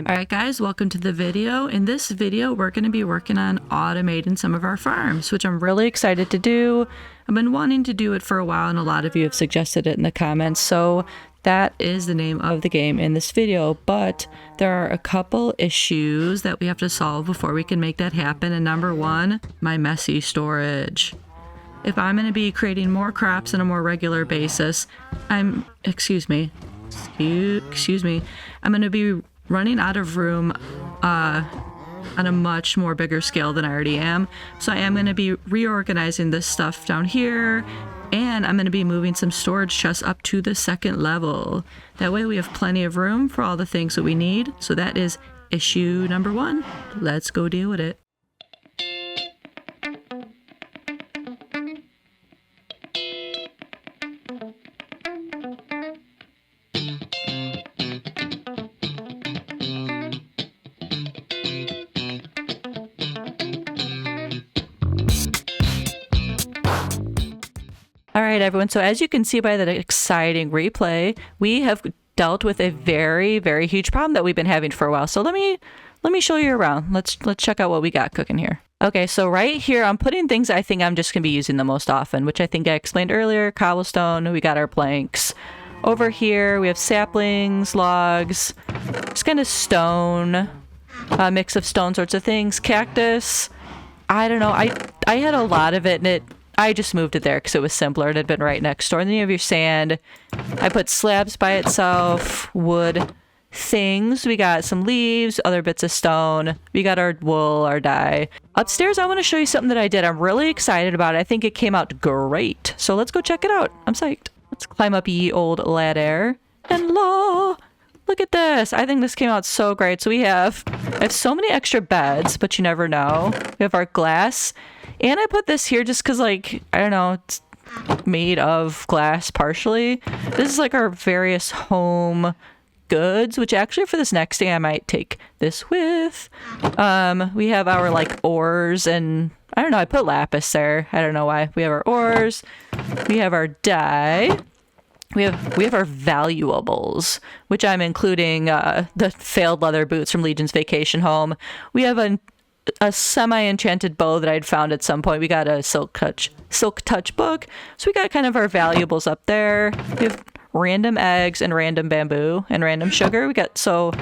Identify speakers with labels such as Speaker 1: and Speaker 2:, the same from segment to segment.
Speaker 1: Alright guys, welcome to the video. In this video, we're going to be working on automating some of our farms, which I'm really excited to do. I've been wanting to do it for a while and a lot of you have suggested it in the comments, so that is the name of the game in this video. But there are a couple issues that we have to solve before we can make that happen. And number one, my messy storage. If I'm going to be creating more crops on a more regular basis, excuse me, I'm going to be running out of room on a much more bigger scale than I already am. So I am going to be reorganizing this stuff down here, and I'm going to be moving some storage chests up to the second level. That way we have plenty of room for all the things that we need. So that is issue number one. Let's go deal with it. Alright everyone, so as you can see by that exciting replay, we have dealt with a very, very huge problem that we've been having for a while. So let me show you around. Let's check out what we got cooking here. Okay, so right here I'm putting things I think I'm just going to be using the most often, which I think I explained earlier. Cobblestone, we got our planks. Over here we have saplings, logs, just kind of stone, a mix of stone sorts of things. Cactus, I don't know, I had a lot of it and I just moved it there because it was simpler. It had been right next door. And then you have your sand. I put slabs by itself, wood things. We got some leaves, other bits of stone. We got our wool, our dye. Upstairs, I want to show you something that I did. I'm really excited about it. I think it came out great. So let's go check it out. I'm psyched. Let's climb up ye old ladder. And look at this. I think this came out so great. So I have so many extra beds, but you never know. We have our glass. And I put this here just because, like, I don't know, it's made of glass partially. This is like our various home goods, which actually for this next day I might take this with. We have our, like, ores and, I don't know, I put lapis there. I don't know why. We have our ores. We have our dye. We have our valuables, which I'm including the failed leather boots from Legion's vacation home. We have a semi-enchanted bow that I'd found at some point. We got a silk touch book. So we got kind of our valuables up there. We have random eggs and random bamboo and random sugar. We got some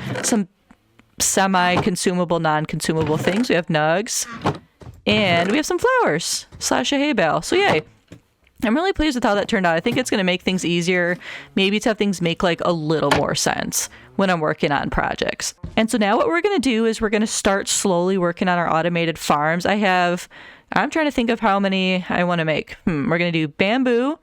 Speaker 1: semi-consumable, non-consumable things. We have nugs and we have some flowers / a hay bale. So yay. I'm really pleased with how that turned out. I think it's going to make things easier, maybe to have things make like a little more sense when I'm working on projects. And so now what we're going to do is we're going to start slowly working on our automated farms. I'm trying to think of how many I want to make. We're going to do bamboo,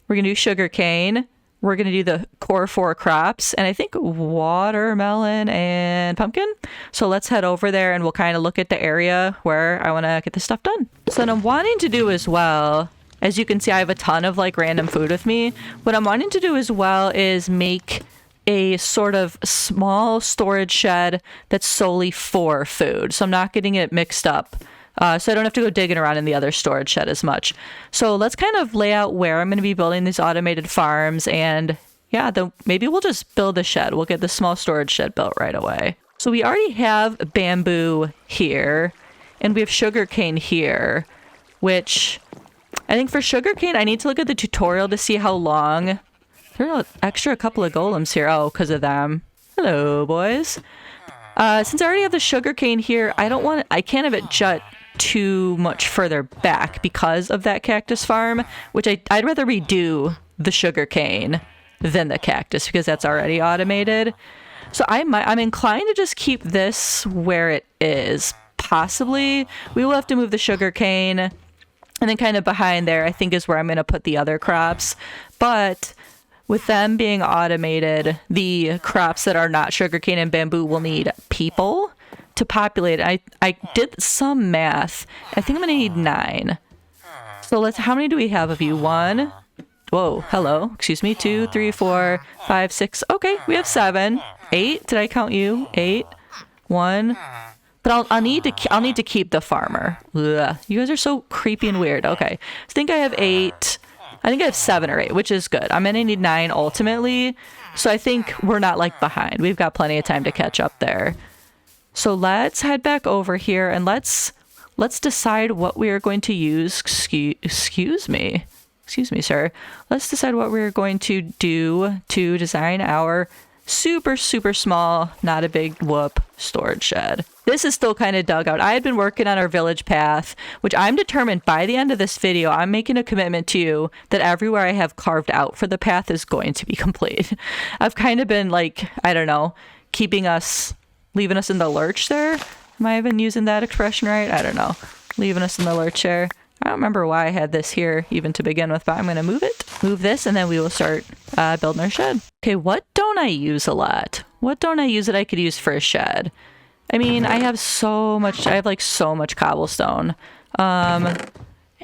Speaker 1: we're going to do sugar cane, we're going to do the core 4 crops, and I think watermelon and pumpkin. So let's head over there and we'll kind of look at the area where I want to get this stuff done. So what I'm wanting to do as well, as you can see, I have a ton of like random food with me. What I'm wanting to do as well is make a sort of small storage shed that's solely for food. So I'm not getting it mixed up. So I don't have to go digging around in the other storage shed as much. So let's kind of lay out where I'm going to be building these automated farms. And yeah, maybe we'll just build a shed. We'll get the small storage shed built right away. So we already have bamboo here and we have sugarcane here, which I think for sugarcane, I need to look at the tutorial to see how long. There are a couple of golems here. Oh, because of them. Hello, boys. Since I already have the sugarcane here, I can't have it jut too much further back because of that cactus farm, which I'd rather redo the sugarcane than the cactus because that's already automated. So I'm inclined to just keep this where it is. Possibly, we will have to move the sugarcane. And then kind of behind there, I think is where I'm going to put the other crops. But with them being automated, the crops that are not sugarcane and bamboo will need people to populate. I did some math. I think I'm going to need 9. So how many do we have of you? 1. Whoa, hello. Excuse me. 2, 3, 4, 5, 6. Okay, we have 7. 8. Did I count you? 8. 1. But I'll need to keep the farmer. Ugh, you guys are so creepy and weird. Okay, so I think I have 8. I think I have 7 or 8, which is good. I'm gonna need 9 ultimately, so I think we're not like behind. We've got plenty of time to catch up there. So let's head back over here and let's decide what we are going to use. Excuse me, sir. Let's decide what we're going to do to design our super small, not a big whoop, storage shed. This is still kind of dug out. I had been working on our village path, which I'm determined by the end of this video, I'm making a commitment to you that everywhere I have carved out for the path is going to be complete. I've kind of been like, I don't know, leaving us in the lurch there. Am I even using that expression right? I don't know. Leaving us in the lurch there. I don't remember why I had this here even to begin with, but I'm going to move this, and then we will start building our shed. Okay, what don't I use a lot? What don't I use that I could use for a shed? I mean, I have so much cobblestone. And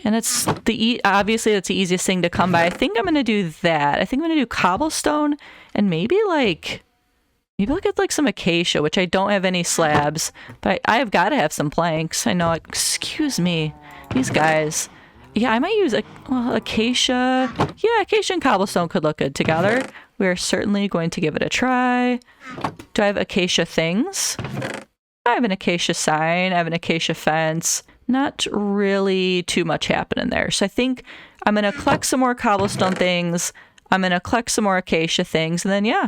Speaker 1: it's obviously that's the easiest thing to come by. I think I'm going to do that. I think I'm going to do cobblestone and maybe look at like some acacia, which I don't have any slabs, but I've got to have some planks. I know, excuse me. These guys. Yeah, I might use acacia. Yeah, acacia and cobblestone could look good together. We are certainly going to give it a try. Do I have acacia things? I have an acacia sign. I have an acacia fence. Not really too much happening there. So I think I'm going to collect some more cobblestone things. I'm going to collect some more acacia things. And then, yeah,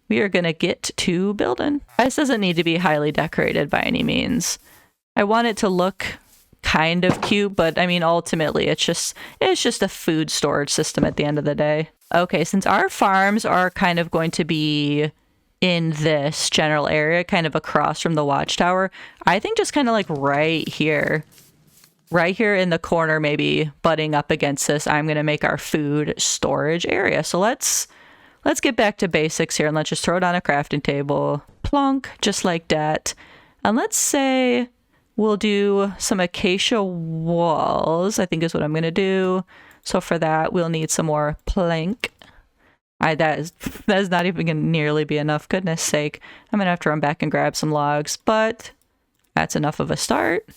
Speaker 1: we are going to get to building. This doesn't need to be highly decorated by any means. I want it to look kind of cute, but I mean, ultimately it's just a food storage system at the end of the day. Okay, since our farms are kind of going to be in this general area, kind of across from the watchtower, I think just kind of like right here in the corner, maybe butting up against this, I'm going to make our food storage area. So let's get back to basics here, and let's just throw down a crafting table, plonk, just like that. And let's say we'll do some acacia walls, I think is what I'm going to do. So for that, we'll need some more plank. That is not even going to nearly be enough. Goodness sake. I'm going to have to run back and grab some logs, but that's enough of a start.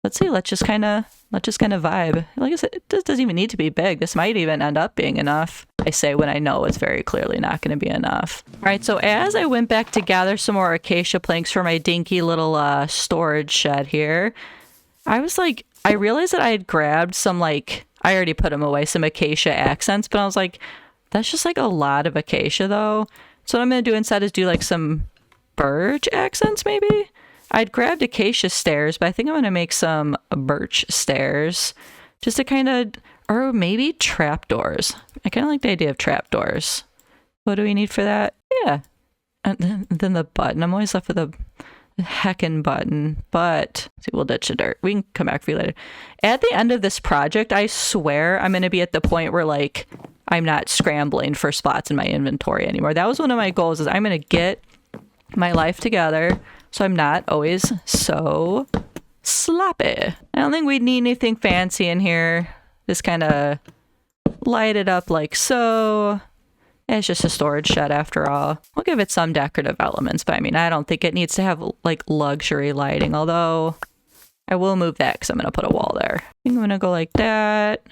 Speaker 1: Let's see. Let's just kind of vibe. Like I said, this doesn't even need to be big. This might even end up being enough. I say when I know it's very clearly not going to be enough. All right, so as I went back to gather some more acacia planks for my dinky little storage shed here, I realized that I had grabbed some, I already put them away, some acacia accents, but I was like, that's just a lot of acacia though. So what I'm going to do instead is do some birch accents maybe? I'd grabbed acacia stairs, but I think I'm going to make some birch stairs just to or maybe trapdoors. I kind of like the idea of trapdoors. What do we need for that? Yeah. And then the button. I'm always left with a heckin' button, but see, we'll ditch the dirt. We can come back for you later. At the end of this project, I swear I'm going to be at the point where I'm not scrambling for spots in my inventory anymore. That was one of my goals, is I'm going to get my life together so I'm not always so sloppy. I don't think we'd need anything fancy in here. Just kind of light it up like so. It's just a storage shed after all. We'll give it some decorative elements, but I mean, I don't think it needs to have luxury lighting, although I will move that because I'm going to put a wall there. I think I'm going to go like that.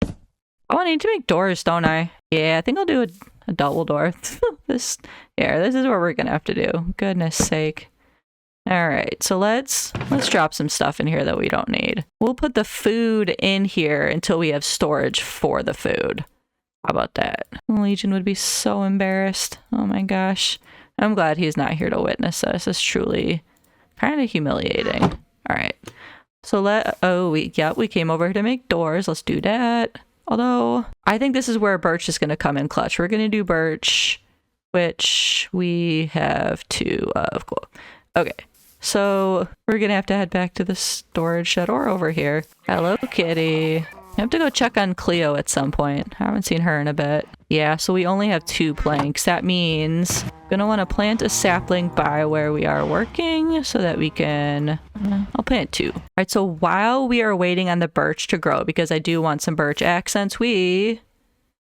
Speaker 1: Oh, I need to make doors, don't I? Yeah, I think I'll do a double door. This is what we're going to have to do. Goodness sake. All right, so let's drop some stuff in here that we don't need. We'll put the food in here until we have storage for the food. How about that? Legion would be so embarrassed. Oh my gosh. I'm glad he's not here to witness this. It's truly kind of humiliating. All right. So we came over here to make doors. Let's do that. Although I think this is where birch is going to come in clutch. We're going to do birch, which we have 2 of. Cool. Okay. So we're going to have to head back to the storage shed or over here. Hello, kitty. I have to go check on Cleo at some point. I haven't seen her in a bit. Yeah, so we only have 2 planks. That means I'm going to want to plant a sapling by where we are working so that we can... I'll plant 2. All right, so while we are waiting on the birch to grow, because I do want some birch accents, we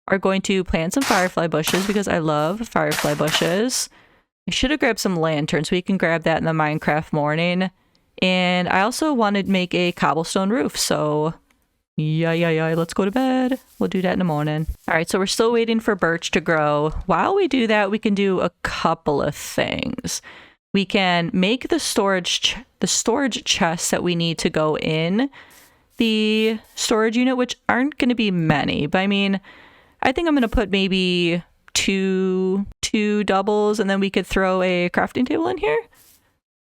Speaker 1: are going to plant some firefly bushes because I love firefly bushes. I should have grabbed some lanterns. We can grab that in the Minecraft morning. And I also wanted to make a cobblestone roof, so Yeah. Let's go to bed. We'll do that in the morning. All right, so we're still waiting for birch to grow. While we do that, we can do a couple of things. We can make the storage chests that we need to go in the storage unit, which aren't going to be many. But I mean, I think I'm going to put maybe two doubles, and then we could throw a crafting table in here.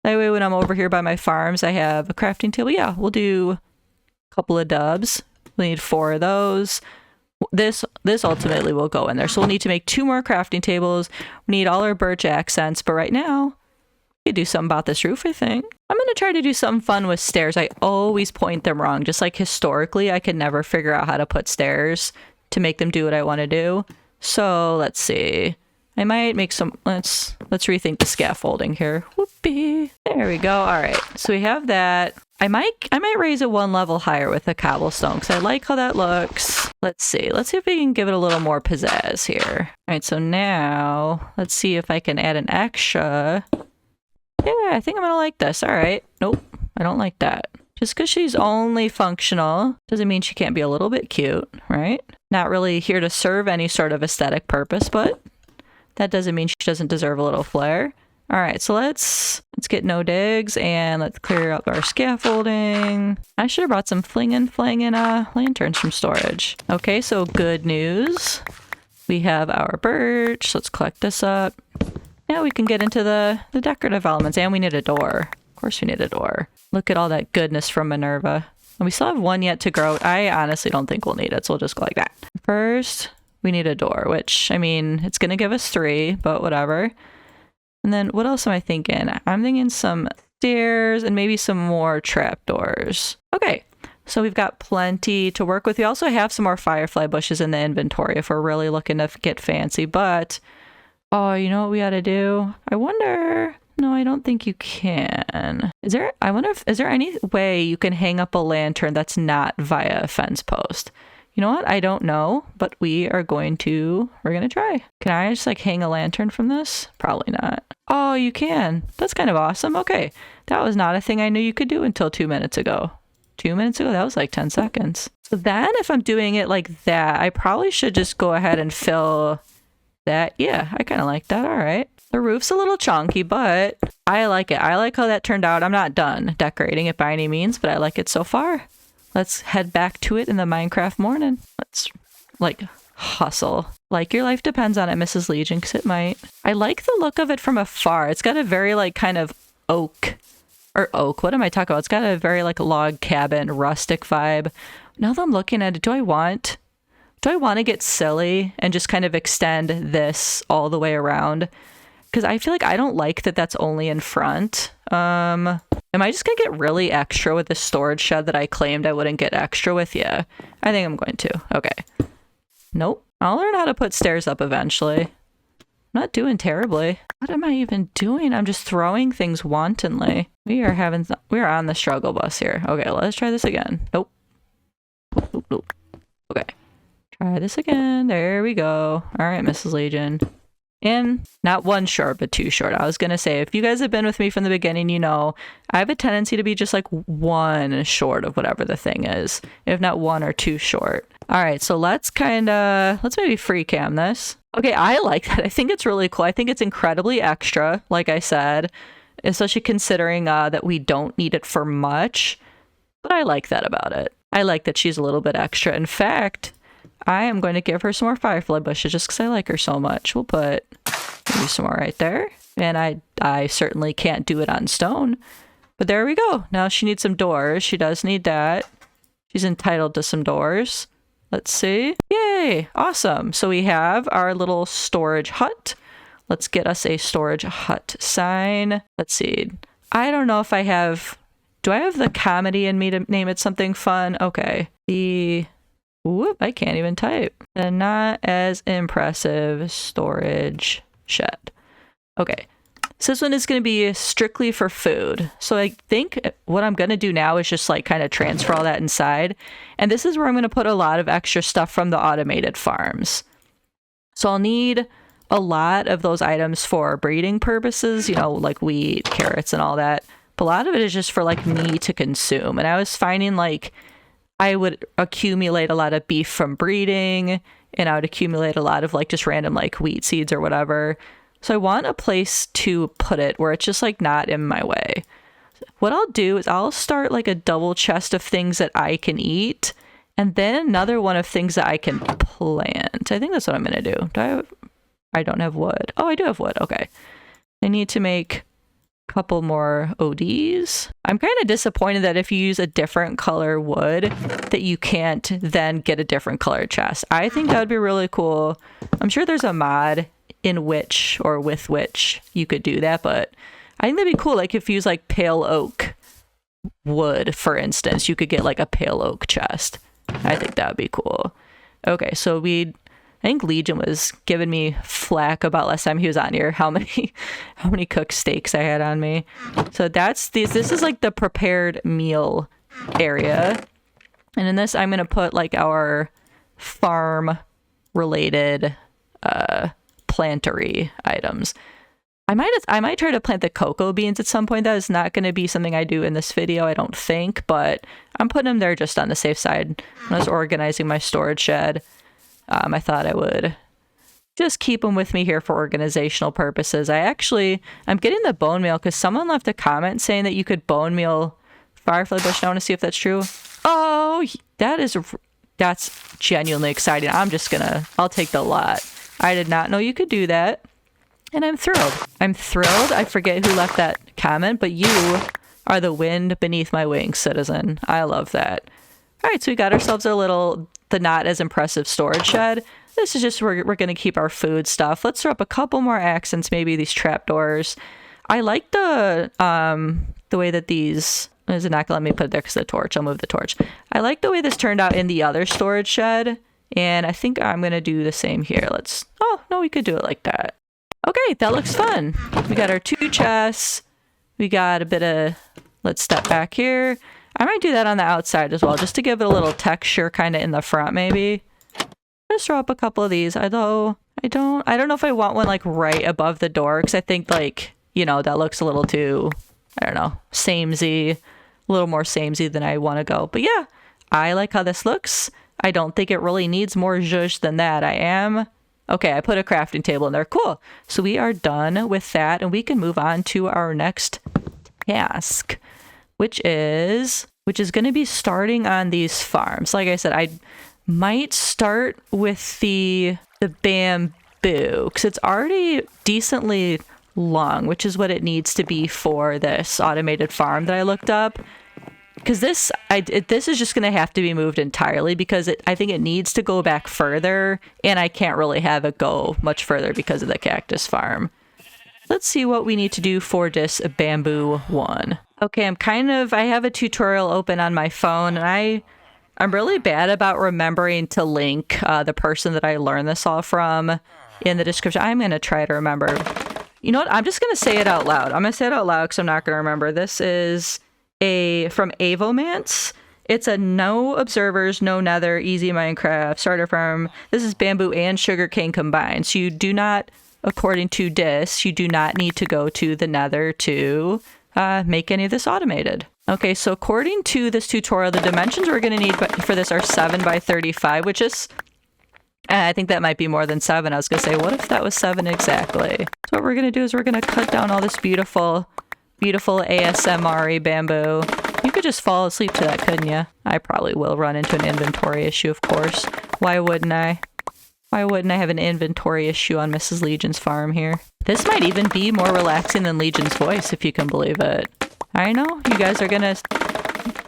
Speaker 1: That way when I'm over here by my farms, I have a crafting table. Yeah, we'll do a couple of dubs. We need 4 of those. This ultimately will go in there. So we'll need to make 2 more crafting tables. We need all our birch accents, but right now, we could do something about this roof, I think. I'm going to try to do something fun with stairs. I always point them wrong. Just like historically, I could never figure out how to put stairs to make them do what I want to do. So let's see. I might make some, let's rethink the scaffolding here. Whoopee. There we go. All right. So we have that. I might raise it 1 level higher with the cobblestone because I like how that looks. Let's see if we can give it a little more pizzazz here. All right. So now let's see if I can add an extra. Yeah, I think I'm gonna like this. All right. Nope. I don't like that. Just because she's only functional doesn't mean she can't be a little bit cute, right? Not really here to serve any sort of aesthetic purpose, but that doesn't mean she doesn't deserve a little flair. All right, so let's get no digs and let's clear up our scaffolding. I should have brought some flinging lanterns from storage. Okay, so good news. We have our birch. Let's collect this up. Now we can get into the decorative elements, and we need a door. Of course we need a door. Look at all that goodness from Minerva. And we still have 1 yet to grow. I honestly don't think we'll need it, so we'll just go like that. First, we need a door, which, I mean, it's going to give us 3, but whatever. And then what else am I thinking? I'm thinking some stairs and maybe some more trapdoors. Okay, so we've got plenty to work with. We also have some more firefly bushes in the inventory if we're really looking to get fancy, but oh, you know what we ought to do? I wonder. No, I don't think you can. Is there any way you can hang up a lantern that's not via a fence post? You know what? I don't know, but we're going to try. Can I just like hang a lantern from this? Probably not. Oh, you can. That's kind of awesome. Okay. That was not a thing I knew you could do until 2 minutes ago. 2 minutes ago? That was like 10 seconds. So then if I'm doing it like that, I probably should just go ahead and fill that. Yeah, I kind of like that. All right. The roof's a little chonky, but I like it. I like how that turned out. I'm not done decorating it by any means, but I like it so far. Let's head back to it in the Minecraft morning. Let's, like, hustle. Like, your life depends on it, Mrs. Legion, because it might. I like the look of it from afar. It's got a very, like, kind of oak. What am I talking about? It's got a very, like, log cabin, rustic vibe. Now that I'm looking at it, do I want to get silly and just kind of extend this all the way around? Because I feel like I don't like that that's only in front. Am I just gonna get really extra with the storage shed that I claimed I wouldn't get extra with? Yeah, I think I'm going to. Okay. Nope. I'll learn how to put stairs up eventually. I'm not doing terribly. What am I even doing? I'm just throwing things wantonly. We are on the struggle bus here. Okay, let's try this again. Nope. Nope. Okay. Try this again. There we go. All right, Mrs. Legion. And not 1 short, but 2 short. I was going to say, if you guys have been with me from the beginning, you know, I have a tendency to be just like 1 short of whatever the thing is, if not 1 or 2 short. All right, so let's maybe free cam this. Okay, I like that. I think it's really cool. I think it's incredibly extra, like I said, especially considering that we don't need it for much. But I like that about it. I like that she's a little bit extra. In fact, I am going to give her some more firefly bushes just because I like her so much. We'll put maybe some more right there. And I certainly can't do it on stone. But there we go. Now she needs some doors. She does need that. She's entitled to some doors. Let's see. Yay! Awesome. So we have our little storage hut. Let's get us a storage hut sign. Let's see. I don't know if I have... Do I have the comedy in me to name it something fun? Okay. Whoop, I can't even type. The not as impressive storage shed. Okay. So this one is going to be strictly for food. So I think what I'm going to do now is just like kind of transfer all that inside. And this is where I'm going to put a lot of extra stuff from the automated farms. So I'll need a lot of those items for breeding purposes, you know, like wheat, carrots, and all that. But a lot of it is just for like me to consume. And I was finding like I would accumulate a lot of beef from breeding, and I would accumulate a lot of like just random like wheat seeds or whatever. So I want a place to put it where it's just like not in my way. What I'll do is I'll start like a double chest of things that I can eat, and then another one of things that I can plant. I think that's what I'm going to do. I don't have wood. Oh, I do have wood. Okay. I need to make a couple more ODs. I'm kind of disappointed that if you use a different color wood that you can't then get a different color chest. I think that would be really cool. I'm sure there's a mod in which or with which you could do that, but I think that'd be cool. Like if you use like pale oak wood, for instance, you could get like a pale oak chest. I think that would be cool. Okay, so I think Legion was giving me flack about last time he was on here how many cooked steaks I had on me. So this is like the prepared meal area. And in this I'm gonna put like our farm related plantery items. I might try to plant the cocoa beans at some point. That is not going to be something I do in this video, I don't think, but I'm putting them there just on the safe side. When I was organizing my storage shed, I thought I would just keep them with me here for organizational purposes. I'm getting the bone meal because someone left a comment saying that you could bone meal firefly bush. I want to see if that's true. Oh, that's genuinely exciting. I'll take the lot. I did not know you could do that. And I'm thrilled. I forget who left that comment, but you are the wind beneath my wings, citizen. I love that. All right, so we got ourselves the not as impressive storage shed. This is just where we're going to keep our food stuff. Let's throw up a couple more accents, maybe these trapdoors. I like the way that these... Is it not going to let me put it there because of the torch? I'll move the torch. I like the way this turned out in the other storage shed, and I think I'm going to do the same here. Oh, no, we could do it like that. Okay, that looks fun. We got our 2 chests. We got a bit of... Let's step back here. I might do that on the outside as well, just to give it a little texture kind of in the front, maybe. Just throw up a couple of these, although I don't know if I want one like right above the door, because I think like, that looks a little too, I don't know, samey, a little more samey than I want to go. But yeah, I like how this looks. I don't think it really needs more zhuzh than that. Okay, I put a crafting table in there. Cool. So we are done with that, and we can move on to our next task, which is going to be starting on these farms. Like I said, I might start with the bamboo, because it's already decently long, which is what it needs to be for this automated farm that I looked up. Because this is just going to have to be moved entirely, because I think it needs to go back further, and I can't really have it go much further because of the cactus farm. Let's see what we need to do for this bamboo one. Okay, I have a tutorial open on my phone, and I'm really bad about remembering to link the person that I learned this all from in the description. I'm going to try to remember. You know what? I'm just going to say it out loud. I'm going to say it out loud because I'm not going to remember. This is from Avomance. It's a no observers, no nether, easy Minecraft starter farm. This is bamboo and sugarcane combined. So you do not, according to this, you do not need to go to the nether to make any of this automated. Okay, so according to this tutorial, the dimensions we're going to need for this are 7 by 35, which is, I think that might be more than 7. I was going to say, what if that was 7 exactly? So what we're going to do is we're going to cut down all this beautiful ASMR-y bamboo. You could just fall asleep to that, couldn't you? I probably will run into an inventory issue, of course. Why wouldn't I? Why wouldn't I have an inventory issue on Mrs. Legion's farm here? This might even be more relaxing than Legion's voice, if you can believe it. I know, you guys are gonna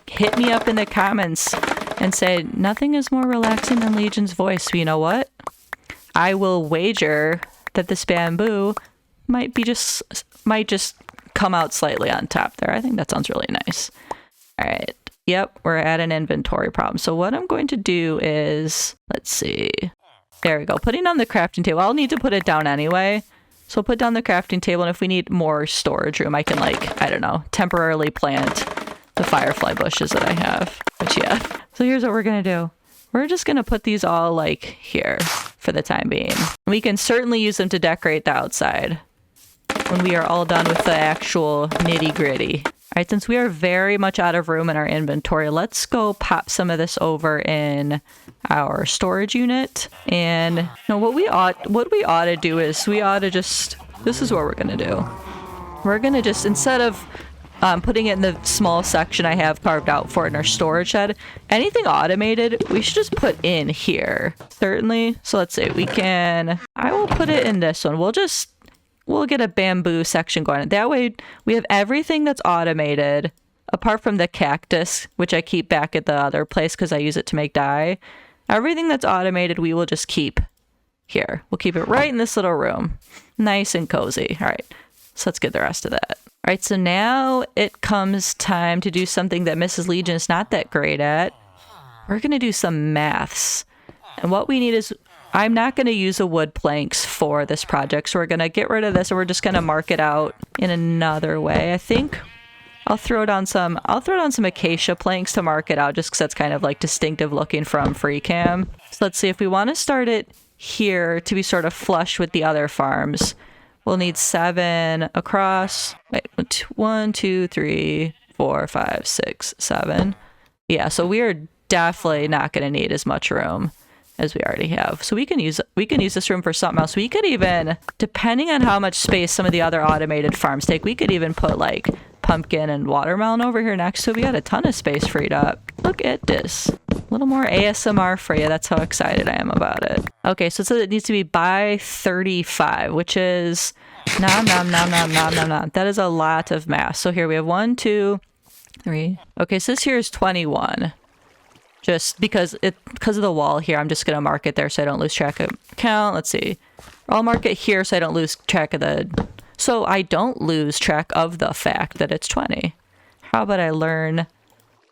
Speaker 1: hit me up in the comments and say, nothing is more relaxing than Legion's voice. So you know what? I will wager that this bamboo might just come out slightly on top there. I think that sounds really nice. All right. Yep, we're at an inventory problem. So what I'm going to do is, let's see. There we go. Putting on the crafting table. I'll need to put it down anyway. So I'll put down the crafting table, and if we need more storage room, I can, like, I don't know, temporarily plant the firefly bushes that I have. But yeah. So here's what we're going to do. We're just going to put these all, like, here for the time being. We can certainly use them to decorate the outside when we are all done with the actual nitty-gritty. right, since we are very much out of room in our inventory, let's go pop some of this over in our storage unit. And what we ought to do is we ought to just, this is what we're gonna do. We're gonna just, instead of putting it in the small section I have carved out for it in our storage shed, anything automated, we should just put in here. Certainly. So let's say I will put it in this one. We'll get a bamboo section going. That way we have everything that's automated, apart from the cactus, which I keep back at the other place because I use it to make dye. Everything that's automated, we will just keep here. We'll keep it right in this little room. Nice and cozy. All right, so let's get the rest of that. All right, so now it comes time to do something that Mrs. Legion is not that great at. We're gonna do some maths. And what we need is, I'm not going to use the wood planks for this project, so we're going to get rid of this and we're just going to mark it out in another way. I think I'll throw down some acacia planks to mark it out, just because that's kind of like distinctive looking from FreeCam. So let's see, if we want to start it here to be sort of flush with the other farms, we'll need 7 across. Wait, 1, 2, 3, 4, 5, 6, 7. Yeah, so we are definitely not going to need as much room as we already have. So we can use this room for something else. We could even, depending on how much space some of the other automated farms take, we could even put like pumpkin and watermelon over here next to it. We got a ton of space freed up. Look at this. A little more ASMR for you. That's how excited I am about it. Okay, so it says it needs to be by 35, which is nom nom nom nom nom nom nom. That is a lot of math. So here we have 1, 2, 3. Okay, so this here is 21. Just because of the wall here, I'm just going to mark it there so I don't lose track of count. Let's see. I'll mark it here so I don't lose track of the fact that it's 20. How about I learn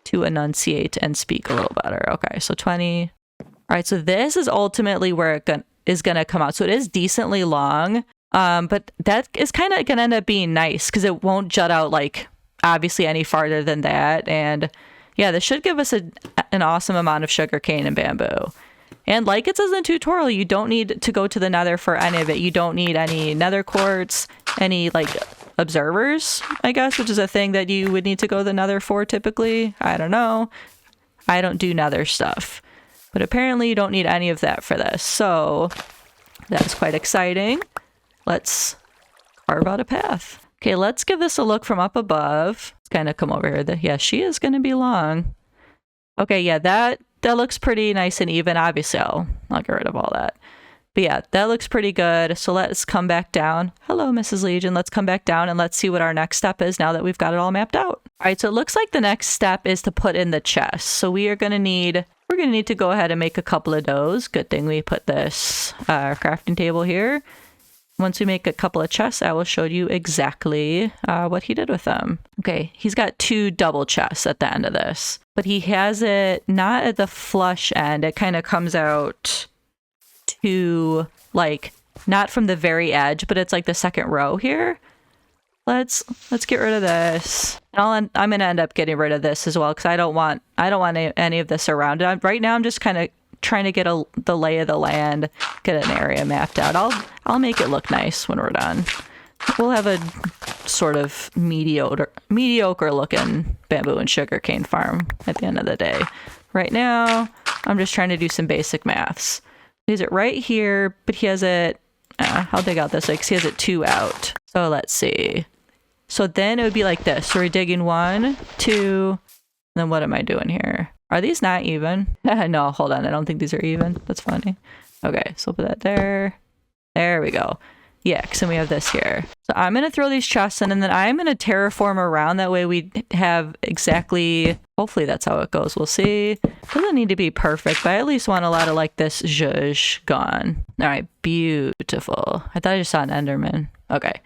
Speaker 1: to enunciate and speak a little better? Okay, so 20. All right, so this is ultimately where it is going to come out. So it is decently long, but that is kind of going to end up being nice because it won't jut out like obviously any farther than that. And yeah, this should give us an awesome amount of sugarcane and bamboo. And like it says in the tutorial, you don't need to go to the nether for any of it. You don't need any nether quartz, any like observers, I guess, which is a thing that you would need to go to the nether for typically. I don't know. I don't do nether stuff. But apparently you don't need any of that for this. So that's quite exciting. Let's carve out a path. Okay, let's give this a look from up above. Let's kind of come over here. Yeah, she is going to be long. Okay, yeah, that looks pretty nice and even. Obviously, I'll get rid of all that. But yeah, that looks pretty good. So let's come back down. Hello, Mrs. Legion. Let's come back down and let's see what our next step is now that we've got it all mapped out. All right, so it looks like the next step is to put in the chest. So we're going to need to go ahead and make a couple of those. Good thing we put this crafting table here. Once we make a couple of chests, I will show you exactly what he did with them. Okay, he's got 2 double chests at the end of this, but he has it not at the flush end. It kind of comes out to like not from the very edge, but it's like the second row here. Let's get rid of this. And I'm gonna end up getting rid of this as well because I don't want any of this around it. Right now I'm just kind of trying to get the lay of the land, get an area mapped out. I'll make it look nice when we're done. We'll have a sort of mediocre looking bamboo and sugarcane farm at the end of the day. Right now, I'm just trying to do some basic maths. He's it right here, but he has it, I'll dig out this way because he has it 2 out. So let's see. So then it would be like this. So we're digging 1, 2, then what am I doing here? Are these not even? No, hold on. I don't think these are even. That's funny. Okay, so we'll put that there. There we go. Yeah, because then we have this here. So I'm going to throw these chests in, and then I'm going to terraform around. That way we have exactly... Hopefully that's how it goes. We'll see. Doesn't need to be perfect, but I at least want a lot of like this zhuzh gone. All right, beautiful. I thought I just saw an enderman. Okay,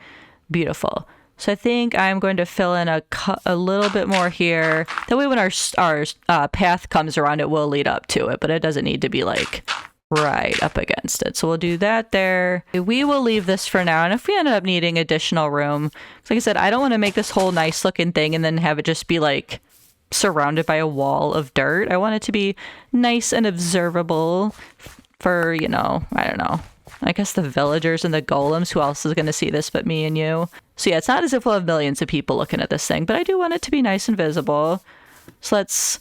Speaker 1: beautiful. So I think I'm going to fill in a little bit more here. That way when our path comes around, it will lead up to it, but it doesn't need to be like right up against it. So we'll do that there. We will leave this for now. And if we end up needing additional room, like I said, I don't want to make this whole nice looking thing and then have it just be like surrounded by a wall of dirt. I want it to be nice and observable for, I don't know, I guess the villagers and the golems. Who else is going to see this but me and you? So yeah, it's not as if we'll have millions of people looking at this thing, but I do want it to be nice and visible. So let's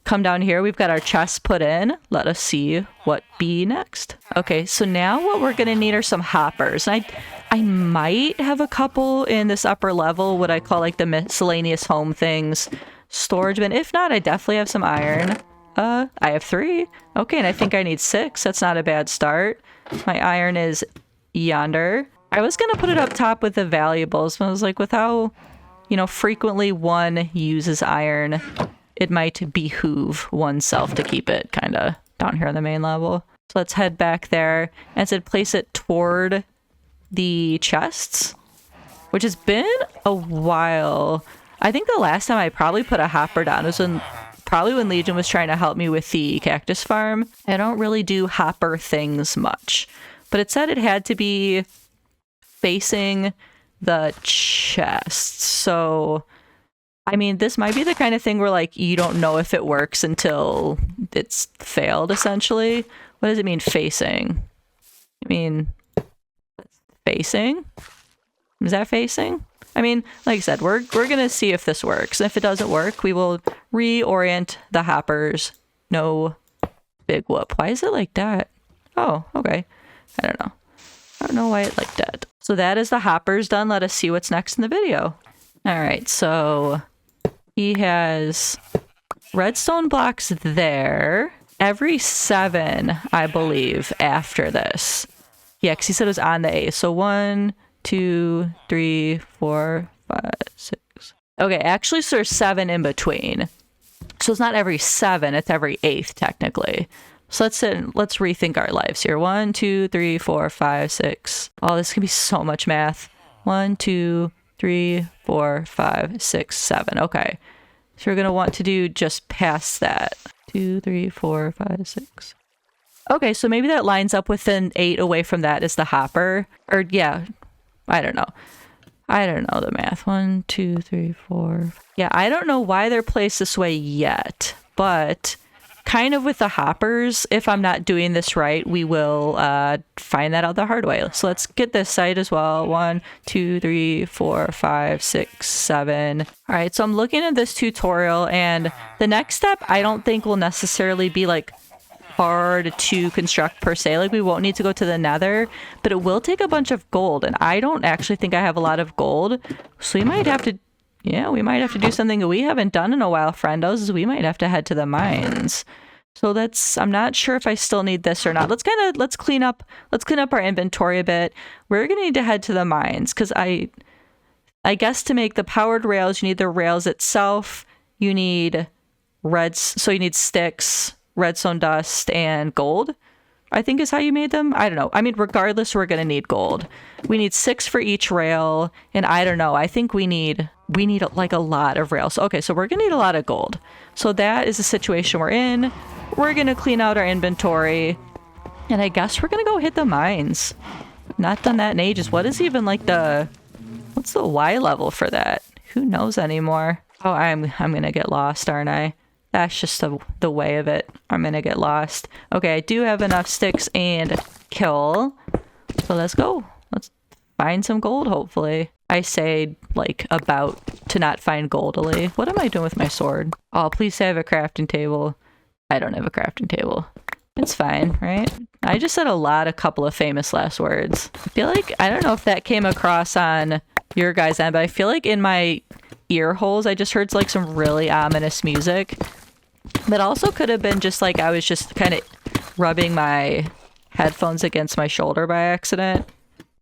Speaker 1: come down here. We've got our chests put in. Let us see what be next. Okay, so now what we're going to need are some hoppers. And I might have a couple in this upper level, what I call like the miscellaneous home things. Storage bin. If not, I definitely have some iron. I have 3. Okay, and I think I need 6. That's not a bad start. My iron is yonder. I was going to put it up top with the valuables, but I was like, with how, you know, frequently one uses iron, it might behoove oneself to keep it kind of down here on the main level. So let's head back there and said place it toward the chests, which has been a while. I think the last time I probably put a hopper down was probably when Legion was trying to help me with the cactus farm. I don't really do hopper things much, but it said it had to be facing the chest. So I mean, this might be the kind of thing where, like, you don't know if it works until it's failed, essentially. What does it mean, facing? I mean, facing? Is that facing? I mean, like I said, we're going to see if this works. And if it doesn't work, we will reorient the hoppers. No big whoop. Why is it like that? Oh, okay. I don't know. I don't know why it like that. So that is the hoppers done. Let us see what's next in the video. All right, so he has redstone blocks there. Every 7, I believe, after this. Yeah, because he said it was on the A. So 1, 2, 3, 4, 5, 6. Okay, actually, so there's 7 in between. So it's not every 7, it's every 8th, technically. So let's rethink our lives here. 1, 2, 3, 4, 5, 6. Oh, this can be so much math. 1, 2, 3, 4, 5, 6, 7. Okay. So we're going to want to do just past that. 2, 3, 4, 5, 6. Okay, so maybe that lines up with an 8 away from that is the hopper. Or, yeah, I don't know. I don't know the math. 1, 2, 3, 4. Yeah, I don't know why they're placed this way yet, but kind of with the hoppers, if I'm not doing this right, we will find that out the hard way. So let's get this side as well. 1, 2, 3, 4, 5, 6, 7. All right, so I'm looking at this tutorial, and the next step I don't think will necessarily be like hard to construct per se. Like, we won't need to go to the nether, but it will take a bunch of gold, and I don't actually think I have a lot of gold, so we might have to do something that we haven't done in a while, friendos, is we might have to head to the mines. So I'm not sure if I still need this or not. Let's clean up our inventory a bit. We're gonna need to head to the mines, because I guess to make the powered rails, you need the rails itself, you need so you need sticks, redstone dust, and gold, I think is how you made them. I don't know. I mean, regardless, we're going to need gold. We need 6 for each rail, and I don't know. I think we need like a lot of rails. Okay, so we're going to need a lot of gold. So that is the situation we're in. We're going to clean out our inventory, and I guess we're going to go hit the mines. Not done that in ages. What is even like what's the Y level for that? Who knows anymore? Oh, I'm going to get lost, aren't I? That's just the way of it. I'm gonna get lost. Okay, I do have enough sticks and kill. So let's go. Let's find some gold, hopefully. I say, like, about to not find goldily. What am I doing with my sword? Oh, please say I have a crafting table. I don't have a crafting table. It's fine, right? I just said a couple of famous last words. I feel like, I don't know if that came across on your guys' end, but I feel like in my ear holes, I just heard like some really ominous music. But also could have been just like I was just kind of rubbing my headphones against my shoulder by accident.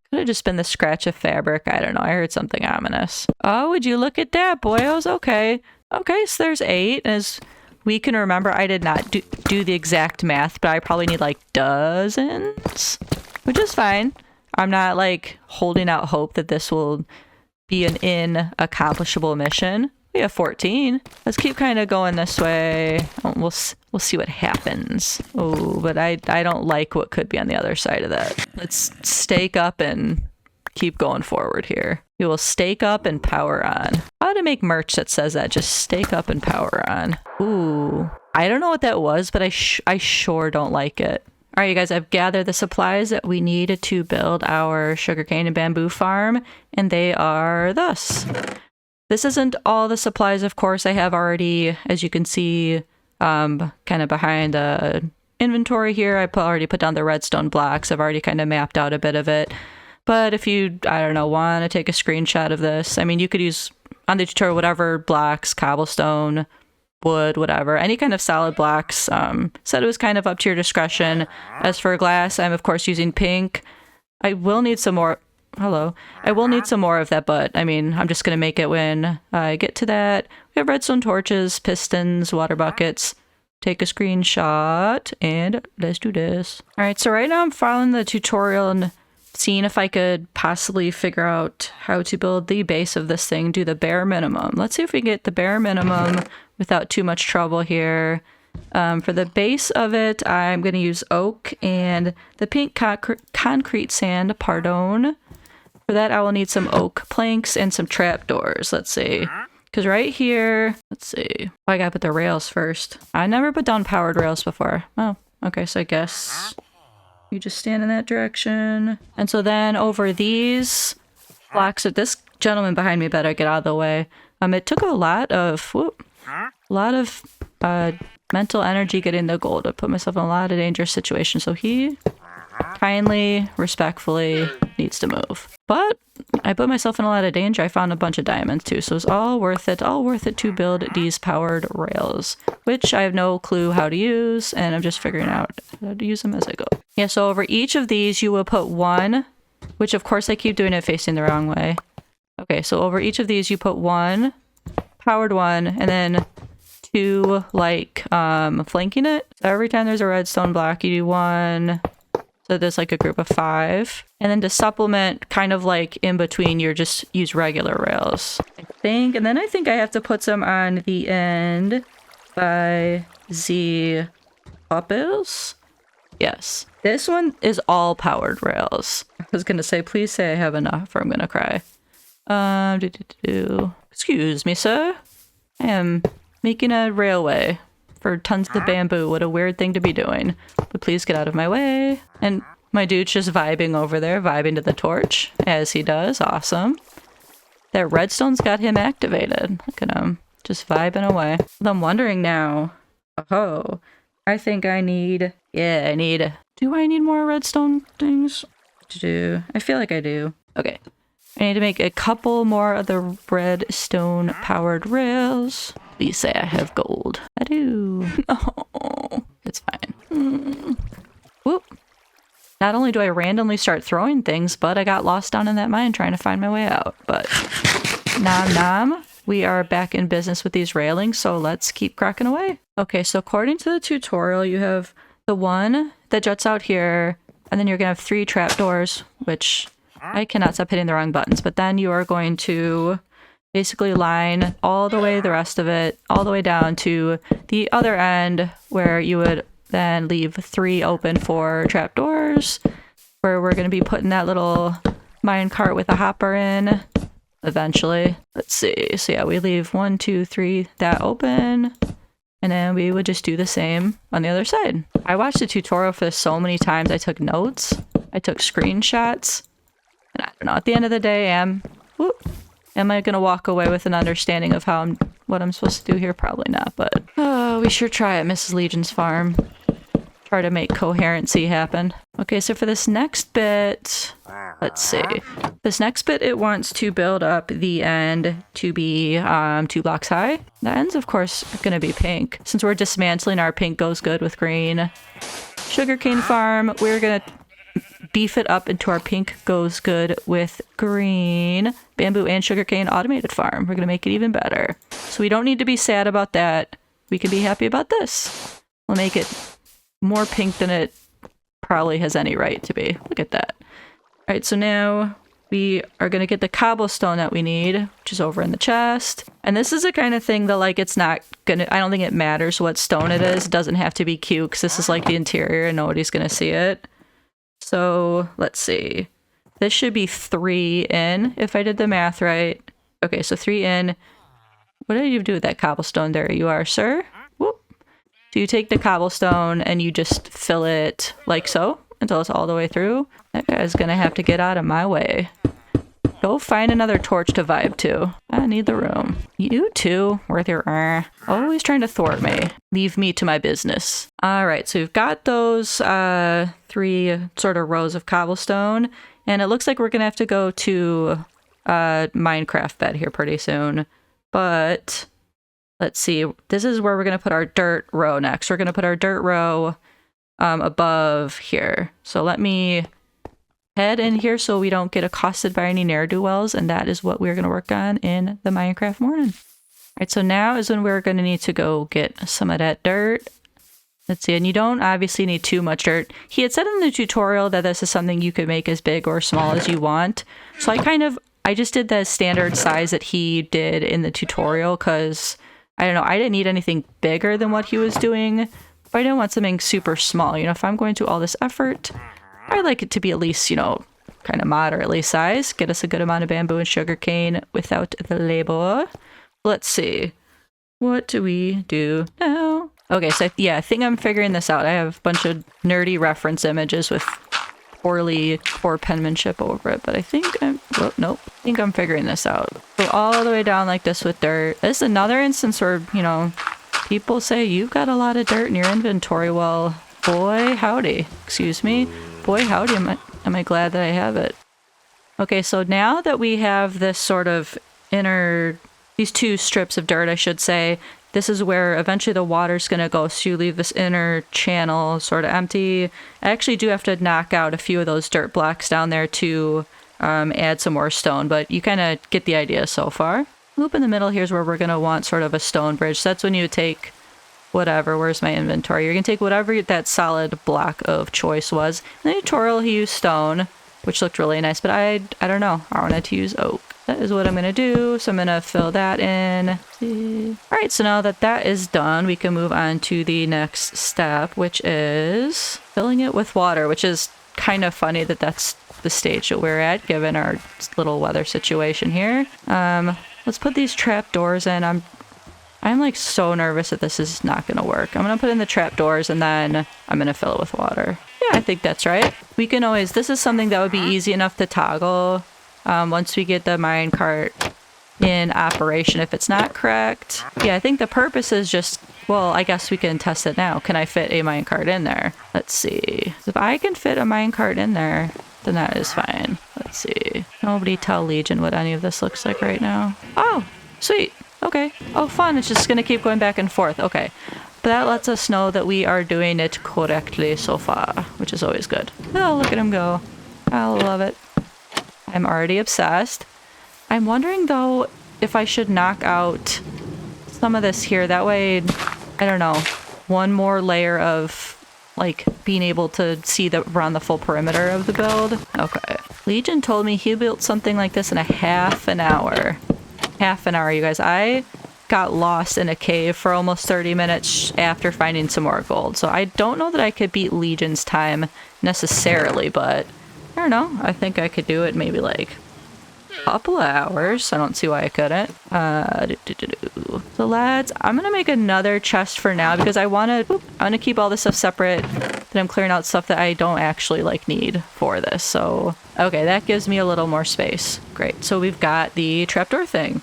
Speaker 1: Could have just been the scratch of fabric. I don't know. I heard something ominous. Oh, would you look at that, boyos? Okay. Okay, so there's 8. As we can remember, I did not do the exact math, but I probably need like dozens, which is fine. I'm not like holding out hope that this will be an inaccomplishable mission. We have 14. Let's keep kind of going this way. We'll see what happens. Oh, but I don't like what could be on the other side of that. Let's stake up and keep going forward here. We will stake up and power on. How to make merch that says that? Just stake up and power on. Ooh, I don't know what that was, but I sure don't like it. All right, you guys, I've gathered the supplies that we need to build our sugarcane and bamboo farm, and they are thus. This isn't all the supplies, of course. I have already, as you can see, kind of behind the inventory here, I already put down the redstone blocks. I've already kind of mapped out a bit of it. But if you, I don't know, want to take a screenshot of this, I mean, you could use on the tutorial whatever blocks, cobblestone, wood, whatever, any kind of solid blocks. Said it was kind of up to your discretion. As for glass, I'm of course using pink. I will need some more. Hello. I will need some more of that, but I mean, I'm just going to make it when I get to that. We have redstone torches, pistons, water buckets. Take a screenshot and let's do this. All right, so right now I'm following the tutorial and seeing if I could possibly figure out how to build the base of this thing, do the bare minimum. Let's see if we can get the bare minimum without too much trouble here. For the base of it, I'm going to use oak and the pink concrete sand, pardon. For that, I will need some oak planks and some trapdoors. Let's see. Because right here, let's see. Oh, I gotta put the rails first. I never put down powered rails before. Oh, okay, so I guess you just stand in that direction. And so then over these blocks, this gentleman behind me better get out of the way. It took a lot of mental energy getting the gold. I put myself in a lot of dangerous situations. So he kindly, respectfully needs to move. But I put myself in a lot of danger. I found a bunch of diamonds too, so it's all worth it to build these powered rails, which I have no clue how to use, and I'm just figuring out how to use them as I go. Yeah, so over each of these you will put one, which of course I keep doing it facing the wrong way. Okay, so over each of these you put one, powered one, and then two like flanking it. So every time there's a redstone block, you do one. So there's like a group of 5. And then to supplement, kind of like in between, you're just use regular rails, I think. And then I think I have to put some on the end by the poppers. Yes. This one is all powered rails. I was going to say, please say I have enough or I'm going to cry. Excuse me, sir. I am making a railway for tons of bamboo. What a weird thing to be doing. But please get out of my way. And my dude's just vibing over there, vibing to the torch, as he does. Awesome. That redstone's got him activated. Look at him, just vibing away. Well, I'm wondering now, oh, I think I need, do I need more redstone things? I feel like I do. Okay. I need to make a couple more of the redstone powered rails. Please say I have gold. I do. Oh, it's fine. Whoop. Not only do I randomly start throwing things, but I got lost down in that mine trying to find my way out. But nom nom. We are back in business with these railings, so let's keep cracking away. Okay, so according to the tutorial, you have the one that juts out here, and then you're gonna have 3 trapdoors, which I cannot stop hitting the wrong buttons, but then you are going to basically line all the way the rest of it, all the way down to the other end where you would then leave 3 open for trapdoors, where we're going to be putting that little mine cart with a hopper in eventually. Let's see. So yeah, we leave 1, 2, 3 that open, and then we would just do the same on the other side. I watched the tutorial for this so many times. I took notes, I took screenshots. And I don't know, at the end of the day, am I going to walk away with an understanding of what I'm supposed to do here? Probably not, but we sure try at Mrs. Legion's farm. Try to make coherency happen. Okay, so for this next bit, let's see. This next bit, it wants to build up the end to be 2 blocks high. The ends, of course, are going to be pink. Since we're dismantling, our pink goes good with green. Sugarcane farm, we're going to beef it up into our pink goes good with green. Bamboo and sugarcane automated farm. We're going to make it even better. So we don't need to be sad about that. We can be happy about this. We'll make it more pink than it probably has any right to be. Look at that. All right, so now we are going to get the cobblestone that we need, which is over in the chest. And this is the kind of thing that, like, it's not going to, I don't think it matters what stone it is. It doesn't have to be cute because this is like the interior and nobody's going to see it. So let's see. This should be 3 in, if I did the math right. Okay, so 3 in. What did you do with that cobblestone? There you are, sir. Whoop. So you take the cobblestone and you just fill it like so until it's all the way through. That guy's gonna have to get out of my way. Go find another torch to vibe to. I need the room. You too, worth your always trying to thwart me. Leave me to my business. All right, so we've got those 3 sort of rows of cobblestone, and it looks like we're gonna have to go to Minecraft bed here pretty soon. But let's see, this is where we're gonna put our dirt row next. We're gonna put our dirt row above here. So let me head in here so we don't get accosted by any ne'er-do-wells, and that is what we're going to work on in the Minecraft morning. All right, so now is when we're going to need to go get some of that dirt. Let's see, and you don't obviously need too much dirt. He had said in the tutorial that this is something you could make as big or small as you want. So I just did the standard size that he did in the tutorial because, I don't know, I didn't need anything bigger than what he was doing, but I didn't want something super small. You know, if I'm going to all this effort, I'd like it to be at least, you know, kind of moderately sized. Get us a good amount of bamboo and sugarcane without the labor. Let's see. What do we do now? Okay, so yeah, I think I'm figuring this out. I have a bunch of nerdy reference images with poor penmanship over it, but I think I think I'm figuring this out. Go all the way down like this with dirt. This is another instance where, you know, people say you've got a lot of dirt in your inventory. Well, boy howdy, excuse me. Boy howdy, am I glad that I have it. Okay, so now that we have this sort of these 2 strips of dirt, I should say, this is where eventually the water's gonna go, so you leave this inner channel sort of empty. I actually do have to knock out a few of those dirt blocks down there to add some more stone, but you kind of get the idea so far. Loop in the middle here's where we're gonna want sort of a stone bridge. So that's when you take whatever, where's my inventory? You're gonna take whatever that solid block of choice was. In the tutorial he used stone, which looked really nice, but I don't know, I wanted to use oak. That is what I'm gonna do, so I'm gonna fill that in. Alright, so now that that is done, we can move on to the next step, which is filling it with water, which is kind of funny that that's the stage that we're at, given our little weather situation here. Let's put these trap doors in. I'm like so nervous that this is not gonna work. I'm gonna put in the trapdoors and then I'm gonna fill it with water. Yeah, I think that's right. We can always, this is something that would be easy enough to toggle once we get the minecart in operation if it's not correct. Yeah, I think the purpose is just, well, I guess we can test it now. Can I fit a minecart in there? Let's see. If I can fit a minecart in there, then that is fine. Let's see. Nobody tell Legion what any of this looks like right now. Oh, sweet. Okay. Oh, fun. It's just going to keep going back and forth. Okay. But that lets us know that we are doing it correctly so far, which is always good. Oh, look at him go. I love it. I'm already obsessed. I'm wondering, though, if I should knock out some of this here. That way, I don't know, one more layer of, like, being able to see around the full perimeter of the build. Okay. Legion told me he built something like this in a half an hour. Half an hour, you guys. I got lost in a cave for almost 30 minutes after finding some more gold. So I don't know that I could beat Legion's time necessarily, but I don't know. I think I could do it maybe like a couple of hours. I don't see why I couldn't. So lads, I'm gonna make another chest for now because I want to keep all this stuff separate. Then I'm clearing out stuff that I don't actually like need for this. So okay, that gives me a little more space. Great. So we've got the trapdoor thing.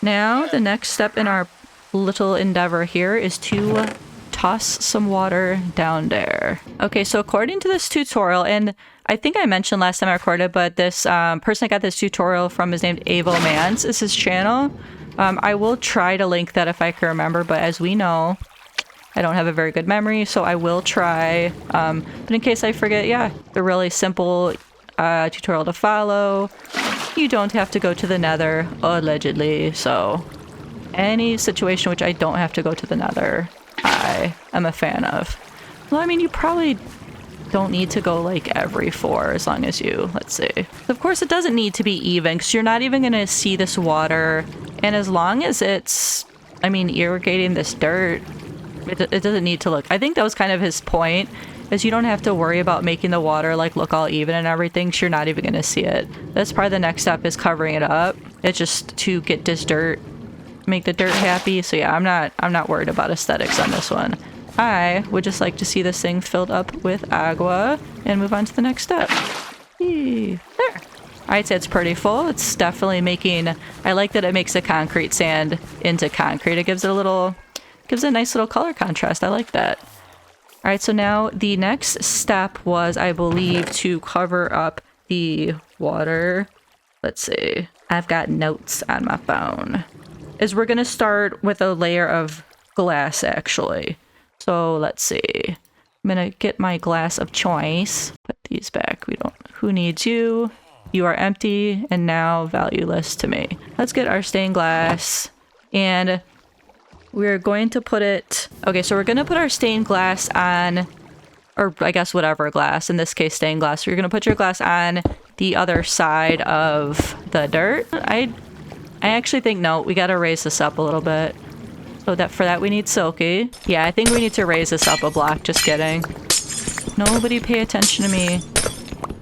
Speaker 1: Now the next step in our little endeavor here is to toss some water down there. Okay, so according to this tutorial, and I think I mentioned last time I recorded, but this person I got this tutorial from is named Avo Mans, is his channel. I will try to link that if I can remember, but as we know, I don't have a very good memory, so I will try. But in case I forget, yeah, the really simple tutorial to follow. You don't have to go to the nether, allegedly, so any situation which I don't have to go to the nether, I am a fan of. Well, I mean, you probably don't need to go like every 4 as long as you, let's see. Of course, it doesn't need to be even because you're not even going to see this water. And as long as it's, I mean, irrigating this dirt, it doesn't need to look. I think that was kind of his point, is you don't have to worry about making the water like look all even and everything, so you're not even going to see it. That's probably the next step, is covering it up. It's just to get this dirt, make the dirt happy. So yeah, I'm not worried about aesthetics on this one. I would just like to see this thing filled up with agua and move on to the next step. Yee. There. I'd say it's pretty full. It's definitely making, I like that it makes the concrete sand into concrete. It gives it a nice little color contrast. I like that. All right, so now the next step was, I believe, to cover up the water. Let's see. I've got notes on my phone. Is we're gonna start with a layer of glass, actually. So let's see. I'm gonna get my glass of choice. Put these back. Who needs you? You are empty and now valueless to me. Let's get our stained glass, and we're going to put it... Okay, so we're going to put our stained glass on, or I guess whatever glass, in this case stained glass. You're going to put your glass on the other side of the dirt. I actually think, no, we got to raise this up a little bit. So for that we need Silky. Yeah, I think we need to raise this up a block. Just kidding. Nobody pay attention to me.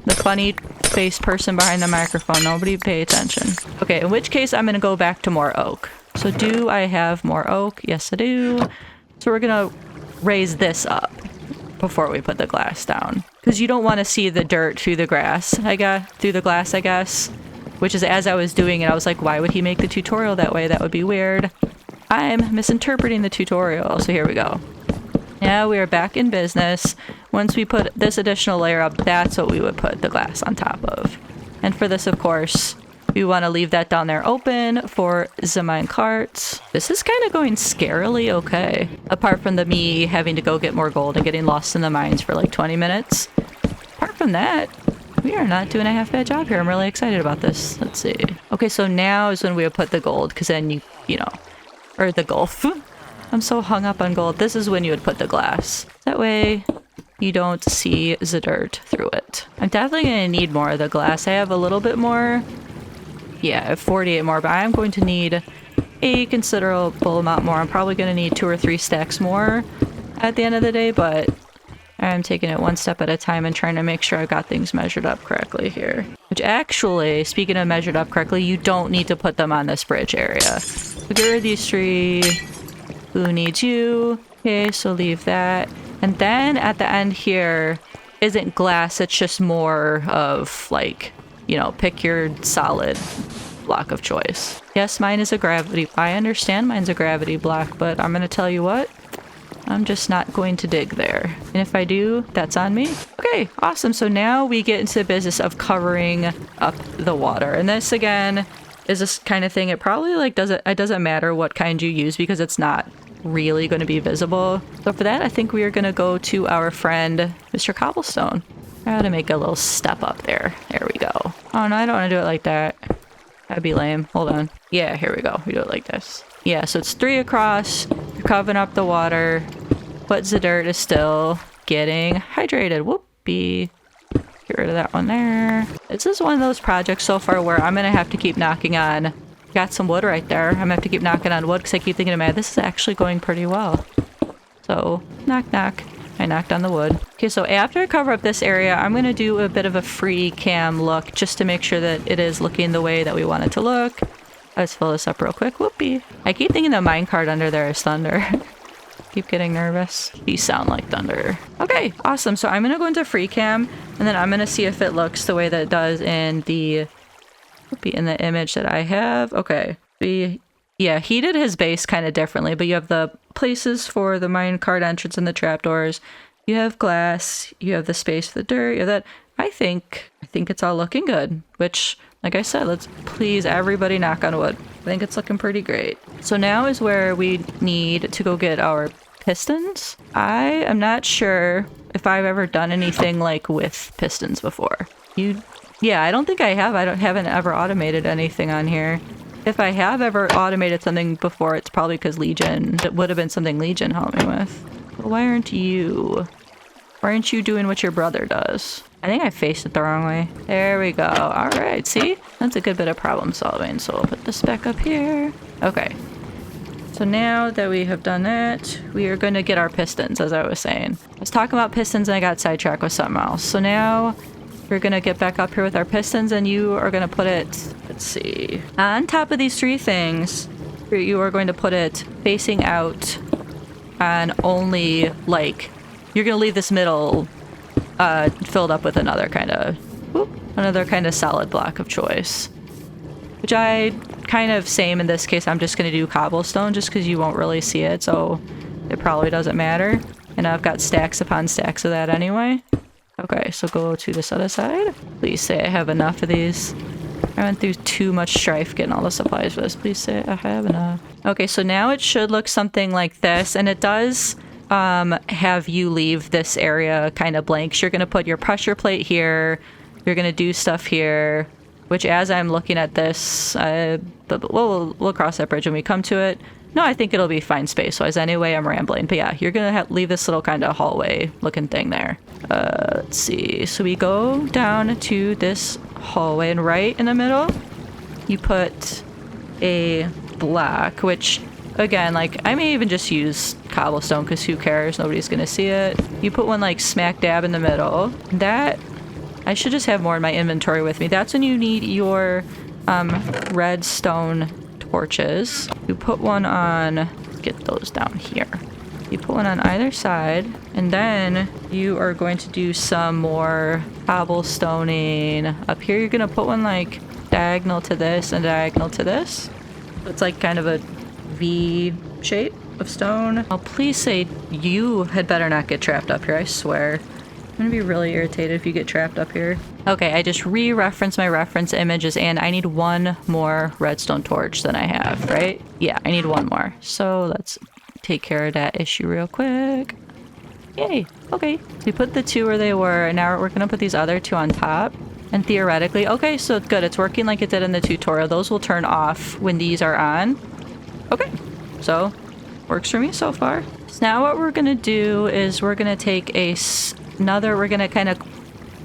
Speaker 1: The funny face person behind the microphone. Nobody pay attention. Okay, in which case I'm going to go back to more oak. So do I have more oak? Yes, I do. So we're going to raise this up before we put the glass down. Because you don't want to see the dirt through the glass, I guess. Which is, as I was doing it, I was like, why would he make the tutorial that way? That would be weird. I'm misinterpreting the tutorial. So here we go. Now we are back in business. Once we put this additional layer up, that's what we would put the glass on top of. And for this, of course, we want to leave that down there open for the mine carts. This is kind of going scarily okay. Apart from me having to go get more gold and getting lost in the mines for like 20 minutes. Apart from that, we are not doing a half bad job here. I'm really excited about this. Let's see. Okay, so now is when we would put the gold, because then you know, or the golf. I'm so hung up on gold. This is when you would put the glass. That way you don't see the dirt through it. I'm definitely going to need more of the glass. I have a little bit more. Yeah, I have 48 more, but I'm going to need a considerable amount more. I'm probably going to need 2 or 3 stacks more at the end of the day, but I'm taking it one step at a time and trying to make sure I've got things measured up correctly here. Which actually, speaking of measured up correctly, you don't need to put them on this bridge area. So get rid of these 3. Who needs you? Okay, so leave that. And then at the end here isn't glass, it's just more of like, you know, pick your solid block of choice. Yes, mine is a gravity. I understand mine's a gravity block, but I'm gonna tell you what, I'm just not going to dig there. And if I do, that's on me. Okay, awesome. So now we get into the business of covering up the water. And this again is this kind of thing, it probably like it doesn't matter what kind you use because it's not really going to be visible. So for that, I think we are going to go to our friend, Mr. Cobblestone. I gotta make a little step up there. There we go. Oh no, I don't want to do it like that. That'd be lame. Hold on. Yeah, here we go. We do it like this. Yeah, so it's 3 across. You're covering up the water. But the dirt is still getting hydrated. Whoopee. Get rid of that one there. This is one of those projects so far where I'm gonna have to keep knocking on. Got some wood right there. I'm gonna have to keep knocking on wood because I keep thinking, man, this is actually going pretty well. So, knock knock. I knocked on the wood. Okay, so after I cover up this area, I'm gonna do a bit of a free cam look just to make sure that it is looking the way that we want it to look. Let's fill this up real quick. Whoopee. I keep thinking the minecart under there is thunder. Keep getting nervous. These sound like thunder. Okay, awesome. So I'm gonna go into free cam and then I'm gonna see if it looks the way that it does in the image that I have. Okay. Yeah, he did his base kind of differently, but you have the places for the minecart entrance and the trapdoors. You have glass. You have the space for the dirt. You have that. I think it's all looking good, which, like I said, let's please everybody knock on wood. I think it's looking pretty great. So now is where we need to go get our pistons. I am not sure if I've ever done anything like with pistons before. Yeah, I don't think I have. Haven't ever automated anything on here. If I have ever automated something before, it's probably because Legion, it would have been something Legion helped me with. But why aren't you doing what your brother does? I think I faced it the wrong way. There we go. All right, see? That's a good bit of problem solving. So we'll put this back up here. Okay. So now that we have done that, we are going to get our pistons, as I was saying. I was talking about pistons and I got sidetracked with something else. So now we're going to get back up here with our pistons and you are going to put it, let's see, on top of these 3 things. You are going to put it facing out and only like you're gonna leave this middle filled up with another kind of solid block of choice, which I kind of same in this case. I'm just gonna do cobblestone just because you won't really see it, so it probably doesn't matter. And I've got stacks upon stacks of that anyway. Okay, so go to this other side. Please say I have enough of these. I went through too much strife getting all the supplies for this. Please say I have enough. Okay, so now it should look something like this, and it does have you leave this area kind of blank. So you're going to put your pressure plate here. You're going to do stuff here, which as I'm looking at this, but we'll cross that bridge when we come to it. No, I think it'll be fine space-wise. Anyway, I'm rambling. But yeah, you're going to leave this little kind of hallway-looking thing there. Let's see. So we go down to this hallway, and right in the middle, you put a block, which, again, like, I may even just use cobblestone, because who cares? Nobody's going to see it. You put one, like, smack dab in the middle. That, I should just have more in my inventory with me. That's when you need your redstone torches. You put one on, let's get those down here. You put one on either side, and then you are going to do some more cobblestoning. Up here, you're going to put one like diagonal to this and diagonal to this. It's like kind of a V shape of stone. Oh, please say you had better not get trapped up here, I swear. I'm gonna be really irritated if you get trapped up here. Okay, I just re-referenced my reference images, and I need one more redstone torch than I have, right? Yeah, I need one more. So let's take care of that issue real quick. Yay, okay. We put the two where they were, and now we're gonna put these other two on top. And theoretically, okay, so good, it's working like it did in the tutorial. Those will turn off when these are on. Okay, so works for me so far. So now what we're gonna do is we're gonna take we're gonna kind of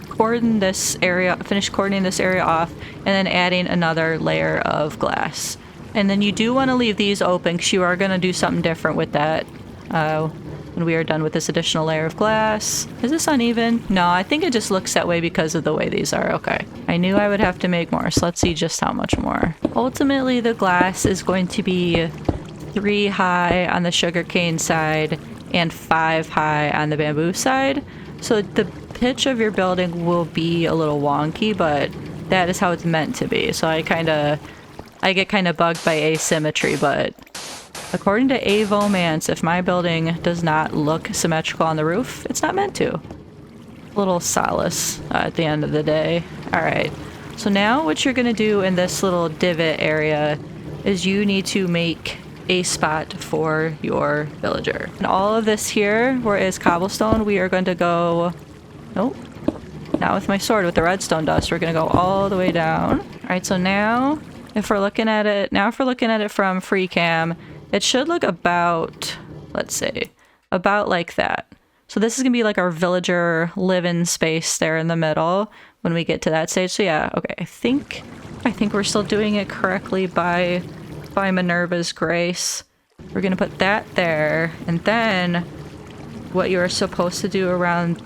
Speaker 1: cordon this area, finish cordoning this area off, and then adding another layer of glass. And then you do want to leave these open because you are going to do something different with that when we are done with this additional layer of glass. Is this uneven? No, I think it just looks that way because of the way these are. Okay. I knew I would have to make more, so let's see just how much more. Ultimately, the glass is going to be 3 high on the sugarcane side and 5 high on the bamboo side. So the pitch of your building will be a little wonky, but that is how it's meant to be. So I get kind of bugged by asymmetry, but according to Avomance, if my building does not look symmetrical on the roof, it's not meant to. A little solace at the end of the day. All right. So now what you're going to do in this little divot area is you need to make a spot for your villager. And all of this here, where it is cobblestone, we are going to go... Nope. Not with my sword, with the redstone dust. We're going to go all the way down. All right, so now, if we're looking at it from free cam, it should look about, let's say, about like that. So this is going to be like our villager live-in space there in the middle when we get to that stage. So yeah, okay, I think we're still doing it correctly by Minerva's grace. We're gonna put that there, and then what you're supposed to do around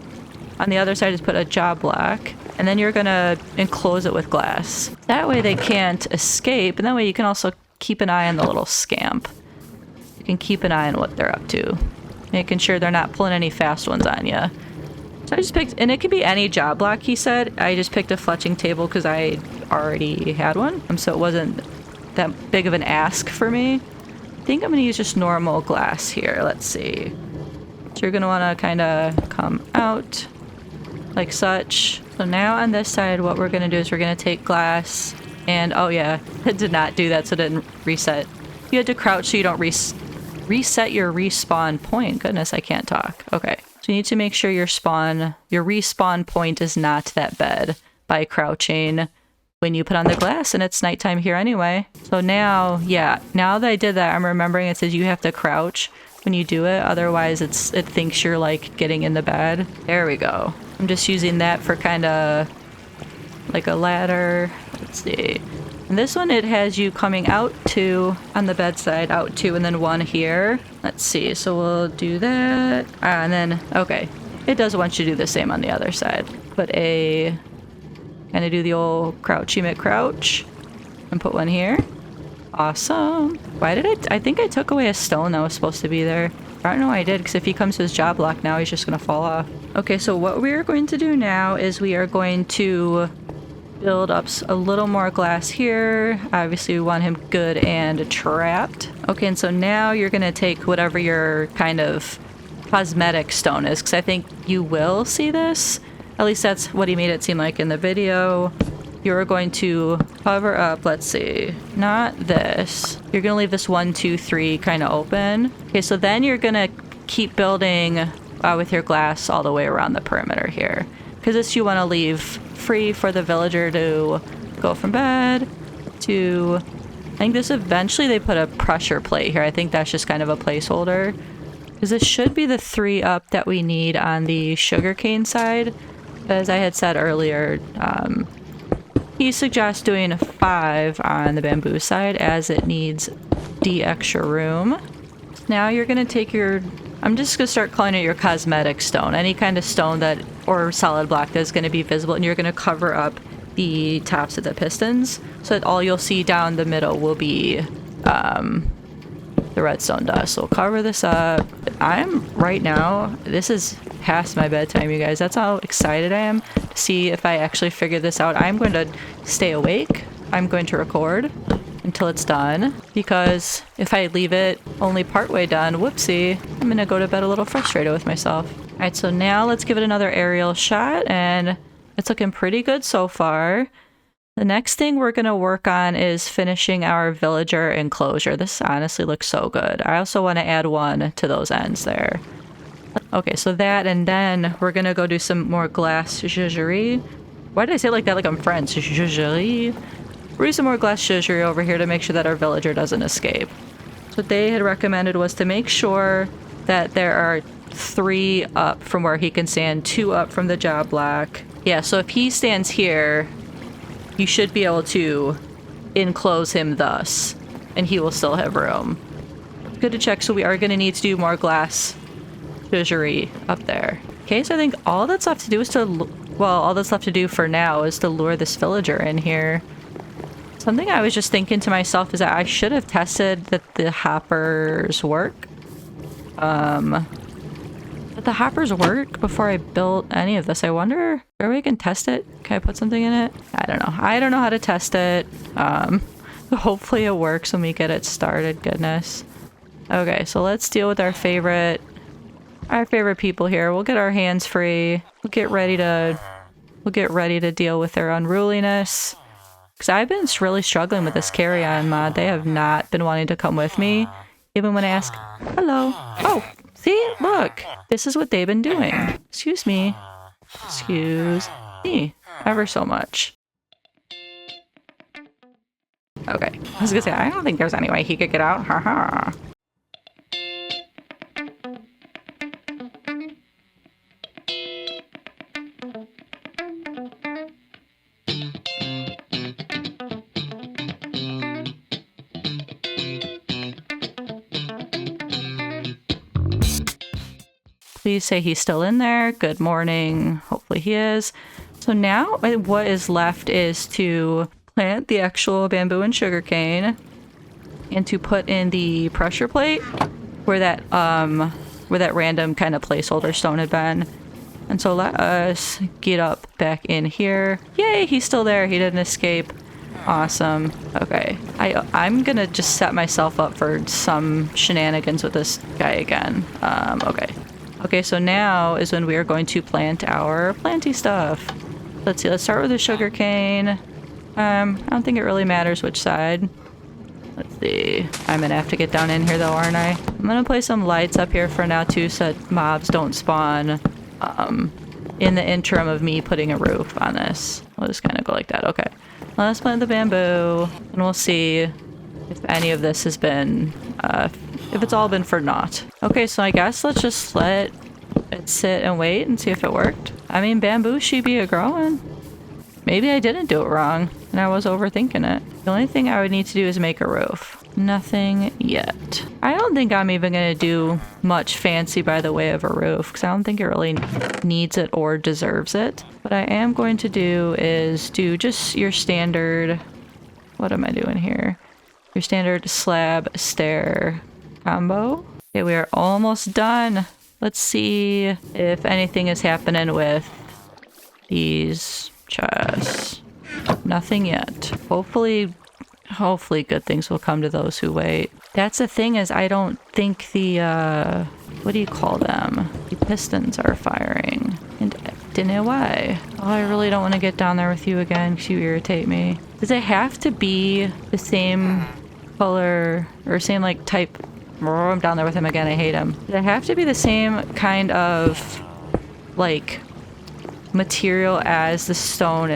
Speaker 1: on the other side is put a job block, and then you're gonna enclose it with glass. That way they can't escape, and that way you can also keep an eye on the little scamp. You can keep an eye on what they're up to, making sure they're not pulling any fast ones on you. So I just picked, and it could be any job block, he said. I just picked a fletching table because I already had one, so it wasn't that big of an ask for me. I think I'm gonna use just normal glass here. Let's see. So you're gonna wanna kinda come out like such. So now on this side, what we're gonna do is we're gonna take glass and, oh yeah, it did not do that, so it didn't reset. You had to crouch so you don't reset your respawn point. Goodness, I can't talk. Okay, so you need to make sure your respawn point is not that bed by crouching when you put on the glass, and it's nighttime here anyway. So now, yeah, now that I did that, I'm remembering it says you have to crouch when you do it, otherwise it thinks you're like getting in the bed. There we go. I'm just using that for kind of like a ladder. Let's see. And this one, it has you coming out 2 on the bedside, out 2, and then 1 here. Let's see, so we'll do that. And then, okay, it does want you to do the same on the other side. Put a... Kind of do the old crouchy McCrouch and put one here. Awesome. Why did I think I took away a stone that was supposed to be there. I don't know why I did, because if he comes to his job block now, he's just gonna fall off. Okay, so what we are going to do now is we are going to build up a little more glass here. Obviously, we want him good and trapped. Okay, and so now you're gonna take whatever your kind of cosmetic stone is, because I think you will see this. At least that's what he made it seem like in the video. You're going to cover up, let's see, not this. You're gonna leave this 1, 2, 3 kind of open. Okay, so then you're gonna keep building with your glass all the way around the perimeter here. Because this you want to leave free for the villager to go from bed to... I think this eventually they put a pressure plate here. I think that's just kind of a placeholder. Because this should be the 3 up that we need on the sugarcane side. As I had said earlier, he suggests doing a 5 on the bamboo side as it needs the extra room. Now you're going to take your... I'm just going to start calling it your cosmetic stone. Any kind of stone that or solid block that is going to be visible, and you're going to cover up the tops of the pistons so that all you'll see down the middle will be the redstone dust. So we'll cover this up. Right now, this is past my bedtime, you guys. That's how excited I am to see if I actually figure this out. I'm going to stay awake. I'm going to record until it's done, because if I leave it only partway done, whoopsie, I'm gonna go to bed a little frustrated with myself. All right, so now let's give it another aerial shot, and it's looking pretty good so far. The next thing we're gonna work on is finishing our villager enclosure. This honestly looks so good. I also want to add 1 to those ends there. Okay, so that, and then we're gonna go do some more glass jugerie. Why did I say it like that, like I'm French? Jugerie. We're using some more glass jugerie over here to make sure that our villager doesn't escape. So what they had recommended was to make sure that there are 3 up from where he can stand, 2 up from the job block. Yeah, so if he stands here, you should be able to enclose him thus, and he will still have room. Good to check, so we are going to need to do more glass jugerie up there. Okay, so I think all that's left to do is all that's left to do for now is to lure this villager in here. Something I was just thinking to myself is that I should have tested that the hoppers work. Did the hoppers work before I built any of this? I wonder where we can test it. Can I put something in it? I don't know. I don't know how to test it. Hopefully it works when we get it started. Goodness. Okay, so let's deal with our favorite people here. We'll get our hands free. We'll get ready to deal with their unruliness. Because I've been really struggling with this carry-on mod. They have not been wanting to come with me, even when I ask, hello. Oh, see? Look. This is what they've been doing. Excuse me. Excuse me. Ever so much. Okay. I was gonna say, I don't think there's any way he could get out. Haha. Please say he's still in there. Good morning. Hopefully he is. So now what is left is to plant the actual bamboo and sugarcane and to put in the pressure plate where that random kind of placeholder stone had been. And so let us get up back in here. Yay, he's still there. He didn't escape. Awesome. Okay. I'm gonna just set myself up for some shenanigans with this guy again. Okay. Okay, so now is when we are going to plant our planty stuff. Let's see, let's start with the sugar cane. I don't think it really matters which side. Let's see. I'm gonna have to get down in here though, aren't I? I'm gonna place some lights up here for now too so that mobs don't spawn in the interim of me putting a roof on this. We'll just kind of go like that. Okay. Let's plant the bamboo and we'll see if any of this has been if it's all been for naught. Okay, so I guess let's just let it sit and wait and see if it worked. I mean, bamboo should be a-growing. Maybe I didn't do it wrong and I was overthinking it. The only thing I would need to do is make a roof. Nothing yet. I don't think I'm even gonna do much fancy by the way of a roof because I don't think it really needs it or deserves it. What I am going to do is do just your standard... What am I doing here? Your standard slab stair combo. Okay, we are almost done. Let's see if anything is happening with these chests. Nothing yet. Hopefully good things will come to those who wait. That's the thing, is I don't think the, what do you call them? The pistons are firing. And don't know why. Oh, I really don't want to get down there with you again because you irritate me. Does it have to be the same color or same like type? Oh, I'm down there with him again. I hate him. Does it have to be the same kind of like material as the stone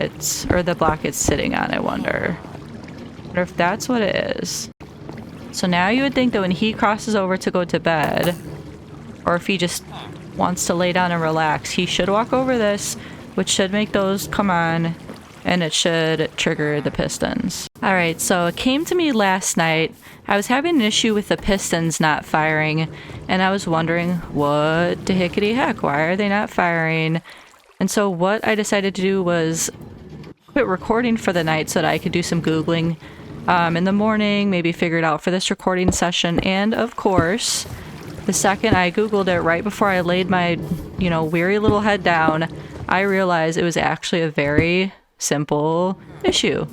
Speaker 1: or the block it's sitting on, I wonder. I wonder if that's what it is. So now you would think that when he crosses over to go to bed, or if he just wants to lay down and relax, he should walk over this, which should make those come on, and it should trigger the pistons. Alright, so it came to me last night. I was having an issue with the pistons not firing, and I was wondering, what the hickety heck? Why are they not firing? And so what I decided to do was quit recording for the night so that I could do some Googling in the morning, maybe figure it out for this recording session. And of course, the second I Googled it right before I laid my, weary little head down, I realized it was actually a very simple issue.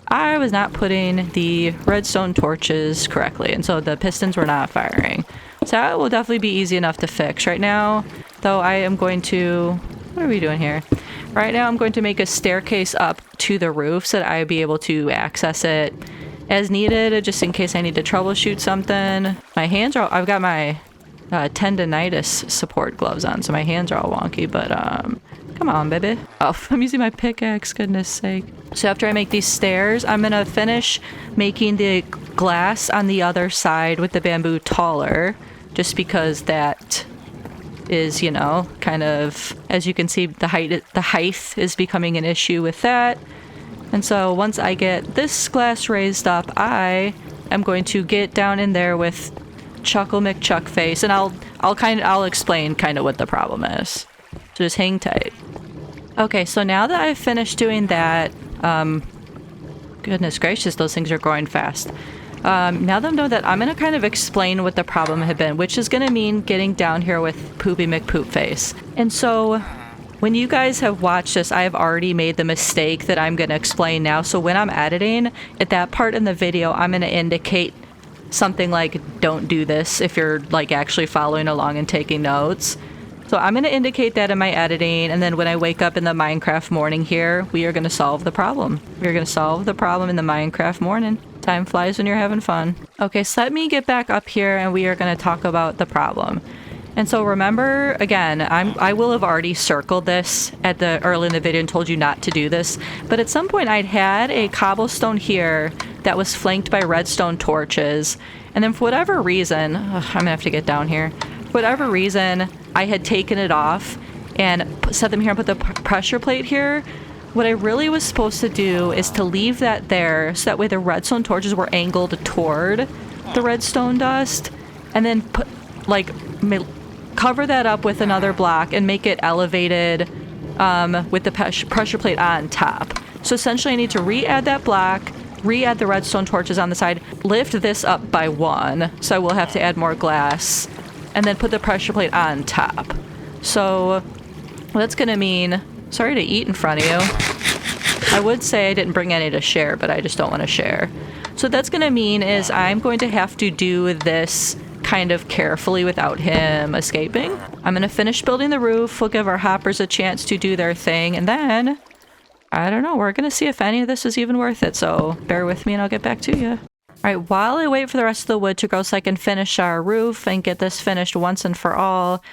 Speaker 1: I was not putting the redstone torches correctly, and so the pistons were not firing. So that will definitely be easy enough to fix. Right now, though, I am going to... What are we doing here? Right now, I'm going to make a staircase up to the roof so that I'll be able to access it as needed, just in case I need to troubleshoot something. My hands are... I've got my tendonitis support gloves on, so my hands are all wonky, but come on, baby. Oh, I'm using my pickaxe, goodness sake. So after I make these stairs, I'm gonna finish making the glass on the other side with the bamboo taller, just because that is, kind of, as you can see, the height is becoming an issue with that. And so once I get this glass raised up, I am going to get down in there with Chuckle McChuckface, and I'll explain kind of what the problem is. So just hang tight. Okay, so now that I've finished doing that, goodness gracious, those things are growing fast. Now that I know that, I'm going to kind of explain what the problem had been, which is going to mean getting down here with Poopy McPoopface. And so when you guys have watched this, I have already made the mistake that I'm going to explain now. So when I'm editing, at that part in the video, I'm going to indicate something like, don't do this, if you're like actually following along and taking notes. So I'm going to indicate that in my editing, and then when I wake up in the Minecraft morning here, we are going to solve the problem. We're going to solve the problem in the Minecraft morning. Time flies when you're having fun. Okay, so let me get back up here and we are going to talk about the problem. And so remember, again, I will have already circled this early in the video and told you not to do this, but at some point I'd had a cobblestone here that was flanked by redstone torches, and then for whatever reason, I'm gonna have to get down here. For whatever reason, I had taken it off and set them here and put the pressure plate here. What I really was supposed to do is to leave that there so that way the redstone torches were angled toward the redstone dust, and then put, cover that up with another block and make it elevated with the pressure plate on top. So essentially I need to re-add that block, re-add the redstone torches on the side, lift this up by 1, so I will have to add more glass, and then put the pressure plate on top. So what that's gonna mean, sorry to eat in front of you. I would say I didn't bring any to share, but I just don't want to share. So what that's gonna mean is I'm going to have to do this kind of carefully without him escaping. I'm gonna finish building the roof, we'll give our hoppers a chance to do their thing, and then, I don't know, we're gonna see if any of this is even worth it, so bear with me and I'll get back to you. Alright, while I wait for the rest of the wood to grow so I can finish our roof and get this finished once and for all,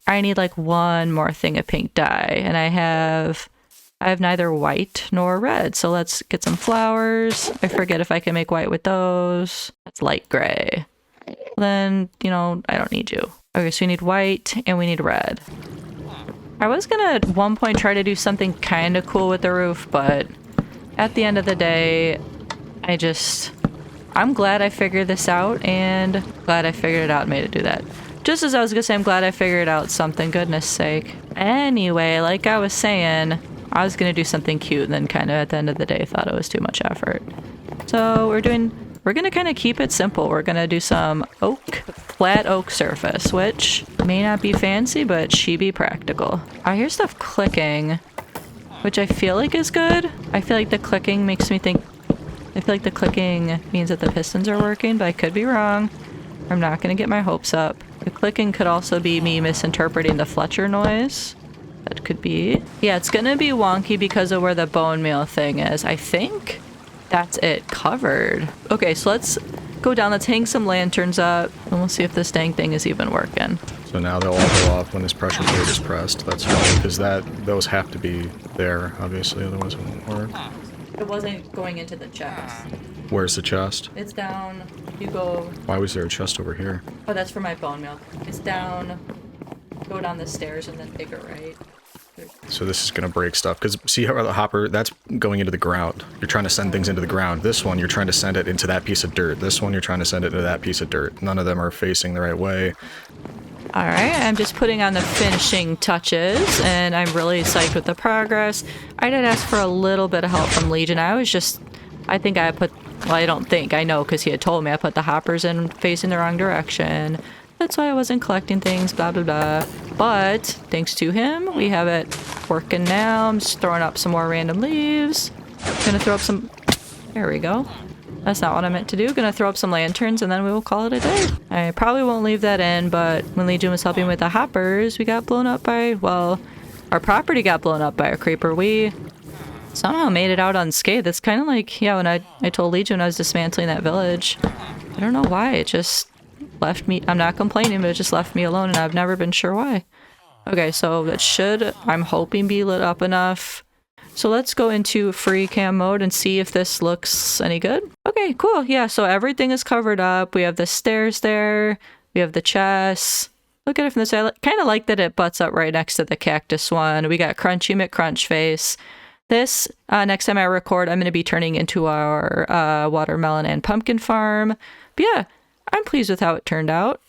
Speaker 1: I need like one more thing of pink dye, and I have neither white nor red, so let's get some flowers. I forget if I can make white with those. That's light gray. Then, I don't need you. Okay, so we need white and we need red. I was gonna at one point try to do something kind of cool with the roof, but at the end of the day, I'm glad I figured this out, and glad I figured it out and made it do that. Just as I was gonna say, I'm glad I figured out something, goodness sake. Anyway, like I was saying, I was gonna do something cute and then kind of at the end of the day thought it was too much effort. So we're doing we're gonna kind of keep it simple. We're gonna do some oak, flat oak surface, which may not be fancy, but she be practical. I hear stuff clicking, which I feel like is good. I feel like the clicking makes me think, I feel like the clicking means that the pistons are working, but I could be wrong. I'm not gonna get my hopes up. The clicking could also be me misinterpreting the Fletcher noise. That could be. Yeah, it's gonna be wonky because of where the bone meal thing is. I think that's it covered. Okay, so let's go down. Let's hang some lanterns up and we'll see if this dang thing is even working.
Speaker 2: So now they'll all go off when this pressure plate is pressed. That's fine, because those have to be there, obviously, otherwise it won't work.
Speaker 1: It wasn't going into the chest.
Speaker 2: Where's the chest?
Speaker 1: It's down. You go.
Speaker 2: Why was there a chest over here?
Speaker 1: Oh, that's for my bone meal. It's down. Go down the stairs and then take it right.
Speaker 2: So this is going to break stuff, because see how the hopper, that's going into the ground. You're trying to send things into the ground. This one, you're trying to send it into that piece of dirt. This one, you're trying to send it into that piece of dirt. None of them are facing the right way.
Speaker 1: All right, I'm just putting on the finishing touches, and I'm really psyched with the progress. I did ask for a little bit of help from Legion. I think I put, well, I don't think, I know, because he had told me I put the hoppers in facing the wrong direction. That's why I wasn't collecting things, blah, blah, blah. But thanks to him, we have it working now. I'm just throwing up some more random leaves. Gonna throw up some, there we go. That's not what I meant to do. Gonna throw up some lanterns and then we will call it a day. I probably won't leave that in, but when Legion was helping with the hoppers, we got blown up by, well, our property got blown up by a creeper. We somehow made it out unscathed. It's kind of like, yeah, when I told Legion I was dismantling that village. I don't know why, it just left me, I'm not complaining, but it just left me alone and I've never been sure why. Okay, so that should, I'm hoping, be lit up enough. So let's go into free cam mode and see if this looks any good. Okay, cool. Yeah, so everything is covered up. We have the stairs there. We have the chest. Look at it from this side. I kind of like that it butts up right next to the cactus one. We got Crunchy McCrunchface. This, next time I record, I'm going to be turning into our watermelon and pumpkin farm. But yeah, I'm pleased with how it turned out.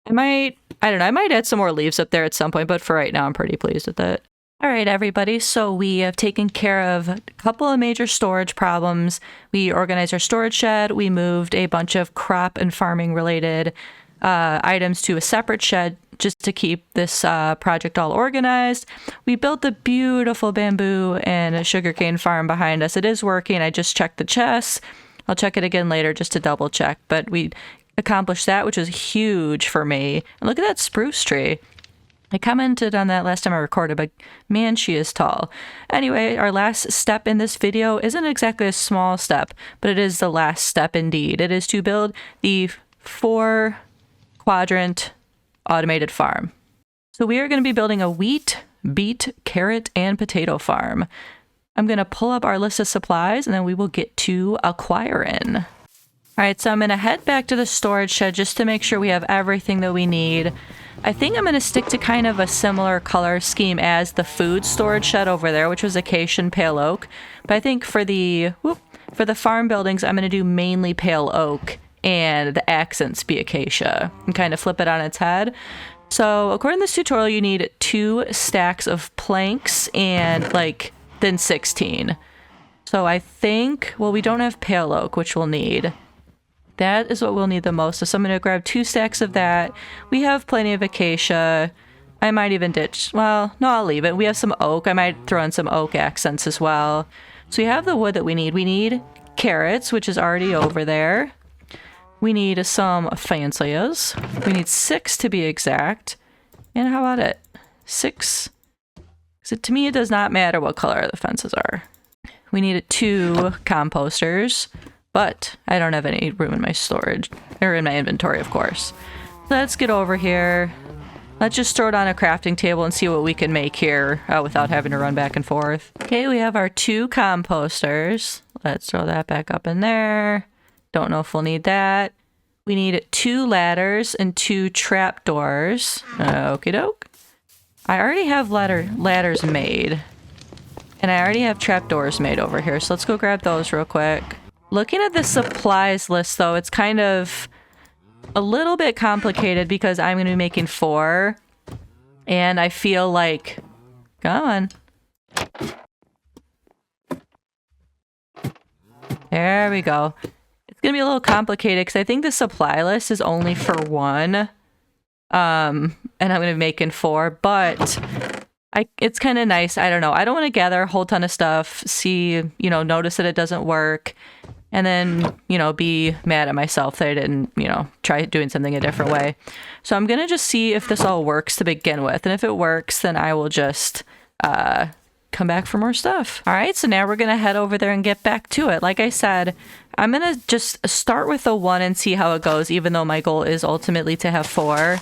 Speaker 1: I don't know, I might add some more leaves up there at some point, but for right now, I'm pretty pleased with it. All right, everybody, so we have taken care of a couple of major storage problems. We organized our storage shed. We moved a bunch of crop and farming related items to a separate shed just to keep this project all organized. We built the beautiful bamboo and sugarcane farm behind us. It is working. I just checked the chests. I'll check it again later just to double check, but we accomplished that, which was huge for me. And look at that spruce tree. I commented on that last time I recorded, but man, she is tall. Anyway, our last step in this video isn't exactly a small step, but it is the last step indeed. It is to build the 4-quadrant automated farm. So we are going to be building a wheat, beet, carrot, and potato farm. I'm going to pull up our list of supplies and then we will get to acquiring. All right, so I'm going to head back to the storage shed just to make sure we have everything that we need. I think I'm going to stick to kind of a similar color scheme as the food storage shed over there, which was acacia and pale oak. But I think for the farm buildings, I'm going to do mainly pale oak and the accents be acacia and kind of flip it on its head. So according to this tutorial, you need 2 stacks of planks and then 16. So I think, well, we don't have pale oak, which we'll need. That is what we'll need the most. So I'm going to grab 2 stacks of that. We have plenty of acacia. I might even ditch, well, no, I'll leave it. We have some oak. I might throw in some oak accents as well. So we have the wood that we need. We need carrots, which is already over there. We need some fancias. We need 6 to be exact. And how about it? 6. So to me, it does not matter what color the fences are. We need 2 composters. But I don't have any room in my storage, or in my inventory, of course. Let's get over here. Let's just throw it on a crafting table and see what we can make here without having to run back and forth. Okay, we have our 2 composters. Let's throw that back up in there. Don't know if we'll need that. We need 2 ladders and 2 trapdoors. Okie doke. I already have ladders made. And I already have trapdoors made over here, so let's go grab those real quick. Looking at the supplies list, though, it's kind of a little bit complicated because I'm going to be making 4. And I feel like... Come on. There we go. It's gonna be a little complicated because I think the supply list is only for 1. And I'm gonna be making 4, but it's kind of nice. I don't know. I don't want to gather a whole ton of stuff, see, notice that it doesn't work, and then, be mad at myself that I didn't, try doing something a different way. So I'm going to just see if this all works to begin with. And if it works, then I will just come back for more stuff. All right, so now we're going to head over there and get back to it. Like I said, I'm going to just start with a 1 and see how it goes, even though my goal is ultimately to have 4.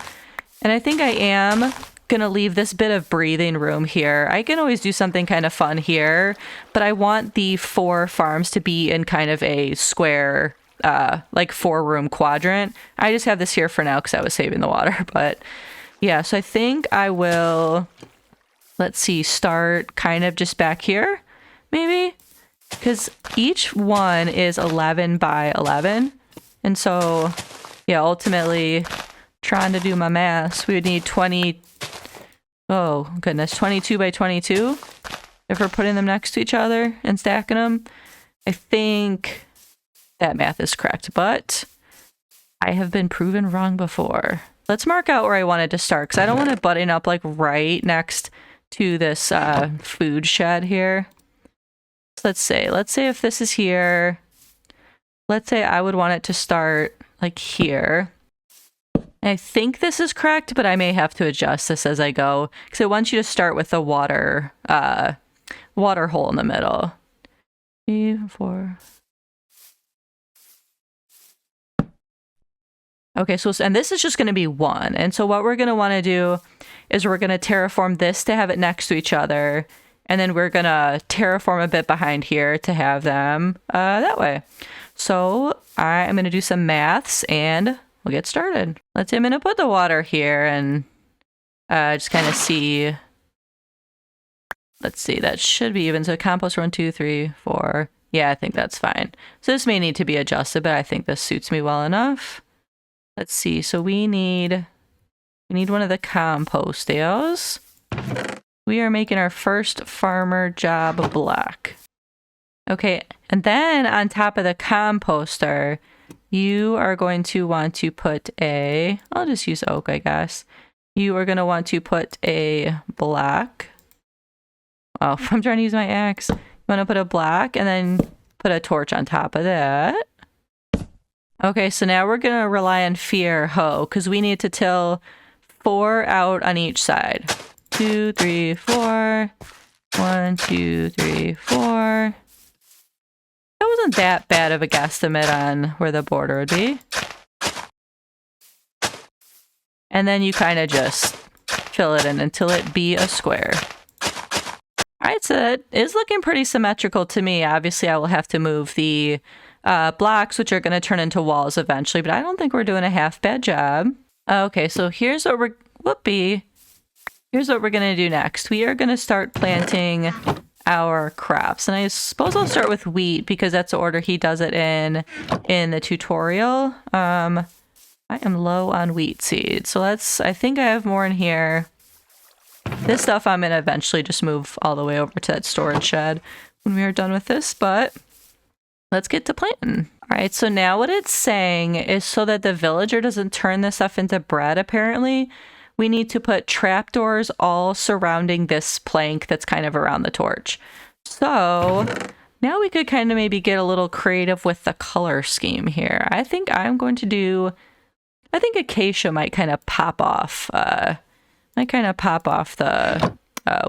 Speaker 1: And I think I am going to leave this bit of breathing room here. I can always do something kind of fun here, but I want the 4 farms to be in kind of a square, like 4-room quadrant. I just have this here for now because I was saving the water, but yeah, so I think I will, let's see, start kind of just back here, maybe, because each one is 11 by 11, and so, yeah, ultimately, trying to do my math, we would need 22 by 22 if we're putting them next to each other and stacking them. I think that math is correct, but I have been proven wrong before. Let's mark out where I wanted to start because I don't want it butting up like right next to this food shed here. So let's say if this is here, let's say I would want it to start like here. I think this is correct, but I may have to adjust this as I go because I want you to start with the water hole in the middle. 3, 4. Okay, and this is just going to be 1. And so what we're going to want to do is we're going to terraform this to have it next to each other. And then we're going to terraform a bit behind here to have them that way. So I'm going to do some maths and we'll get started. I'm going to put the water here and just kind of see. Let's see, that should be even. So compost 1, 2, 3, 4. Yeah, I think that's fine. So this may need to be adjusted, but I think this suits me well enough. Let's see, so we need one of the composters. We are making our first farmer job block. Okay, and then on top of the composter, you are going to want to put I'll just use oak, I guess. You are going to want to put a block. Oh, I'm trying to use my axe. You want to put a block and then put a torch on top of that. Okay, so now we're going to rely on fear hoe because we need to till 4 out on each side. 2, 3, 4. 1, 2, 3, 4. That wasn't that bad of a guesstimate on where the border would be. And then you kind of just fill it in until it be a square. Alright, so that is looking pretty symmetrical to me. Obviously, I will have to move the blocks, which are going to turn into walls eventually, but I don't think we're doing a half bad job. Okay, so here's what we're going to do next. We are going to start planting our crops, and I suppose I'll start with wheat because that's the order he does it in the tutorial. I am low on wheat seeds, so I think I have more in here. This stuff I'm going to eventually just move all the way over to that storage shed when we are done with this, but let's get to planting. All right, so now what it's saying is so that the villager doesn't turn this stuff into bread, apparently, we need to put trapdoors all surrounding this plank that's kind of around the torch. So now we could kind of maybe get a little creative with the color scheme here. I think acacia might kind of pop off. The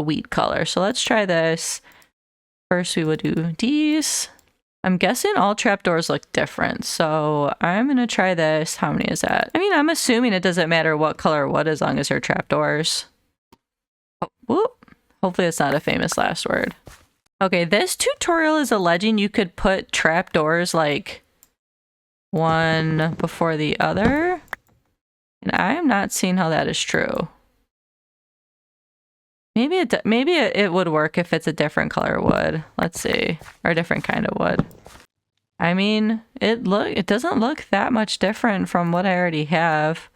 Speaker 1: wheat color. So let's try this. First we would do these. I'm guessing all trapdoors look different, so I'm going to try this. How many is that? I mean, I'm assuming it doesn't matter what color what as long as they're trapdoors. Oh, whoop. Hopefully it's not a famous last word. Okay, this tutorial is alleging you could put trapdoors like one before the other, and I am not seeing how that is true. Maybe it would work if it's a different color wood. Let's see. Or a different kind of wood. I mean, it doesn't look that much different from what I already have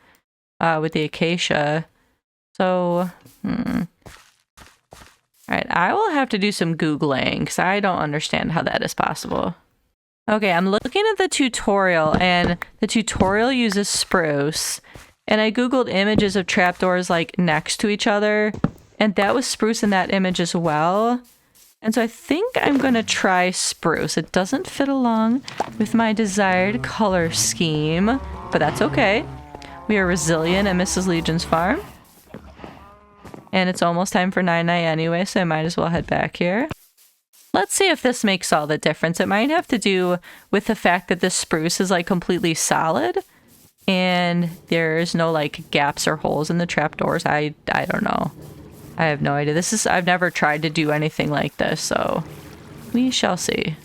Speaker 1: with the acacia. So, Alright, I will have to do some Googling because I don't understand how that is possible. Okay, I'm looking at the tutorial, and the tutorial uses spruce. And I googled images of trapdoors like next to each other, and that was spruce in that image as well. And so I think I'm going to try spruce. It doesn't fit along with my desired color scheme, but that's okay. We are resilient at Mrs. Legion's farm. And it's almost time for 9 night anyway, so I might as well head back here. Let's see if this makes all the difference. It might have to do with the fact that this spruce is like completely solid and there's no like gaps or holes in the trapdoors. I don't know. I have no idea. I've never tried to do anything like this, so we shall see.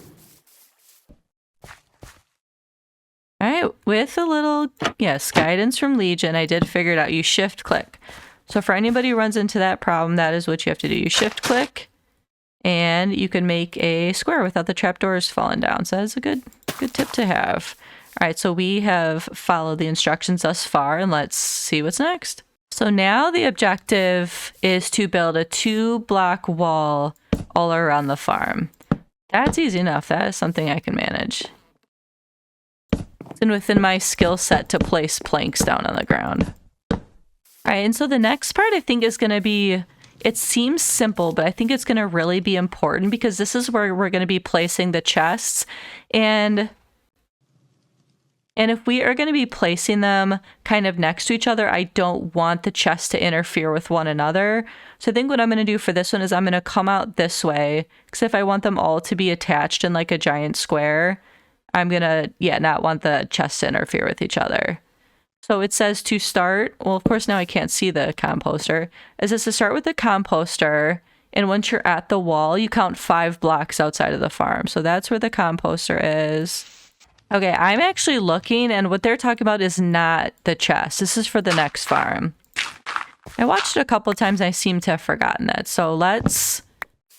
Speaker 1: All right, with a little, yes, guidance from Legion, I did figure it out. You shift click. So for anybody who runs into that problem, that is what you have to do. You shift click and you can make a square without the trapdoors falling down. So that's a good tip to have. All right, so we have followed the instructions thus far, and let's see what's next. So now the objective is to build a 2-block wall all around the farm. That's easy enough. That is something I can manage. It's within my skill set to place planks down on the ground. All right, and so the next part I think is going to be, it seems simple, but I think it's going to really be important because this is where we're going to be placing the chests. And if we are going to be placing them kind of next to each other, I don't want the chests to interfere with one another. So I think what I'm going to do for this one is I'm going to come out this way, because if I want them all to be attached in like a giant square, I'm going to, not want the chests to interfere with each other. So it says to start, well, of course, now I can't see the composter. It says to start with the composter, and once you're at the wall, you count 5 blocks outside of the farm. So that's where the composter is. Okay, I'm actually looking, and what they're talking about is not the chest. This is for the next farm. I watched it a couple of times, and I seem to have forgotten that. So let's,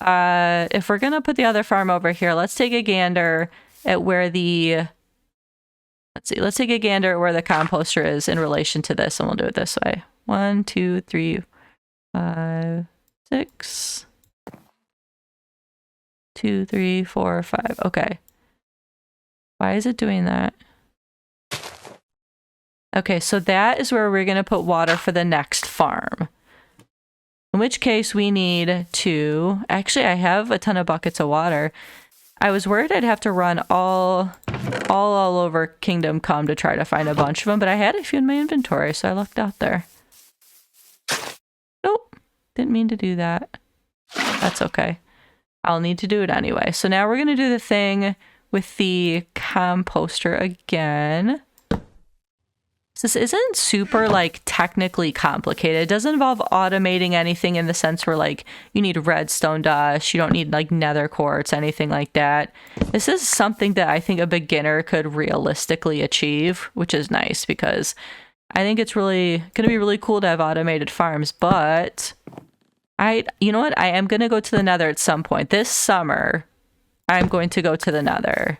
Speaker 1: if we're going to put the other farm over here, let's take a gander at where the, let's take a gander at where the composter is in relation to this, and we'll do it this way. 1, 2, 3, 5, 6. 2, 3, 4, 5. Okay. Why is it doing that? Okay, so that is where we're going to put water for the next farm. In which case we need to... Actually, I have a ton of buckets of water. I was worried I'd have to run all over Kingdom Come to try to find a bunch of them, but I had a few in my inventory, so I looked out there. Nope, didn't mean to do that. That's okay. I'll need to do it anyway. So now we're going to do the thing with the composter again. This isn't super like technically complicated. It doesn't involve automating anything in the sense where like you need redstone dust, you don't need like nether quartz, anything like that. This is something that I think a beginner could realistically achieve, which is nice because I think it's really going to be really cool to have automated farms. But you know what? I am going to go to the nether at some point this summer. I'm going to go to the nether.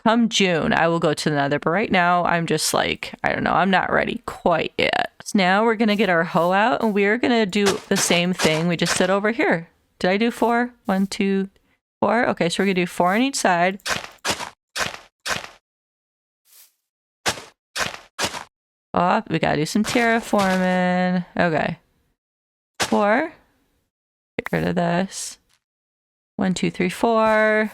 Speaker 1: Come June, I will go to the nether. But right now, I'm just like, I don't know. I'm not ready quite yet. So now we're going to get our hoe out, and we're going to do the same thing we just did over here. Did I do 4? 1, 2, 4? Okay, so we're going to do 4 on each side. Oh, we got to do some terraforming. Okay. 4. Get rid of this. 1, 2, 3, 4.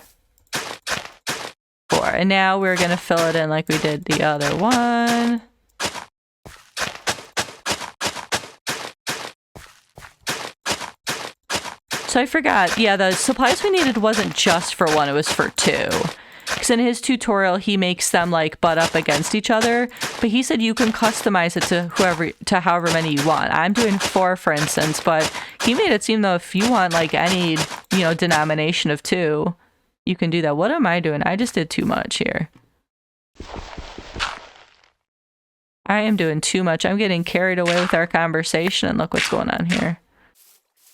Speaker 1: 4. And now we're going to fill it in like we did the other one. So I forgot. Yeah, the supplies we needed wasn't just for 1, it was for 2. Because in his tutorial, he makes them like butt up against each other. But he said you can customize it to however many you want. I'm doing 4, for instance, but he made it seem though if you want like any, denomination of 2, you can do that. What am I doing? I just did too much here. I am doing too much. I'm getting carried away with our conversation, and look what's going on here.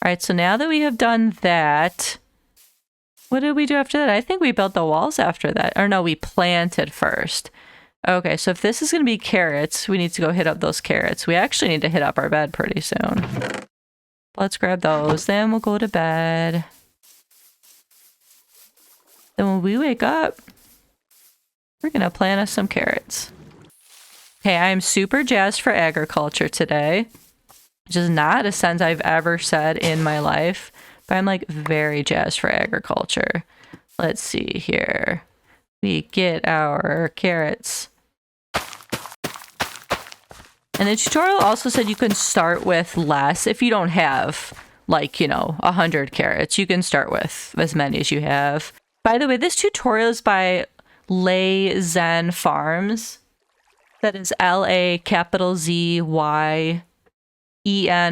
Speaker 1: All right, so now that we have done that, what did we do after that? I think we built the walls after that. Or no, we planted first. Okay, so if this is going to be carrots, we need to go hit up those carrots. We actually need to hit up our bed pretty soon. Let's grab those, then we'll go to bed. Then when we wake up, we're gonna plant us some carrots. Okay, I'm super jazzed for agriculture today, which is not a sentence I've ever said in my life, but I'm like very jazzed for agriculture. Let's see here. We get our carrots. And the tutorial also said you can start with less if you don't have, like, 100 carrots. You can start with as many as you have. By the way, this tutorial is by Lay Zen Farms. That is LAZYEN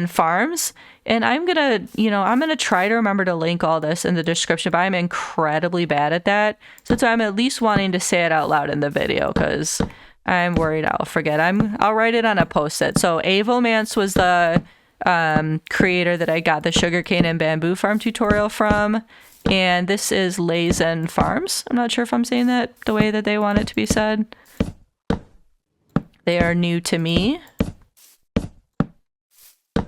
Speaker 1: Farms. And I'm gonna try to remember to link all this in the description, but I'm incredibly bad at that. So that's why I'm at least wanting to say it out loud in the video, because I'm worried I'll forget. I'll write it on a post-it. So Avelmance was the creator that I got the sugarcane and bamboo farm tutorial from. And this is Lazen Farms. I'm not sure if I'm saying that the way that they want it to be said. They are new to me.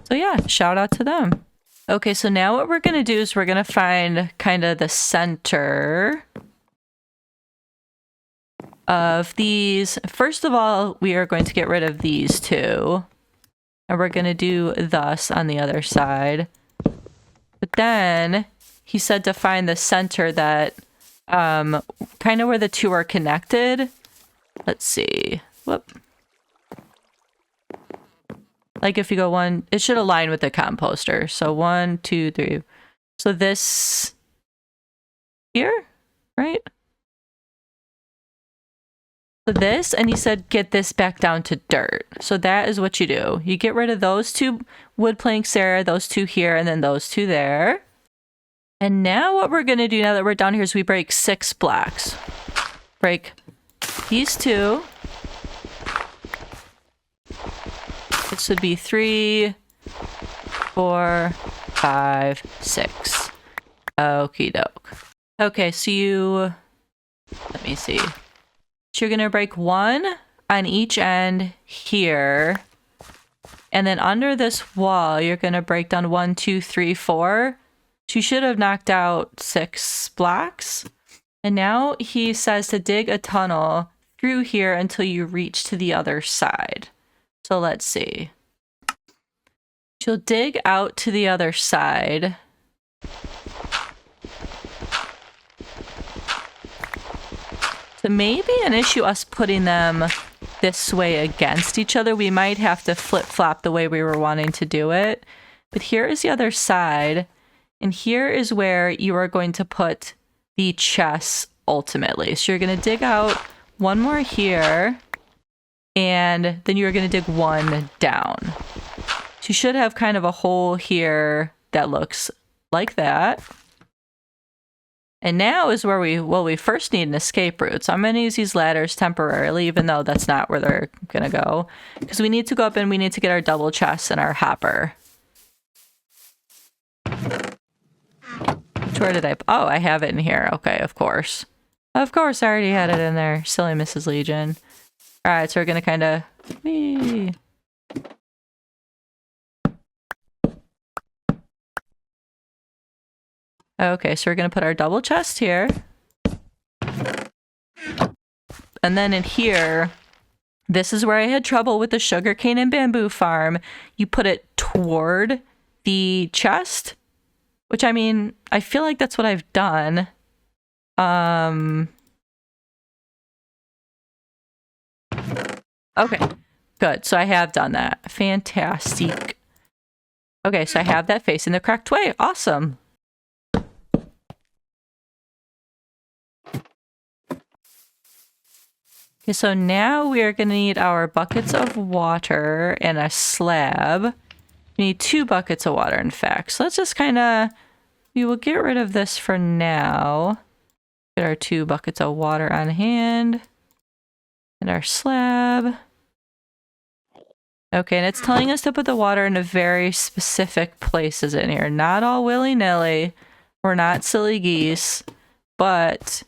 Speaker 1: So yeah, shout out to them. Okay, so now what we're going to do is we're going to find kind of the center of these. First of all, we are going to get rid of these two. And we're going to do thus on the other side. But then he said to find the center that kind of where the two are connected. Let's see. Whoop. Like if you go one, it should align with the composter. So 1, 2, 3. So this here, right? So this, and he said get this back down to dirt. So that is what you do. You get rid of those two wood planks there, those two here, and then those two there. And now what we're going to do now that we're down here is we break 6 blocks. Break these two. This would be 3, 4, 5, 6. Okie doke. Okay, so let me see. So you're going to break 1 on each end here. And then under this wall, you're going to break down 1, 2, 3, 4. So you should have knocked out 6 blocks. And now he says to dig a tunnel through here until you reach to the other side. So let's see. She'll dig out to the other side. So maybe an issue us putting them this way against each other. We might have to flip-flop the way we were wanting to do it. But here is the other side. And here is where you are going to put the chests ultimately. So you're going to dig out one more here. And then you're going to dig 1 down. So you should have kind of a hole here that looks like that. And now is where we first need an escape route. So I'm going to use these ladders temporarily, even though that's not where they're going to go. Because we need to go up and we need to get our double chests and our hopper. Where did oh, I have it in here. Okay, of course. Of course, I already had it in there. Silly Mrs. Legion. All right, so we're going to kind of... Okay, so we're going to put our double chest here. And then in here, this is where I had trouble with the sugarcane and bamboo farm. You put it toward the chest, which, I mean, I feel like that's what I've done. Okay, good. So I have done that. Fantastic. Okay, so I have that facing the correct way. Awesome. Okay, so now we are going to need our buckets of water and a slab. We need 2 buckets of water, in fact. So let's just kind of... We will get rid of this for now. Get our 2 buckets of water on hand. And our slab. Okay, and it's telling us to put the water in a very specific places in here. Not all willy-nilly. We're not silly geese. But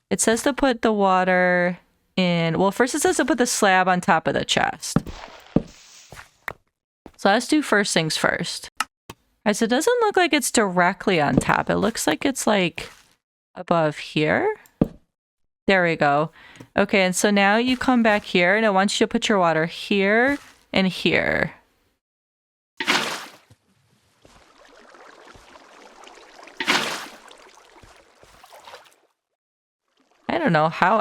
Speaker 1: it says to put the water in... Well, first it says to put the slab on top of the chest. So let's do first things first. Alright, so it doesn't look like it's directly on top. It looks like it's like above here. There we go. Okay, and so now you come back here, and it wants you to put your water here and here. I don't know how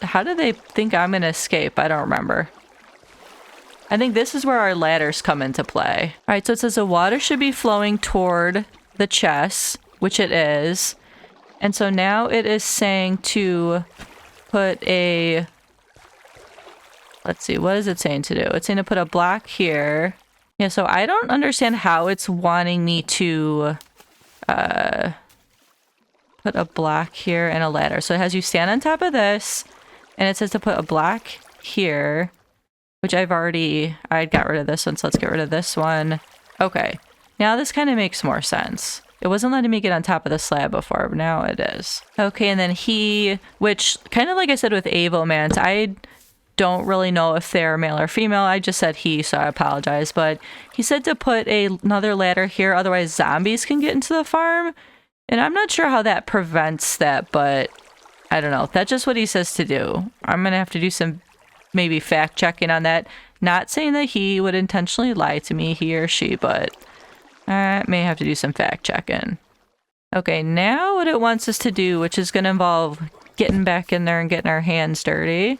Speaker 1: how do they think I'm gonna escape? I don't remember. I think this is where our ladders come into play. All right, so it says the water should be flowing toward the chest, which it is. And so now it is saying to put a, let's see, what is it saying to do? It's saying to put a block here. Yeah, so I don't understand how it's wanting me to put a block here and a ladder. So it has you stand on top of this, and it says to put a block here, which I got rid of this one, so let's get rid of this one. Okay, now this kind of makes more sense. It wasn't letting me get on top of the slab before, but now it is. Okay, and then he, which kind of like I said with Avomans, I don't really know if they're male or female. I just said he, so I apologize. But he said to put another ladder here, otherwise zombies can get into the farm. And I'm not sure how that prevents that, but I don't know. That's just what he says to do. I'm going to have to do some maybe fact checking on that. Not saying that he would intentionally lie to me, he or she, but I may have to do some fact checking. Okay, now what it wants us to do, which is going to involve getting back in there and getting our hands dirty.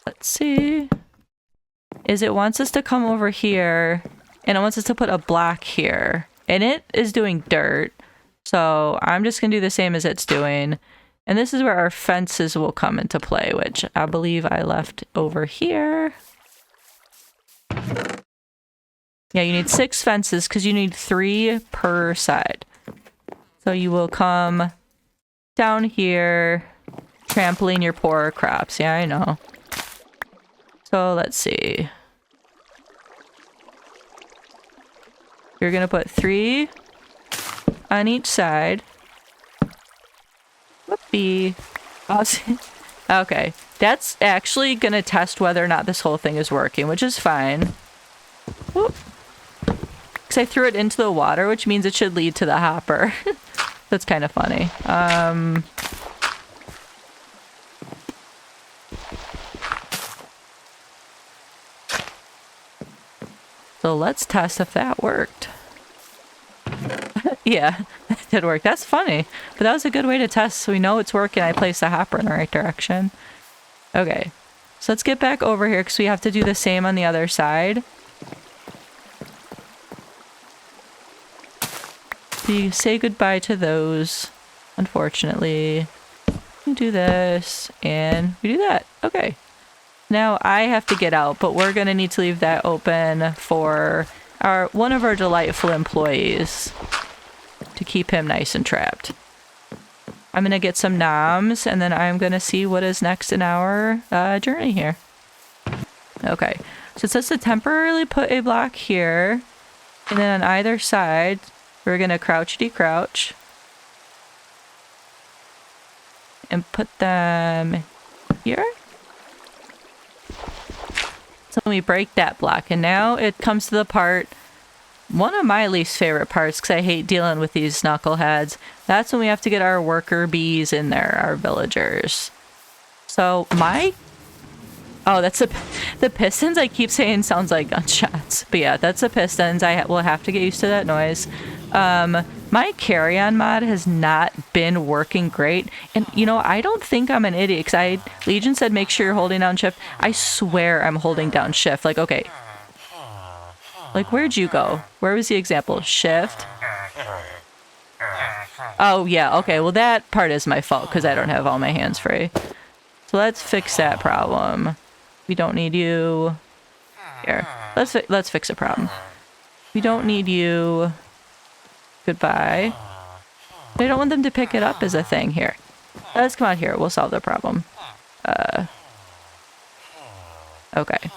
Speaker 1: Let's see. Is it wants us to come over here, and it wants us to put a block here. And it is doing dirt. So I'm just going to do the same as it's doing. And this is where our fences will come into play, which I believe I left over here. Yeah, you need 6 fences because you need 3 per side. So you will come down here, trampling your poor crops. Yeah, I know. So let's see. You're going to put 3 on each side. Whoopee. Okay, that's actually going to test whether or not this whole thing is working, which is fine. Whoop. Because I threw it into the water, which means it should lead to the hopper. That's kind of funny. So let's test if that worked. Yeah, that did work. That's funny. But that was a good way to test so we know it's working. I placed the hopper in the right direction. Okay, so let's get back over here because we have to do the same on the other side. We say goodbye to those, unfortunately. We do this, and we do that. Okay. Now I have to get out, but we're going to need to leave that open for one of our delightful employees to keep him nice and trapped. I'm going to get some noms, and then I'm going to see what is next in our journey here. Okay. So it says to temporarily put a block here, and then on either side, we're going to crouch-de-crouch and put them here. So we break that block, and now it comes to the part, one of my least favorite parts, because I hate dealing with these knuckleheads. That's when we have to get our worker bees in there, our villagers. So oh, that's the pistons I keep saying sounds like gunshots. But yeah, that's the pistons. I will have to get used to that noise. My carry-on mod has not been working great. And, you know, I don't think I'm an idiot, because Legion said make sure you're holding down shift. I swear I'm holding down shift. Like, okay. Like, where'd you go? Where was the example? Shift. Oh, yeah. Okay, well, that part is my fault, because I don't have all my hands free. So let's fix that problem. We don't need you. Here. Let's fix a problem. We don't need you. Goodbye. But I don't want them to pick it up as a thing. Here. Let's come out here. We'll solve the problem. Okay.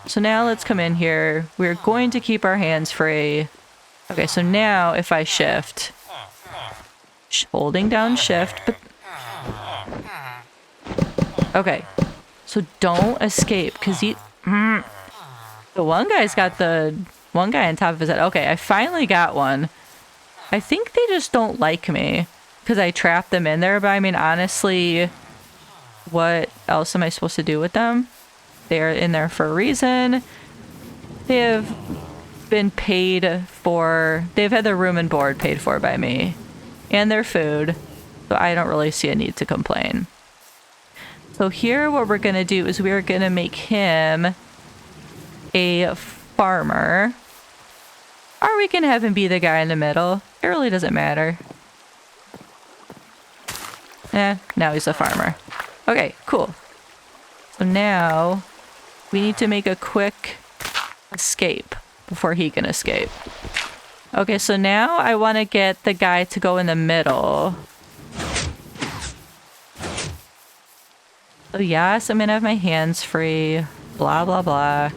Speaker 1: So now let's come in here. We're going to keep our hands free. Okay, so now if I shift. Holding down shift. But okay. So don't escape, because the one guy's got one guy on top of his head. Okay, I finally got one. I think they just don't like me because I trapped them in there. But I mean, honestly, what else am I supposed to do with them? They're in there for a reason. They have been paid for, they've had their room and board paid for by me and their food, so I don't really see a need to complain. So here what we're gonna do is we're gonna make him a farmer, or we can have him be the guy in the middle. It really doesn't matter. Now he's a farmer. Okay, cool. So now we need to make a quick escape before he can escape. Okay, so now I want to get the guy to go in the middle. So yes, I'm gonna have my hands free. Blah, blah, blah.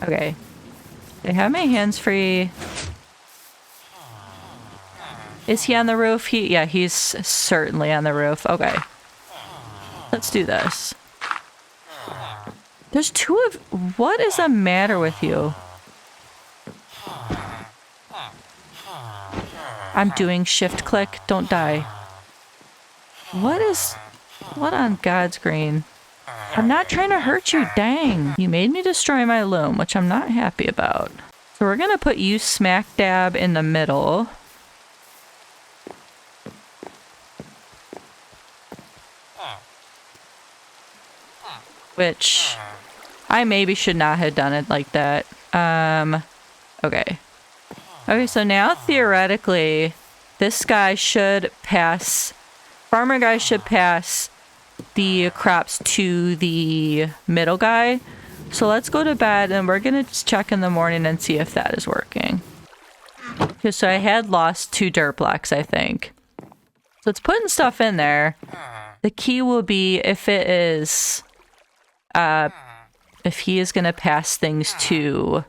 Speaker 1: Okay. I have my hands free. Is he on the roof? Yeah, he's certainly on the roof. Okay. Let's do this. There's two of... What is the matter with you? I'm doing shift click. Don't die. What on God's green? I'm not trying to hurt you, dang. You made me destroy my loom, which I'm not happy about. So we're gonna put you smack dab in the middle. Which I maybe should not have done it like that. Okay. Okay, so now theoretically, this guy should pass, farmer guy should pass the crops to the middle guy. So let's go to bed and we're gonna just check in the morning and see if that is working. Okay, so I had lost 2 dirt blocks, I think. So it's putting stuff in there. The key will be if it is... if he is gonna pass things to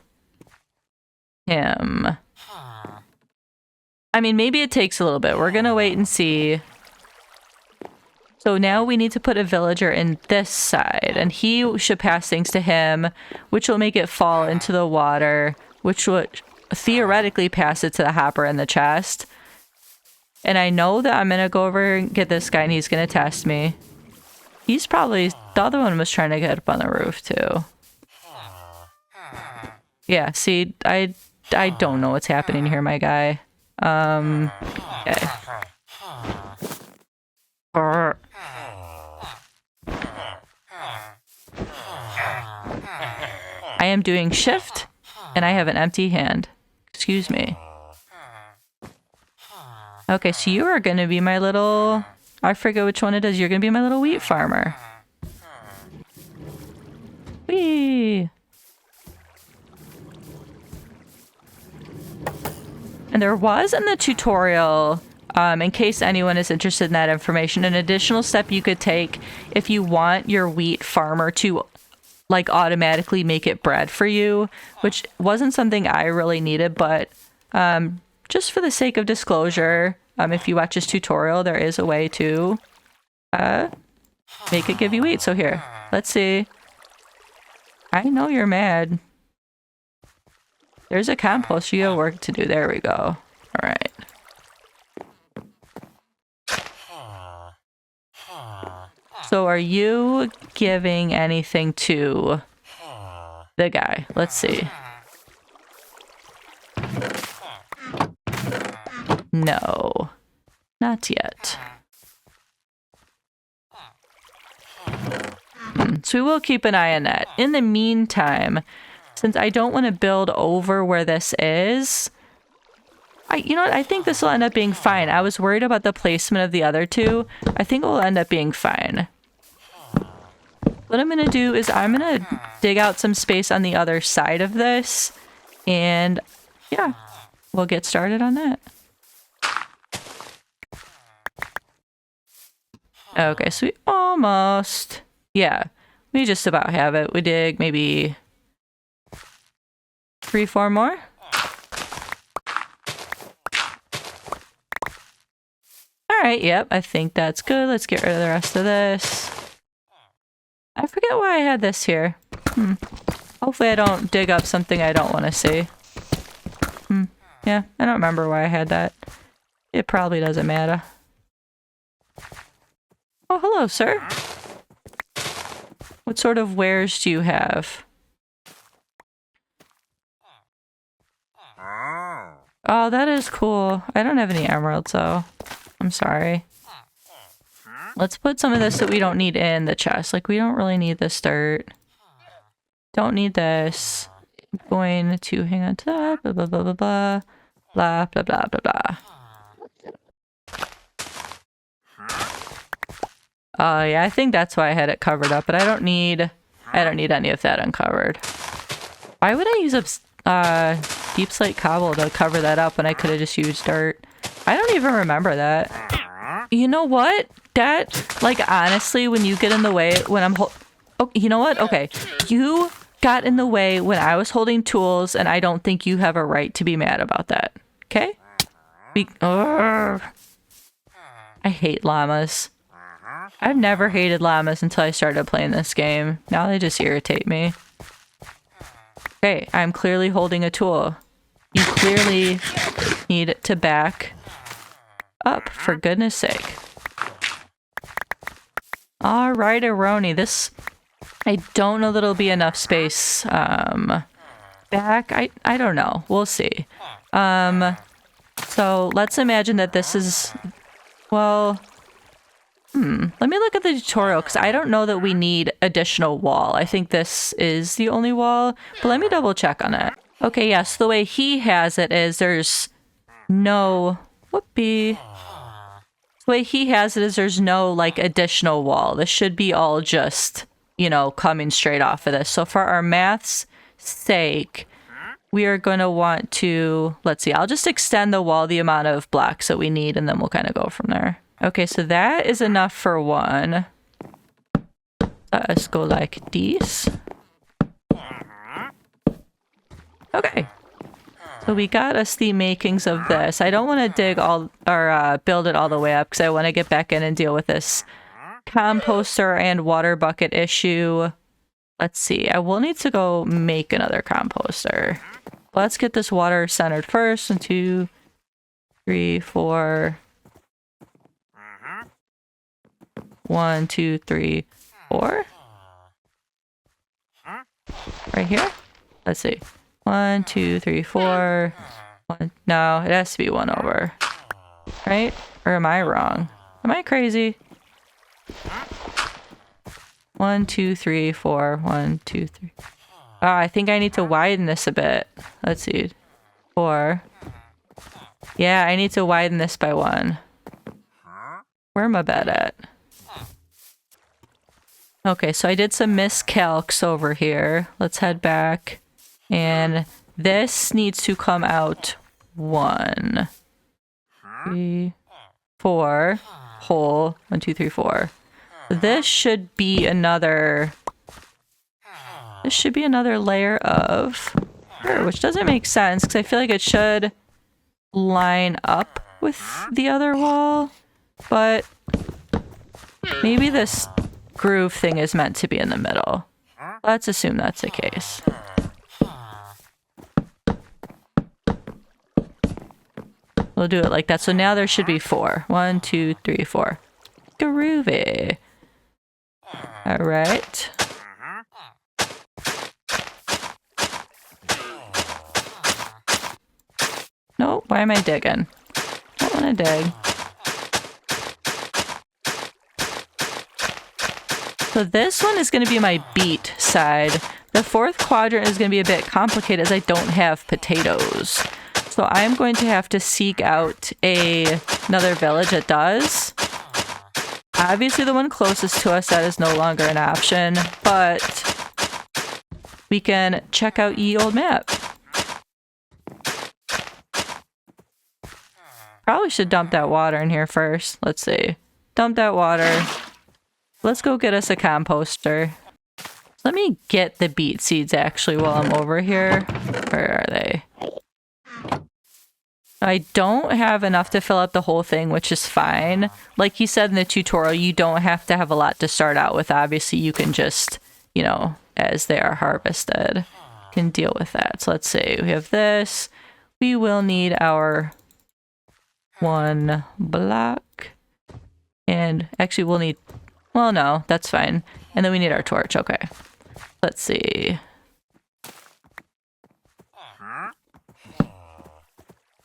Speaker 1: him. I mean, maybe it takes a little bit. We're gonna wait and see. So now we need to put a villager in this side, and he should pass things to him, which will make it fall into the water, which would theoretically pass it to the hopper in the chest. And I know that I'm gonna go over and get this guy, and he's gonna test me. He's probably... The other one was trying to get up on the roof, too. Yeah, see, I don't know what's happening here, my guy. Okay. I am doing shift, and I have an empty hand. Excuse me. Okay, so you are going to be my little... I forget which one it is. You're going to be my little wheat farmer. Whee! And there was in the tutorial, in case anyone is interested in that information, an additional step you could take if you want your wheat farmer to like automatically make it bread for you, which wasn't something I really needed, but just for the sake of disclosure, if you watch this tutorial, there is a way to make it give you wheat. So here, let's see. I know you're mad. There's a compost. You got work to do. There we go. All right. So are you giving anything to the guy? Let's see. No, not yet. So we will keep an eye on that. In the meantime, since I don't want to build over where this is, you know what? I think this will end up being fine. I was worried about the placement of the other two. I think it will end up being fine. What I'm going to do is I'm going to dig out some space on the other side of this. And yeah, we'll get started on that. Okay, so we almost... Yeah, we just about have it. We dig maybe 3, 4 more. Alright, yep, I think that's good. Let's get rid of the rest of this. I forget why I had this here. Hopefully I don't dig up something I don't want to see. Yeah, I don't remember why I had that. It probably doesn't matter. Oh, hello, sir. What sort of wares do you have? Oh, that is cool. I don't have any emeralds, though. I'm sorry. Let's put some of this that we don't need in the chest. Like, we don't really need this dirt. Don't need this. I'm going to hang on to that. Blah, blah, blah, blah, blah. Blah, blah, blah, blah, blah. Oh, yeah, I think that's why I had it covered up, but I don't need any of that uncovered. Why would I use a deep slate cobble to cover that up when I could have just used dirt? I don't even remember that. You know what? That, like, honestly, when you get in the way when I'm oh, you know what? Okay. You got in the way when I was holding tools, and I don't think you have a right to be mad about that. Okay? I hate llamas. I've never hated llamas until I started playing this game. Now they just irritate me. Okay, I'm clearly holding a tool. You clearly need to back up, for goodness sake. Alright, Aroni, this... I don't know that it'll be enough space. Back? I don't know. We'll see. So let's imagine that this is... Well... Let me look at the tutorial, because I don't know that we need additional wall. I think this is the only wall, but let me double check on it. Okay, yes, the way he has it is there's no... Whoopee. The way he has it is there's no, like, additional wall. This should be all just, you know, coming straight off of this. So for our math's sake, we are going to want to... Let's see, I'll just extend the wall the amount of blocks that we need, and then we'll kind of go from there. Okay, so that is enough for one. Let's go like this. Okay. So we got us the makings of this. I don't want to dig all, or build it all the way up, because I want to get back in and deal with this composter and water bucket issue. Let's see. I will need to go make another composter. Let's get this water centered first. 1, 2, 3, 4... 1, 2, 3, 4. Right here? Let's see. 1, 2, 3, 4. 1. No, it has to be 1 over. Right? Or am I wrong? Am I crazy? 1, 2, 3, 4. 1, 2, 3. Oh, I think I need to widen this a bit. Let's see. 4. Yeah, I need to widen this by 1. Where am I bed at? Okay, so I did some miscalcs over here. Let's head back. And this needs to come out 1, 3, 4. Whole. 1, 2, 3, 4. This should be another... This should be another layer of... Which doesn't make sense, because I feel like it should line up with the other wall. But maybe this groove thing is meant to be in the middle. Let's assume that's the case. We'll do it like that. So now there should be 4. 1, 2, 3, 4. Groovy. All right. No, why am I digging? I don't want to dig. So this one is going to be my beet side. The 4th quadrant is going to be a bit complicated as I don't have potatoes. So I'm going to have to seek out another village that does. Obviously the one closest to us, that is no longer an option, but we can check out ye old map. Probably should dump that water in here first. Let's see. Dump that water. Let's go get us a composter. Let me get the beet seeds actually while I'm over here. Where are they? I don't have enough to fill up the whole thing, which is fine. Like he said in the tutorial, you don't have to have a lot to start out with. Obviously, you can just, you know, as they are harvested, can deal with that. So let's see. We have this. We will need our 1 block. And actually, we'll need Well, no, that's fine. And then we need our torch. Okay. Let's see.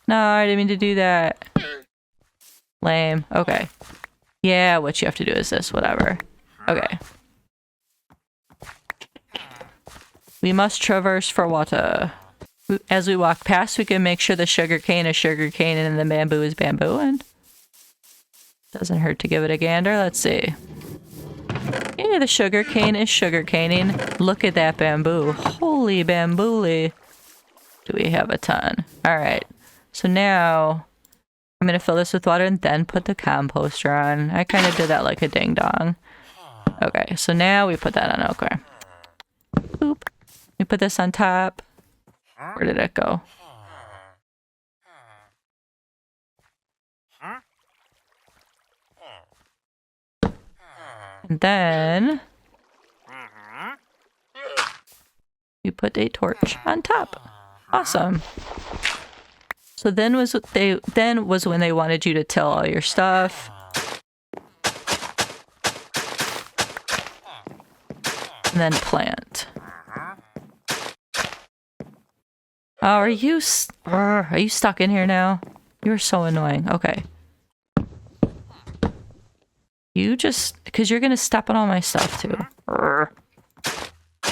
Speaker 1: No, I didn't mean to do that. Lame. Okay. Yeah, what you have to do is this. Whatever. Okay. We must traverse for water. As we walk past, we can make sure the sugarcane is sugarcane and the bamboo is bamboo. And doesn't hurt to give it a gander. Let's see. Yeah, the sugarcane is sugarcaning. Look at that bamboo. Holy bambooly. Do we have a ton? All right. So now I'm going to fill this with water and then put the composter on. I kind of did that like a ding dong. Okay, so now we put that on. Okay. Boop. We put this on top. Where did it go? And then you put a torch on top. Awesome. So then was when they wanted you to till all your stuff. And then plant. Oh, are you stuck in here now? You're so annoying. Okay. You just, because you're gonna step on all my stuff too.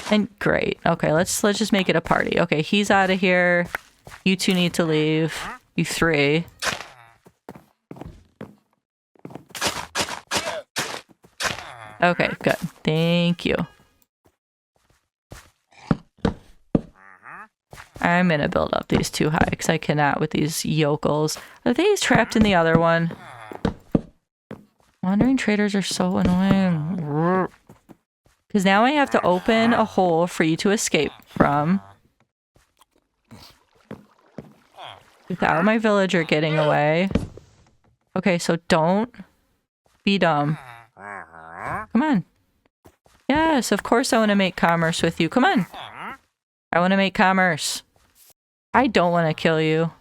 Speaker 1: And great. Okay, let's just make it a party. Okay, he's out of here. You two need to leave. You three. Okay, good. Thank you. I'm gonna build up these two high because I cannot with these yokels. Are these trapped in the other one? Wandering traders are so annoying. Because now I have to open a hole for you to escape from. Without my villager getting away. Okay, so don't be dumb. Come on. Yes, of course I want to make commerce with you. Come on. I want to make commerce. I don't want to kill you.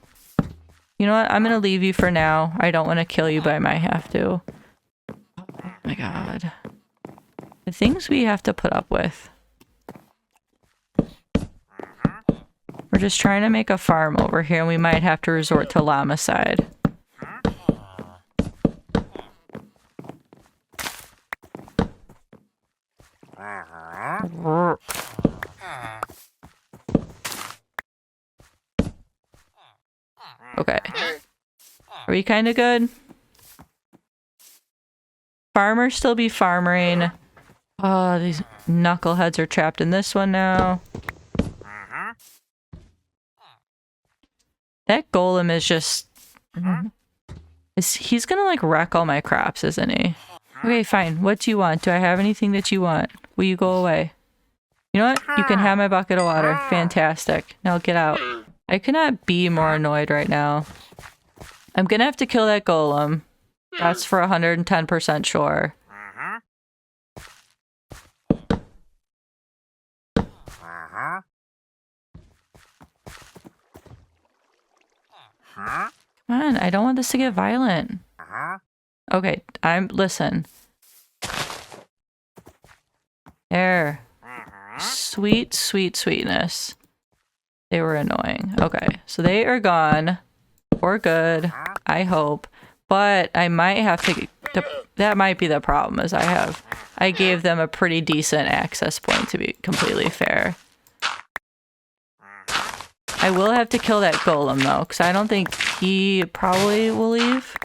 Speaker 1: You know what? I'm going to leave you for now. I don't want to kill you, but I might have to. Oh my god. The things we have to put up with. We're just trying to make a farm over here, and we might have to resort to llama-cide. Okay. Are we kind of good? Farmers still be farmering. Oh, these knuckleheads are trapped in this one now. That golem is just... he's gonna like wreck all my crops, isn't he? Okay, fine. What do you want? Do I have anything that you want? Will you go away? You know what? You can have my bucket of water. Fantastic. Now get out. I cannot be more annoyed right now. I'm gonna have to kill that golem. That's for 110% sure. Come on, I don't want this to get violent. Okay, listen. There. Sweet, sweet, sweetness. They were annoying. Okay, so they are gone. For good, I hope. But I might have to... that might be the problem, is I gave them a pretty decent access point, to be completely fair. I will have to kill that golem, though, because I don't think he probably will leave.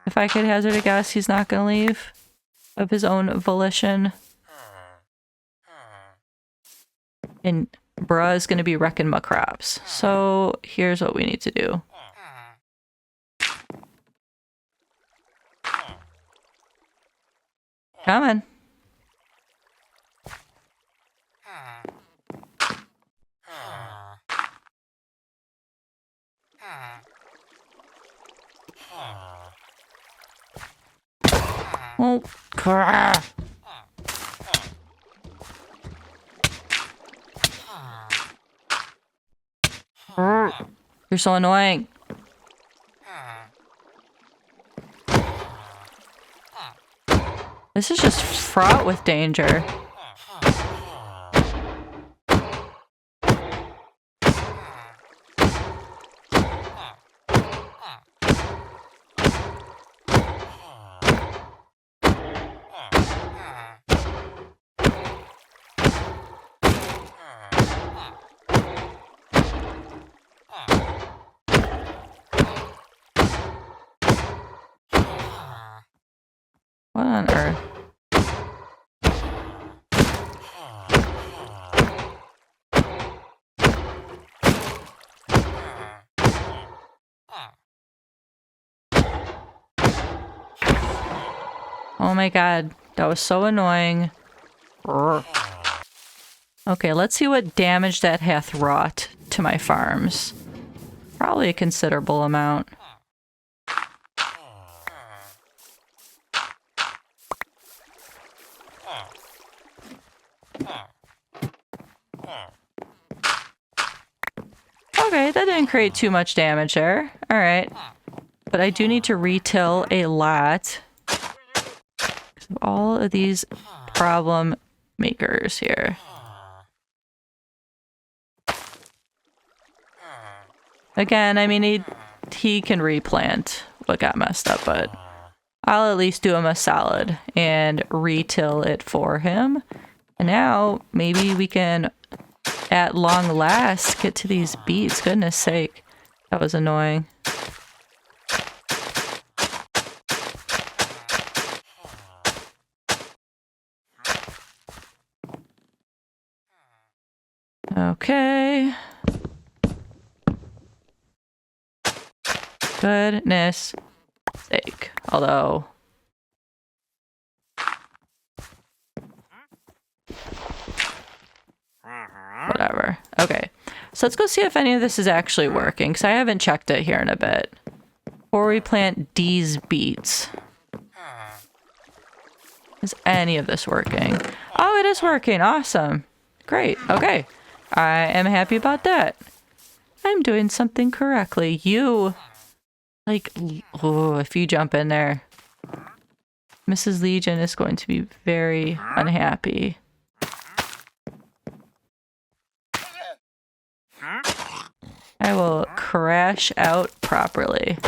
Speaker 1: If I could hazard a guess, he's not going to leave of his own volition. And bruh is going to be wrecking my crops. So here's what we need to do. Come on. Oh, crap. You're so annoying. This is just fraught with danger. What on earth? Oh my god, that was so annoying. Okay, let's see what damage that hath wrought to my farms. Probably a considerable amount. Okay, that didn't create too much damage there. Alright. But I do need to retill a lot. All of these problem makers here. Again, I mean, he can replant what got messed up, but I'll at least do him a solid and retill it for him. And now maybe we can, at long last, get to these beets. Goodness sake. That was annoying. Okay. Goodness sake. Although... whatever. Okay. So let's go see if any of this is actually working, because I haven't checked it here in a bit. Before we plant these beets. Is any of this working? Oh, it is working. Awesome. Great. Okay. I am happy about that. I'm doing something correctly. You... like, oh, if you jump in there, Mrs. Legion is going to be very unhappy. I will crash out properly.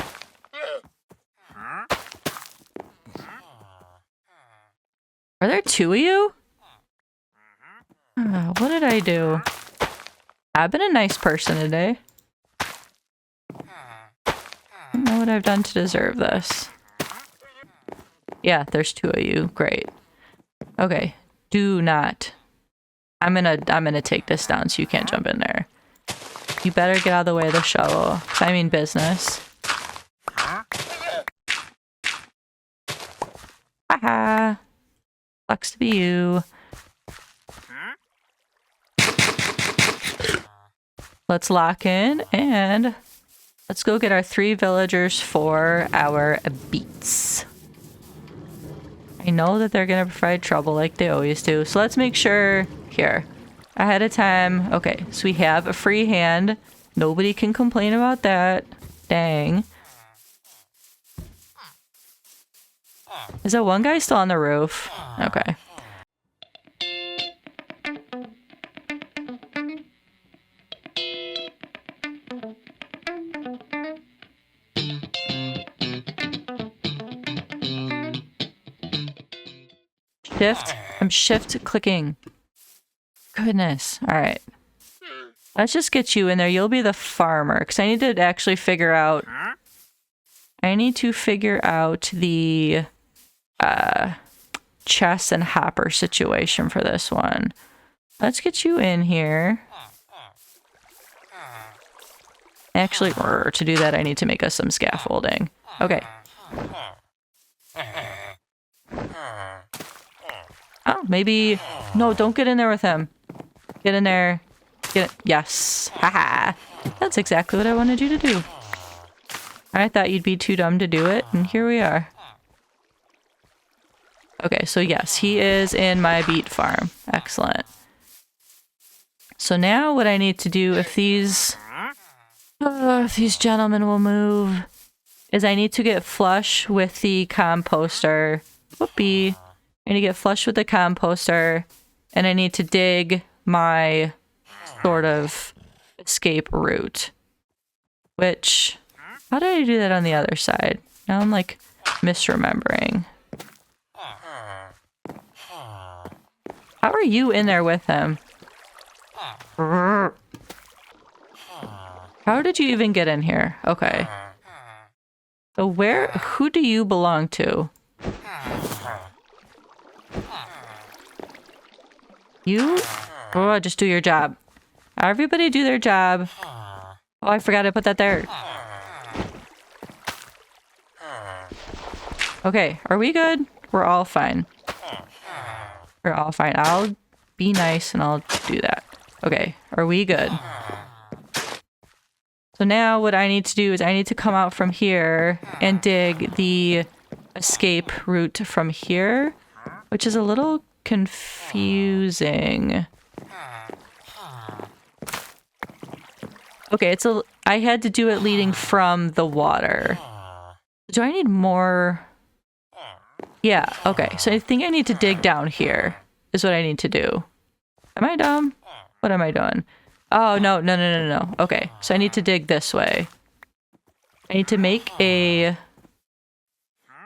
Speaker 1: Are there two of you? What did I do? I've been a nice person today. I don't know what I've done to deserve this. Yeah, there's two of you. Great. Okay. Do not. I'm gonna take this down so you can't jump in there. You better get out of the way of the shovel, 'cause I mean business. Haha. Sucks to be you. Let's lock in and let's go get our 3 villagers for our beets. I know that they're gonna provide trouble like they always do, so let's make sure here ahead of time. Okay, so we have a free hand. Nobody can complain about that. Dang. Is that one guy still on the roof? Okay. Shift. I'm shift clicking. Goodness. All right. Let's just get you in there. You'll be the farmer, because I need to actually figure out... I need to figure out the chest and hopper situation for this one. Let's get you in here. Actually, to do that, I need to make us some scaffolding. Okay. Oh, maybe... No, don't get in there with him. Get in there. Get it. Yes. Haha. That's exactly what I wanted you to do. I thought you'd be too dumb to do it, and here we are. Okay, so yes, he is in my beet farm. Excellent. So now what I need to do, if these gentlemen will move, is I need to get flush with the composter. Whoopee. I need to get flush with the composter, and I need to dig my sort of escape route. Which, how did I do that on the other side? Now I'm like misremembering. How are you in there with him? How did you even get in here? Okay. So who do you belong to? You? Oh, just do your job. Everybody do their job. Oh, I forgot to put that there. Okay, are we good? We're all fine. We're all fine. I'll be nice and I'll do that. Okay, are we good? So now what I need to do is I need to come out from here and dig the escape route from here, which is a little confusing. Okay, I had to do it leading from the water. Do I need more? Yeah, okay. So I think I need to dig down here is what I need to do. Am I dumb? What am I doing? Oh, no. Okay, so I need to dig this way. I need to I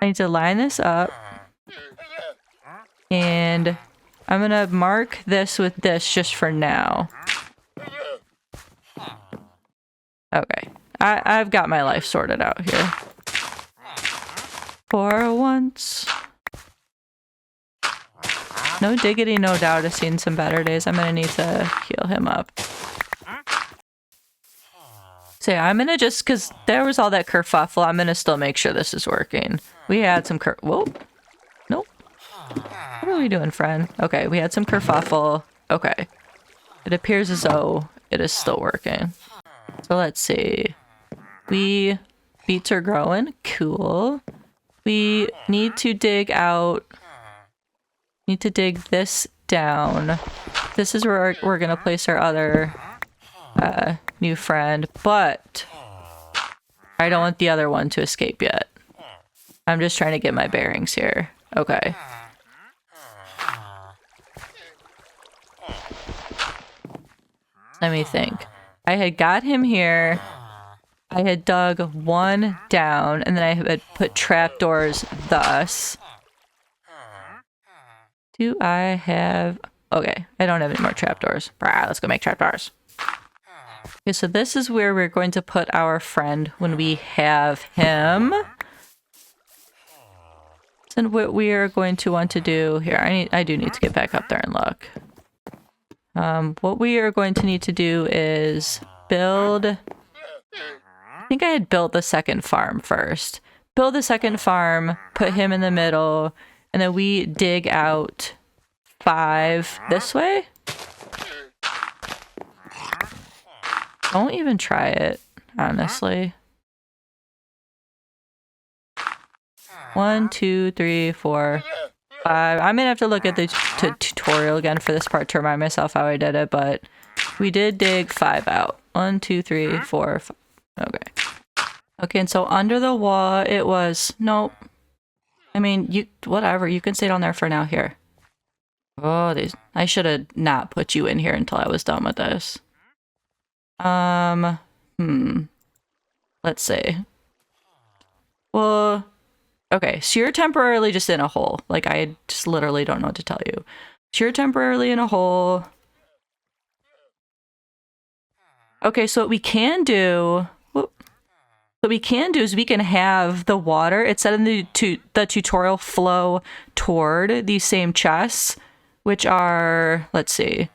Speaker 1: need to line this up. And I'm gonna mark this with this just for now. Okay. I've got my life sorted out here. For once. No diggity, no doubt. I've seen some better days. I'm gonna need to heal him up. So yeah, I'm gonna just, because there was all that kerfuffle, I'm gonna still make sure this is working. We had some whoa. Nope. What are we doing, friend? Okay, we had some kerfuffle. Okay. It appears as though it is still working. So let's see. Beets are growing. Cool. We need to dig this down. This is where we're gonna place our other new friend, but I don't want the other one to escape yet. I'm just trying to get my bearings here. Okay. Let me think. I had got him here. I had dug one down, and then I had put trapdoors thus. Do I have... Okay, I don't have any more trapdoors. Let's go make trapdoors. Okay, so this is where we're going to put our friend when we have him. And what we are going to want to do here... I do need to get back up there and look. What we are going to need to do is build... I think I had built the second farm first. Build the second farm, put him in the middle, and then we dig out 5 this way. Don't even try it, honestly. 1, 2, 3, 4, 5. I'm gonna have to look at the tutorial again for this part to remind myself how I did it, but we did dig 5 out. 1, 2, 3, 4, 5. Okay, and so under the wall it was... Nope. I mean, whatever. You can stay down there for now. Here. Oh, I should have not put you in here until I was done with this. Let's see. Well, okay, so you're temporarily just in a hole. Like, I just literally don't know what to tell you. So you're temporarily in a hole. Okay, so what we can do... What we can do is we can have the water, it said in the tutorial, flow toward these same chests, which are, let's see,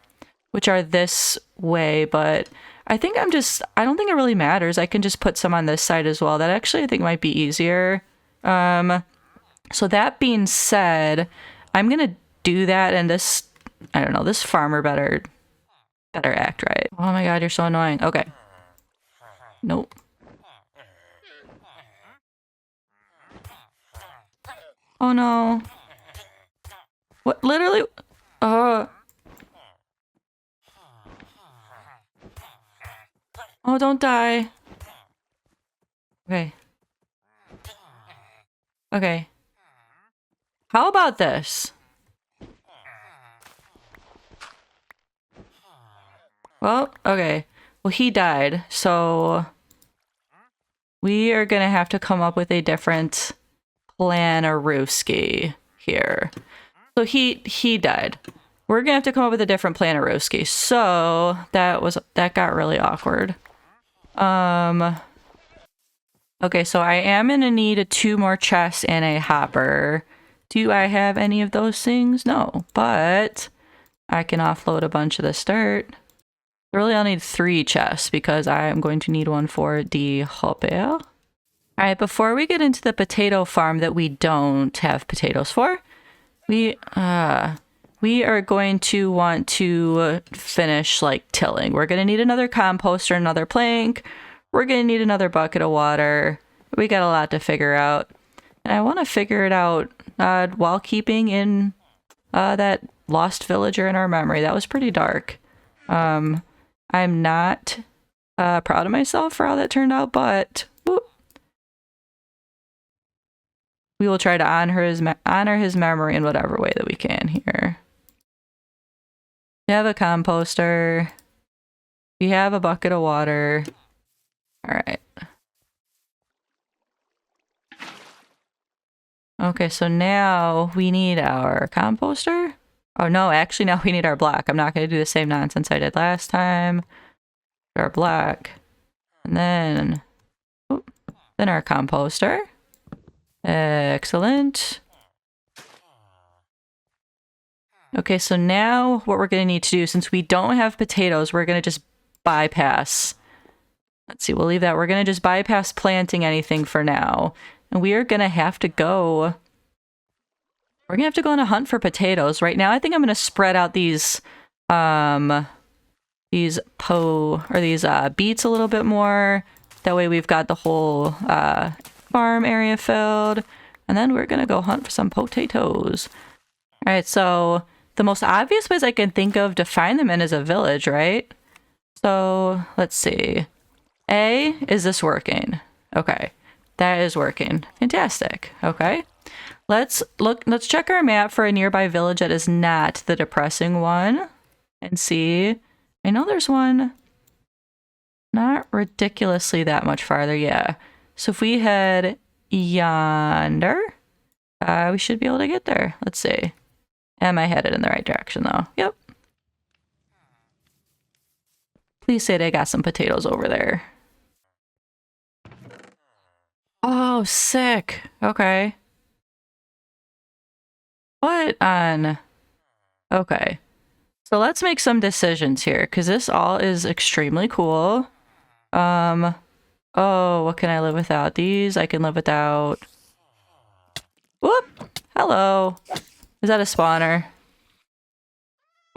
Speaker 1: which are this way, but I think I don't think it really matters. I can just put some on this side as well. That actually I think might be easier. So that being said, I'm gonna do that, and this, I don't know, this farmer better act right. Oh my god, you're so annoying. Okay. Nope. Oh no. What? Literally? Oh, don't die. Okay. Okay. How about this? Well, okay. Well, he died, so we are gonna have to come up with a different plan-a-rooski here. So he died. We're gonna have to come up with a different plan-a-rooski. So that got really awkward. Okay, so I am gonna need 2 more chests and a hopper. Do I have any of those things? No, but I can offload a bunch of this dirt. Really, I'll need 3 chests because I am going to need one for the hopper. All right, before we get into the potato farm that we don't have potatoes for, we are going to want to finish like tilling. We're gonna need another composter, another plank. We're gonna need another bucket of water. We got a lot to figure out, and I want to figure it out while keeping in that lost villager in our memory. That was pretty dark. I'm not proud of myself for how that turned out, but whoop, we will try to honor his memory in whatever way that we can here. We have a composter. We have a bucket of water. All right. Okay, so now we need our composter. Oh no, actually now we need our black. I'm not going to do the same nonsense I did last time. Our black. And then our composter. Excellent. Okay, so now what we're going to need to do, since we don't have potatoes, we're going to just bypass. Let's see, we'll leave that. We're going to just bypass planting anything for now. And we are going to have to go... We're going to have to go on a hunt for potatoes. Right now, I think I'm going to spread out these beets a little bit more. That way we've got the whole farm area filled. And then we're going to go hunt for some potatoes. All right, so the most obvious ways I can think of to find them in is a village, right? So let's see. Is this working? Okay, that is working. Fantastic. Okay. Let's check our map for a nearby village that is not the depressing one and see. I know there's one not ridiculously that much farther. Yeah. So if we head yonder, we should be able to get there. Let's see. Am I headed in the right direction though? Yep. Please say they got some potatoes over there. Oh, sick. Okay. What on? Okay. So let's make some decisions here, because this all is extremely cool. Oh, what can I live without? These I can live without. Whoop! Hello. Is that a spawner?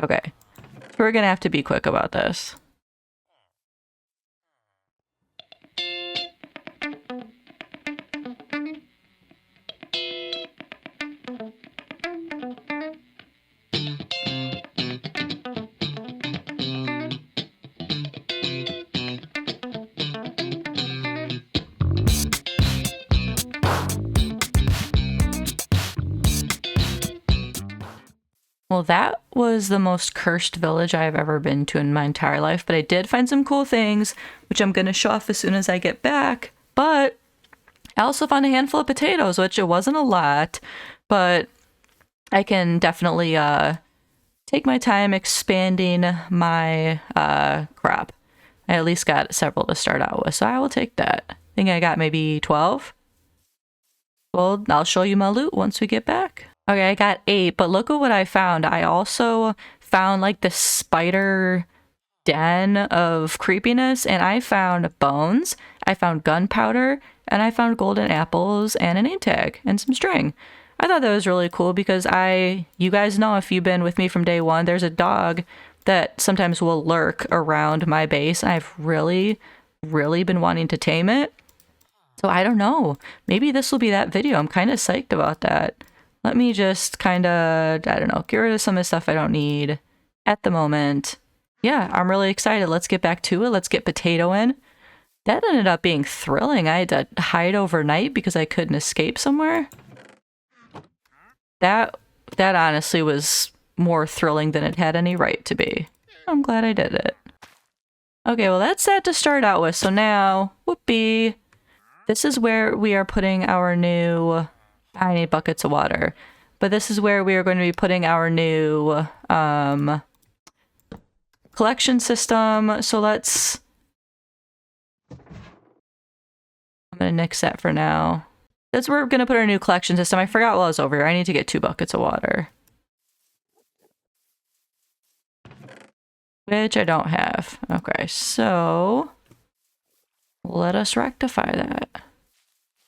Speaker 1: Okay. We're gonna have to be quick about this. Well, that was the most cursed village I've ever been to in my entire life, but I did find some cool things, which I'm going to show off as soon as I get back. But I also found a handful of potatoes, which it wasn't a lot, but I can definitely take my time expanding my crop. I at least got several to start out with, so I will take that. I think I got maybe 12. Well, I'll show you my loot once we get back. Okay, I got 8, but look at what I found. I also found like the spider den of creepiness, and I found bones, I found gunpowder, and I found golden apples and a name tag and some string. I thought that was really cool because you guys know, if you've been with me from day one, there's a dog that sometimes will lurk around my base. I've really, really been wanting to tame it. So I don't know. Maybe this will be that video. I'm kind of psyched about that. Let me just kind of, I don't know, get rid of some of the stuff I don't need at the moment. Yeah, I'm really excited. Let's get back to it. Let's get potato in. That ended up being thrilling. I had to hide overnight because I couldn't escape somewhere. That honestly was more thrilling than it had any right to be. I'm glad I did it. Okay, well that's that to start out with. So now, whoopee, this is where we are putting our new, I need buckets of water, but this is where we are going to be putting our new collection system. So let's, I'm going to nix that for now. That's where we're going to put our new collection system. I forgot while I was over here. I need to get 2 buckets of water, which I don't have. Okay, so let us rectify that.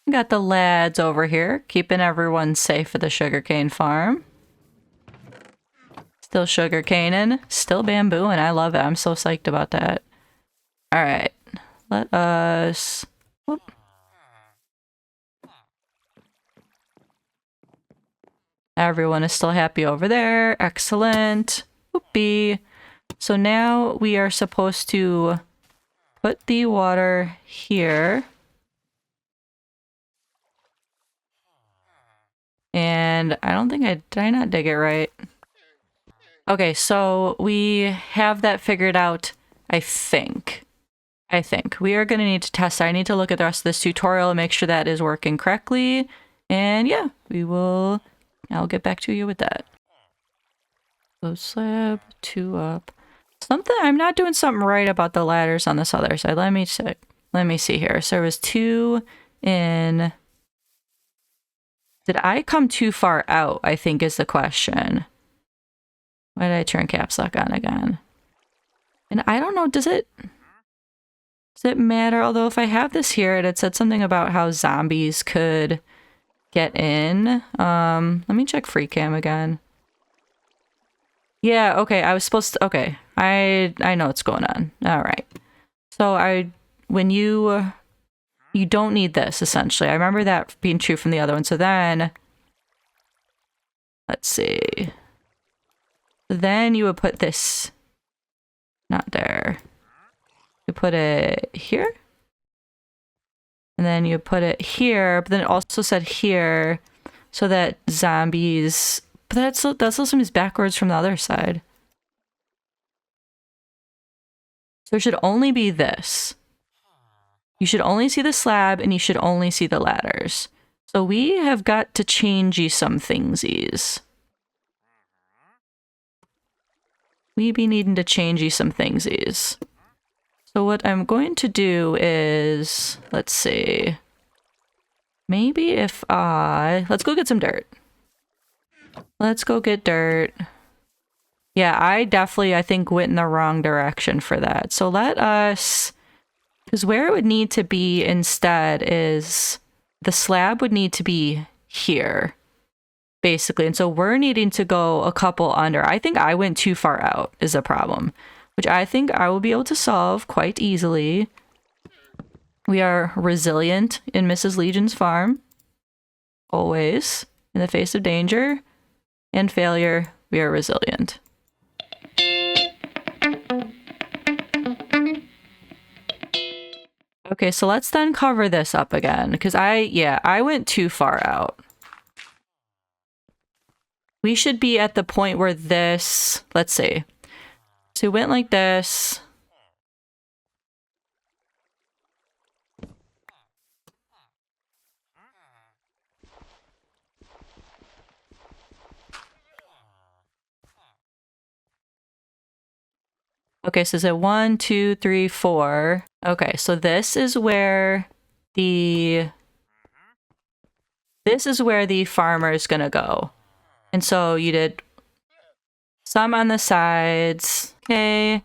Speaker 1: We got the lads over here, keeping everyone safe at the sugarcane farm. Still sugarcaning, still bambooing. I love it. I'm so psyched about that. All right, let us... Whoop. Everyone is still happy over there. Excellent. Whoopee. So now we are supposed to put the water here. And I don't think did I not dig it right? Okay, so we have that figured out, I think. We are going to need to test it. I need to look at the rest of this tutorial and make sure that is working correctly. And yeah, I'll get back to you with that. So slab, 2 up. I'm not doing something right about the ladders on this other side. Let me check. Let me see here. So there was 2 in... Did I come too far out, I think is the question. Why did I turn caps lock on again? And I don't know, does it matter? Although if I have this here, it had said something about how zombies could get in. Let me check free cam again. Yeah, okay, I was supposed to, okay. I know what's going on. All right. So when you don't need this, essentially. I remember that being true from the other one. So then, let's see. Then you would put this, not there. You put it here. And then you put it here, but then it also said here so that zombies, but that's also seems backwards from the other side. So it should only be this. You should only see the slab and you should only see the ladders. So we have got to change some thingsies. We be needing to change some thingsies. So what I'm going to do is, let's see. Maybe if let's go get some dirt. Let's go get dirt. Yeah, I think went in the wrong direction for that. So let us, because where it would need to be instead is the slab would need to be here, basically. And so we're needing to go a couple under. I think I went too far out is a problem, which I think I will be able to solve quite easily. We are resilient in Mrs. Legion's farm. Always. In the face of danger and failure, we are resilient. Okay, so let's then cover this up again, because I went too far out. We should be at the point where this, let's see. So we went like this. Okay, so is it 1, 2, 3, 4? Okay, so this is where the farmer is gonna go. And so you did some on the sides. Okay.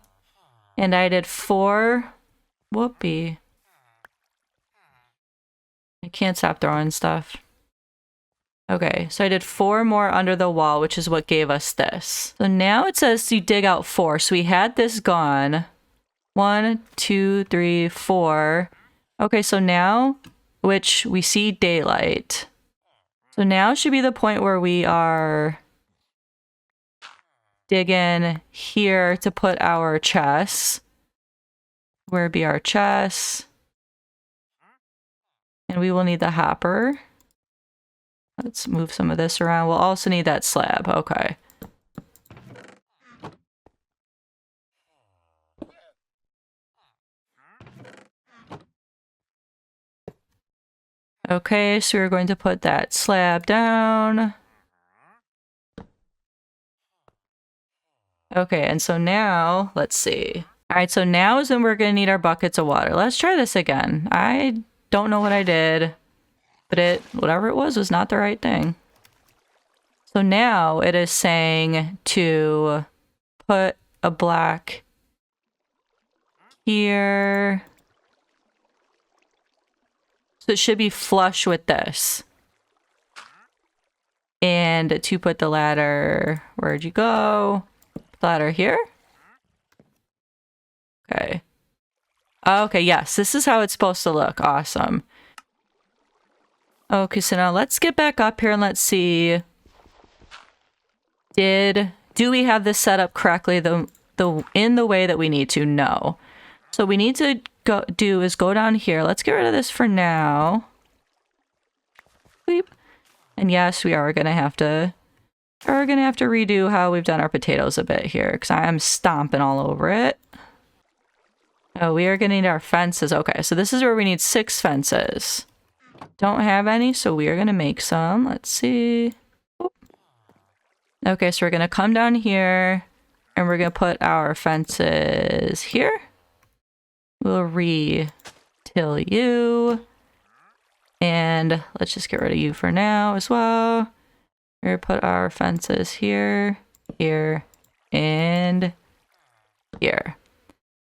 Speaker 1: And I did 4. Whoopee. I can't stop throwing stuff. Okay, so I did 4 more under the wall, which is what gave us this. So now it says you dig out 4. So we had this gone. 1, 2, 3, 4. Okay, so now, which we see daylight. So now should be the point where we are digging here to put our chests. Where be our chests? And we will need the hopper. Let's move some of this around. We'll also need that slab. Okay. Okay, so we're going to put that slab down. Okay, and so now, let's see. All right, so now is when we're going to need our buckets of water. Let's try this again. I don't know what I did, but whatever it was not the right thing. So now it is saying to put a black here. So it should be flush with this. And to put the ladder, where'd you go? Ladder here? Okay. Okay, yes, this is how it's supposed to look. Awesome. Okay, so now let's get back up here and let's see. Do we have this set up correctly in the way that we need to? No. So we need to go down here. Let's get rid of this for now. Beep. And yes, we are gonna have to redo how we've done our potatoes a bit here, because I am stomping all over it. Oh, we are gonna need our fences. Okay, so this is where we need 6 fences. Don't have any, so we are gonna make some. Let's see. Okay, so we're gonna come down here and we're gonna put our fences here. We'll re-till you. And let's just get rid of you for now as well. We're gonna put our fences here, here, and here.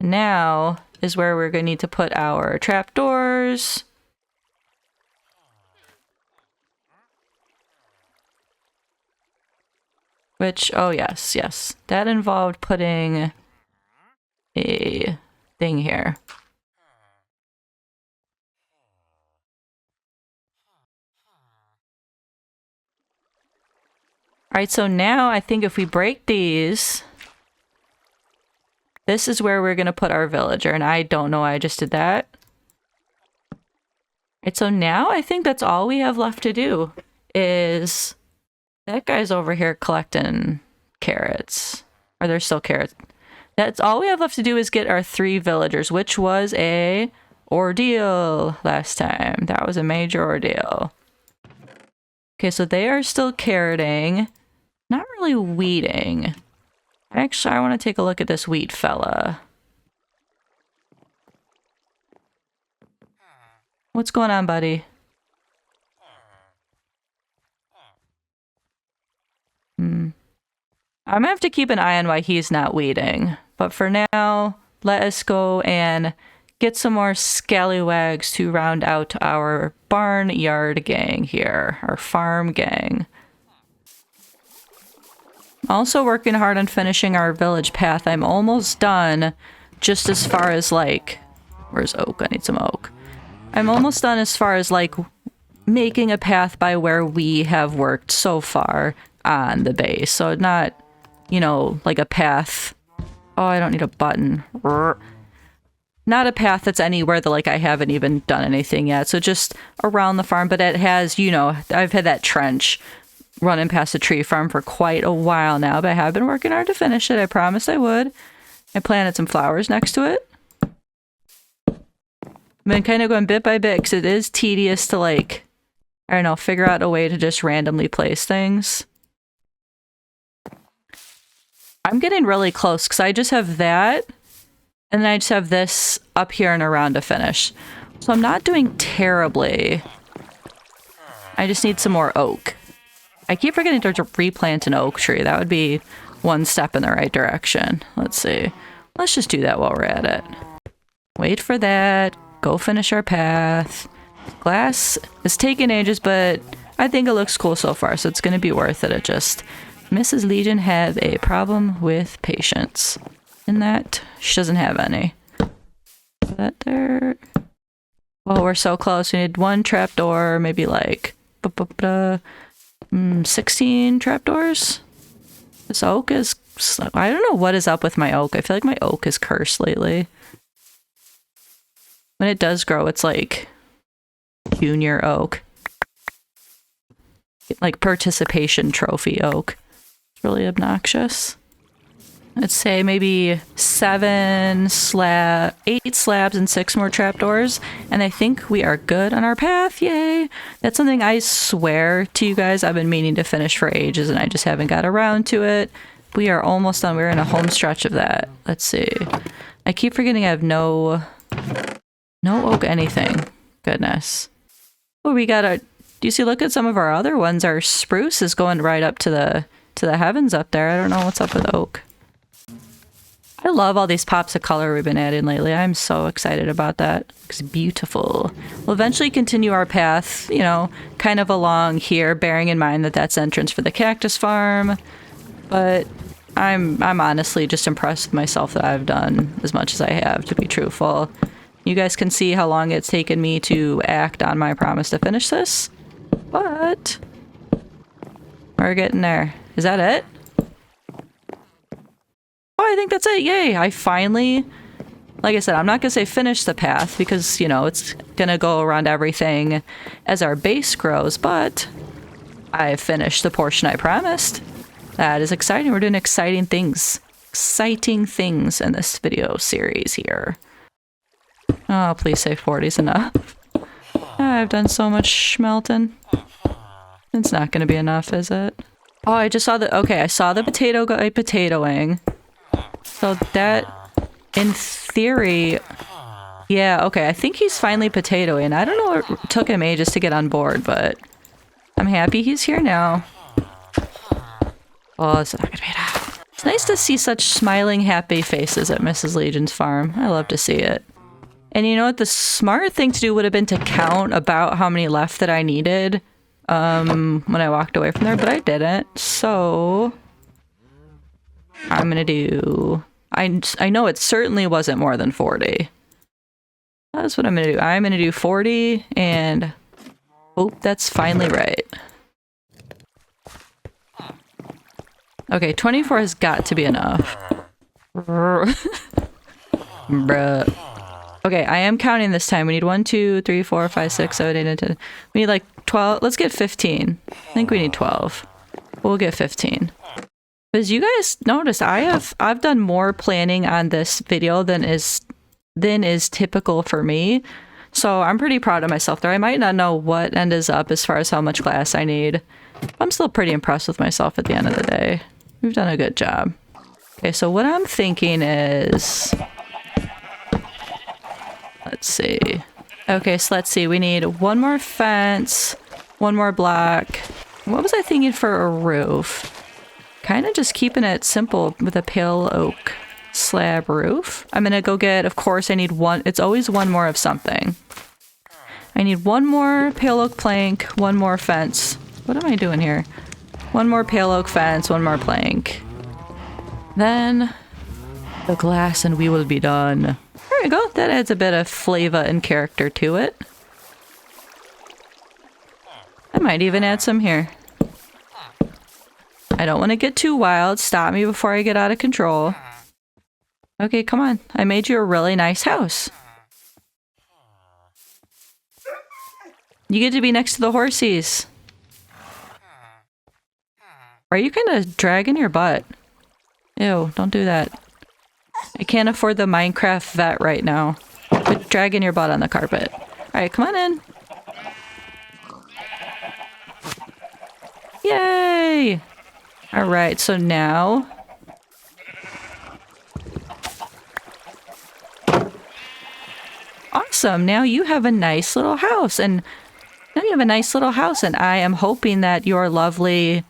Speaker 1: Now is where we're gonna need to put our trapdoors. Which, oh yes, yes. That involved putting a thing here. Alright, so now I think if we break these, this is where we're going to put our villager, and I don't know why I just did that. Alright, so now I think that's all we have left to do is... That guy's over here collecting carrots. Are there still carrots? That's all we have left to do is get our 3 villagers, which was a ordeal last time. That was a major ordeal. Okay, so they are still carroting. Not really weeding. Actually, I want to take a look at this wheat fella. What's going on, buddy? I'm gonna have to keep an eye on why he's not weeding. But for now, let us go and get some more scallywags to round out our barnyard gang here, our farm gang. Also working hard on finishing our village path. I'm almost done, just as far as like, where's oak? I need some oak. I'm almost done as far as like making a path by where we have worked so far on the base. So not, you know, like a path. Oh, I don't need a button. Not a path that's anywhere that like I haven't even done anything yet. So just around the farm, but it has, you know, I've had that trench running past the tree farm for quite a while now, but I have been working hard to finish it. I promised I would. I planted some flowers next to it. I've been kind of going bit by bit because it is tedious to like, I don't know, figure out a way to just randomly place things. I'm getting really close because I just have that and then I just have this up here and around to finish. So I'm not doing terribly. I just need some more oak. I keep forgetting to replant an oak tree. That would be one step in the right direction. Let's see. Let's just do that while we're at it. Wait for that. Go finish our path. Glass is taking ages, but I think it looks cool so far, so it's going to be worth it. It just... Mrs. Legion had a problem with patience. In that, she doesn't have any. Put that there. Oh, we're so close. We need 1 trapdoor, maybe like... 16 trapdoors? This oak is... I don't know what is up with my oak. I feel like my oak is cursed lately. When it does grow, it's like... junior oak. Like participation trophy oak. It's really obnoxious. let's say maybe 8 slabs and 6 more trapdoors, and I think we are good on our path. Yay! That's something I swear to you guys I've been meaning to finish for ages, and I just haven't got around to it. We are almost done. We're in a home stretch of that. Let's see. I keep forgetting I have no oak anything. Goodness. Oh, we got a... Do you see? Look at some of our other ones. Our spruce is going right up to the heavens up there. I don't know what's up with oak. I love all these pops of color we've been adding lately. I'm so excited about that. It's beautiful. We'll eventually continue our path, you know, kind of along here, bearing in mind that that's entrance for the cactus farm. But I'm honestly just impressed with myself that I've done as much as I have, to be truthful. You guys can see how long it's taken me to act on my promise to finish this. But we're getting there. Is that it? Oh, I think that's it. Yay. I finally, like I said, I'm not going to say finish the path because, you know, it's going to go around everything as our base grows, but I finished the portion I promised. That is exciting. We're doing exciting things. Exciting things in this video series here. Oh, please say 40's enough. I've done so much smelting. It's not going to be enough, is it? Oh, I just saw the... Okay, I saw the potato guy potatoing. So that, in theory... Yeah, okay, I think he's finally potatoing. I don't know what took him ages to get on board, but... I'm happy he's here now. Oh, it's not going to be enough. It's nice to see such smiling, happy faces at Mrs. Legion's farm. I love to see it. And you know what? The smart thing to do would have been to count about how many left that I needed when I walked away from there, but I didn't. So I'm gonna do... I know it certainly wasn't more than 40. That's what I'm gonna do. I'm gonna do 40 and... Oh, that's finally right. Okay, 24 has got to be enough. Bruh. Okay, I am counting this time. We need 1, 2, 3, 4, 5, 6, 7, 8, 9, 10. We need like 12. Let's get 15. I think we need 12. We'll get 15. As you guys notice, I've done more planning on this video than is typical for me. So I'm pretty proud of myself there. I might not know what end is up as far as how much glass I need. I'm still pretty impressed with myself at the end of the day. We've done a good job. Okay, so what I'm thinking is... Let's see. Okay, so let's see. We need 1 more fence, 1 more block. What was I thinking for a roof? Kind of just keeping it simple with a pale oak slab roof. I'm gonna go get, of course, I need 1. It's always 1 more of something. I need 1 more pale oak plank, 1 more fence. What am I doing here? 1 more pale oak fence, 1 more plank. Then the glass and we will be done. There we go. That adds a bit of flavor and character to it. I might even add some here. I don't want to get too wild. Stop me before I get out of control. Okay, come on. I made you a really nice house. You get to be next to the horsies. Are you kind of dragging your butt? Ew, don't do that. I can't afford the Minecraft vet right now. Quit dragging your butt on the carpet. Alright, come on in. Yay! Alright, so now... Awesome, now you have a nice little house, and now you have a nice little house, and I am hoping that your lovely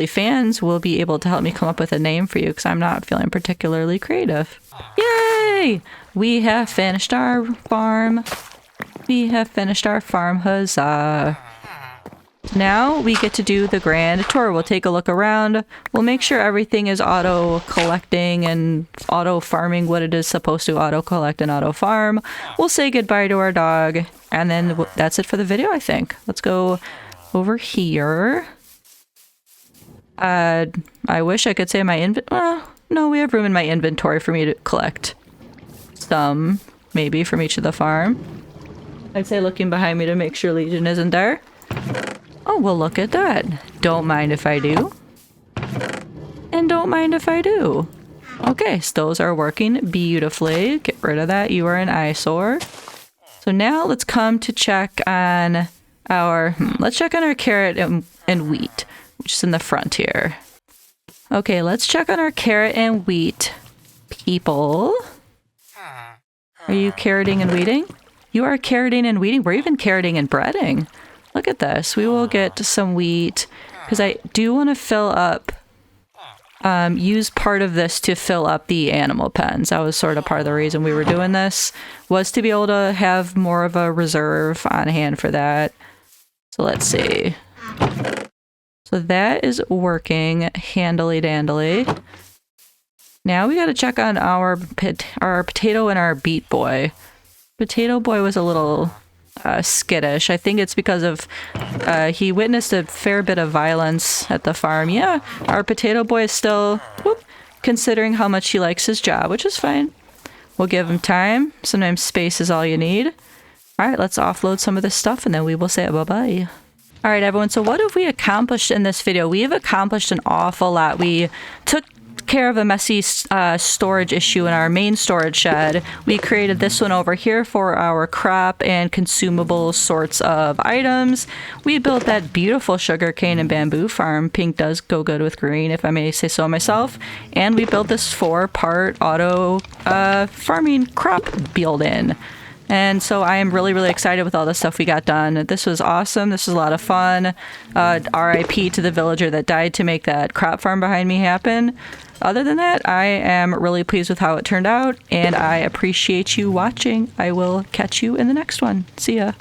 Speaker 1: fans will be able to help me come up with a name for you, because I'm not feeling particularly creative. Yay! We have finished our farm. We have finished our farm, huzzah. Now we get to do the grand tour. We'll take a look around. We'll make sure everything is auto-collecting and auto-farming what it is supposed to auto-collect and auto-farm. We'll say goodbye to our dog, and then that's it for the video, I think. Let's go over here. I wish I could say my well, no, we have room in my inventory for me to collect some, maybe, from each of the farm. I'd say looking behind me to make sure Legion isn't there. Oh, well, look at that. Don't mind if I do. And and don't mind if I do. Okay, so those are working beautifully. Get rid of that. You are an eyesore. So now let's come to check on our, let's check on our carrot and wheat, which is in the front here. Okay, let's check on our carrot and wheat people. Are you carroting and wheating? You are carroting and wheating. We're even carroting and breading. Look at this. We will get some wheat because I do want to fill up, use part of this to fill up the animal pens. That was sort of part of the reason we were doing this, was to be able to have more of a reserve on hand for that. So let's see. So that is working handily dandily. Now we got to check on our potato and our beet boy. Potato boy was a little skittish. I think it's because of he witnessed a fair bit of violence at the farm. Yeah, our potato boy is still considering how much he likes his job, which is fine. We'll give him time. Sometimes space is all you need. All right, let's offload some of this stuff and then we will say bye-bye. All right, everyone. So what have we accomplished in this video? We have accomplished an awful lot. We took care of a messy storage issue in our main storage shed. We created this one over here for our crop and consumable sorts of items. We built that beautiful sugarcane and bamboo farm. Pink does go good with green, if I may say so myself. And we built this 4-part auto farming crop build-in. And so I am really, really excited with all the stuff we got done. This was awesome. This was a lot of fun. RIP to the villager that died to make that crop farm behind me happen. Other than that, I am really pleased with how it turned out, and I appreciate you watching. I will catch you in the next one. See ya.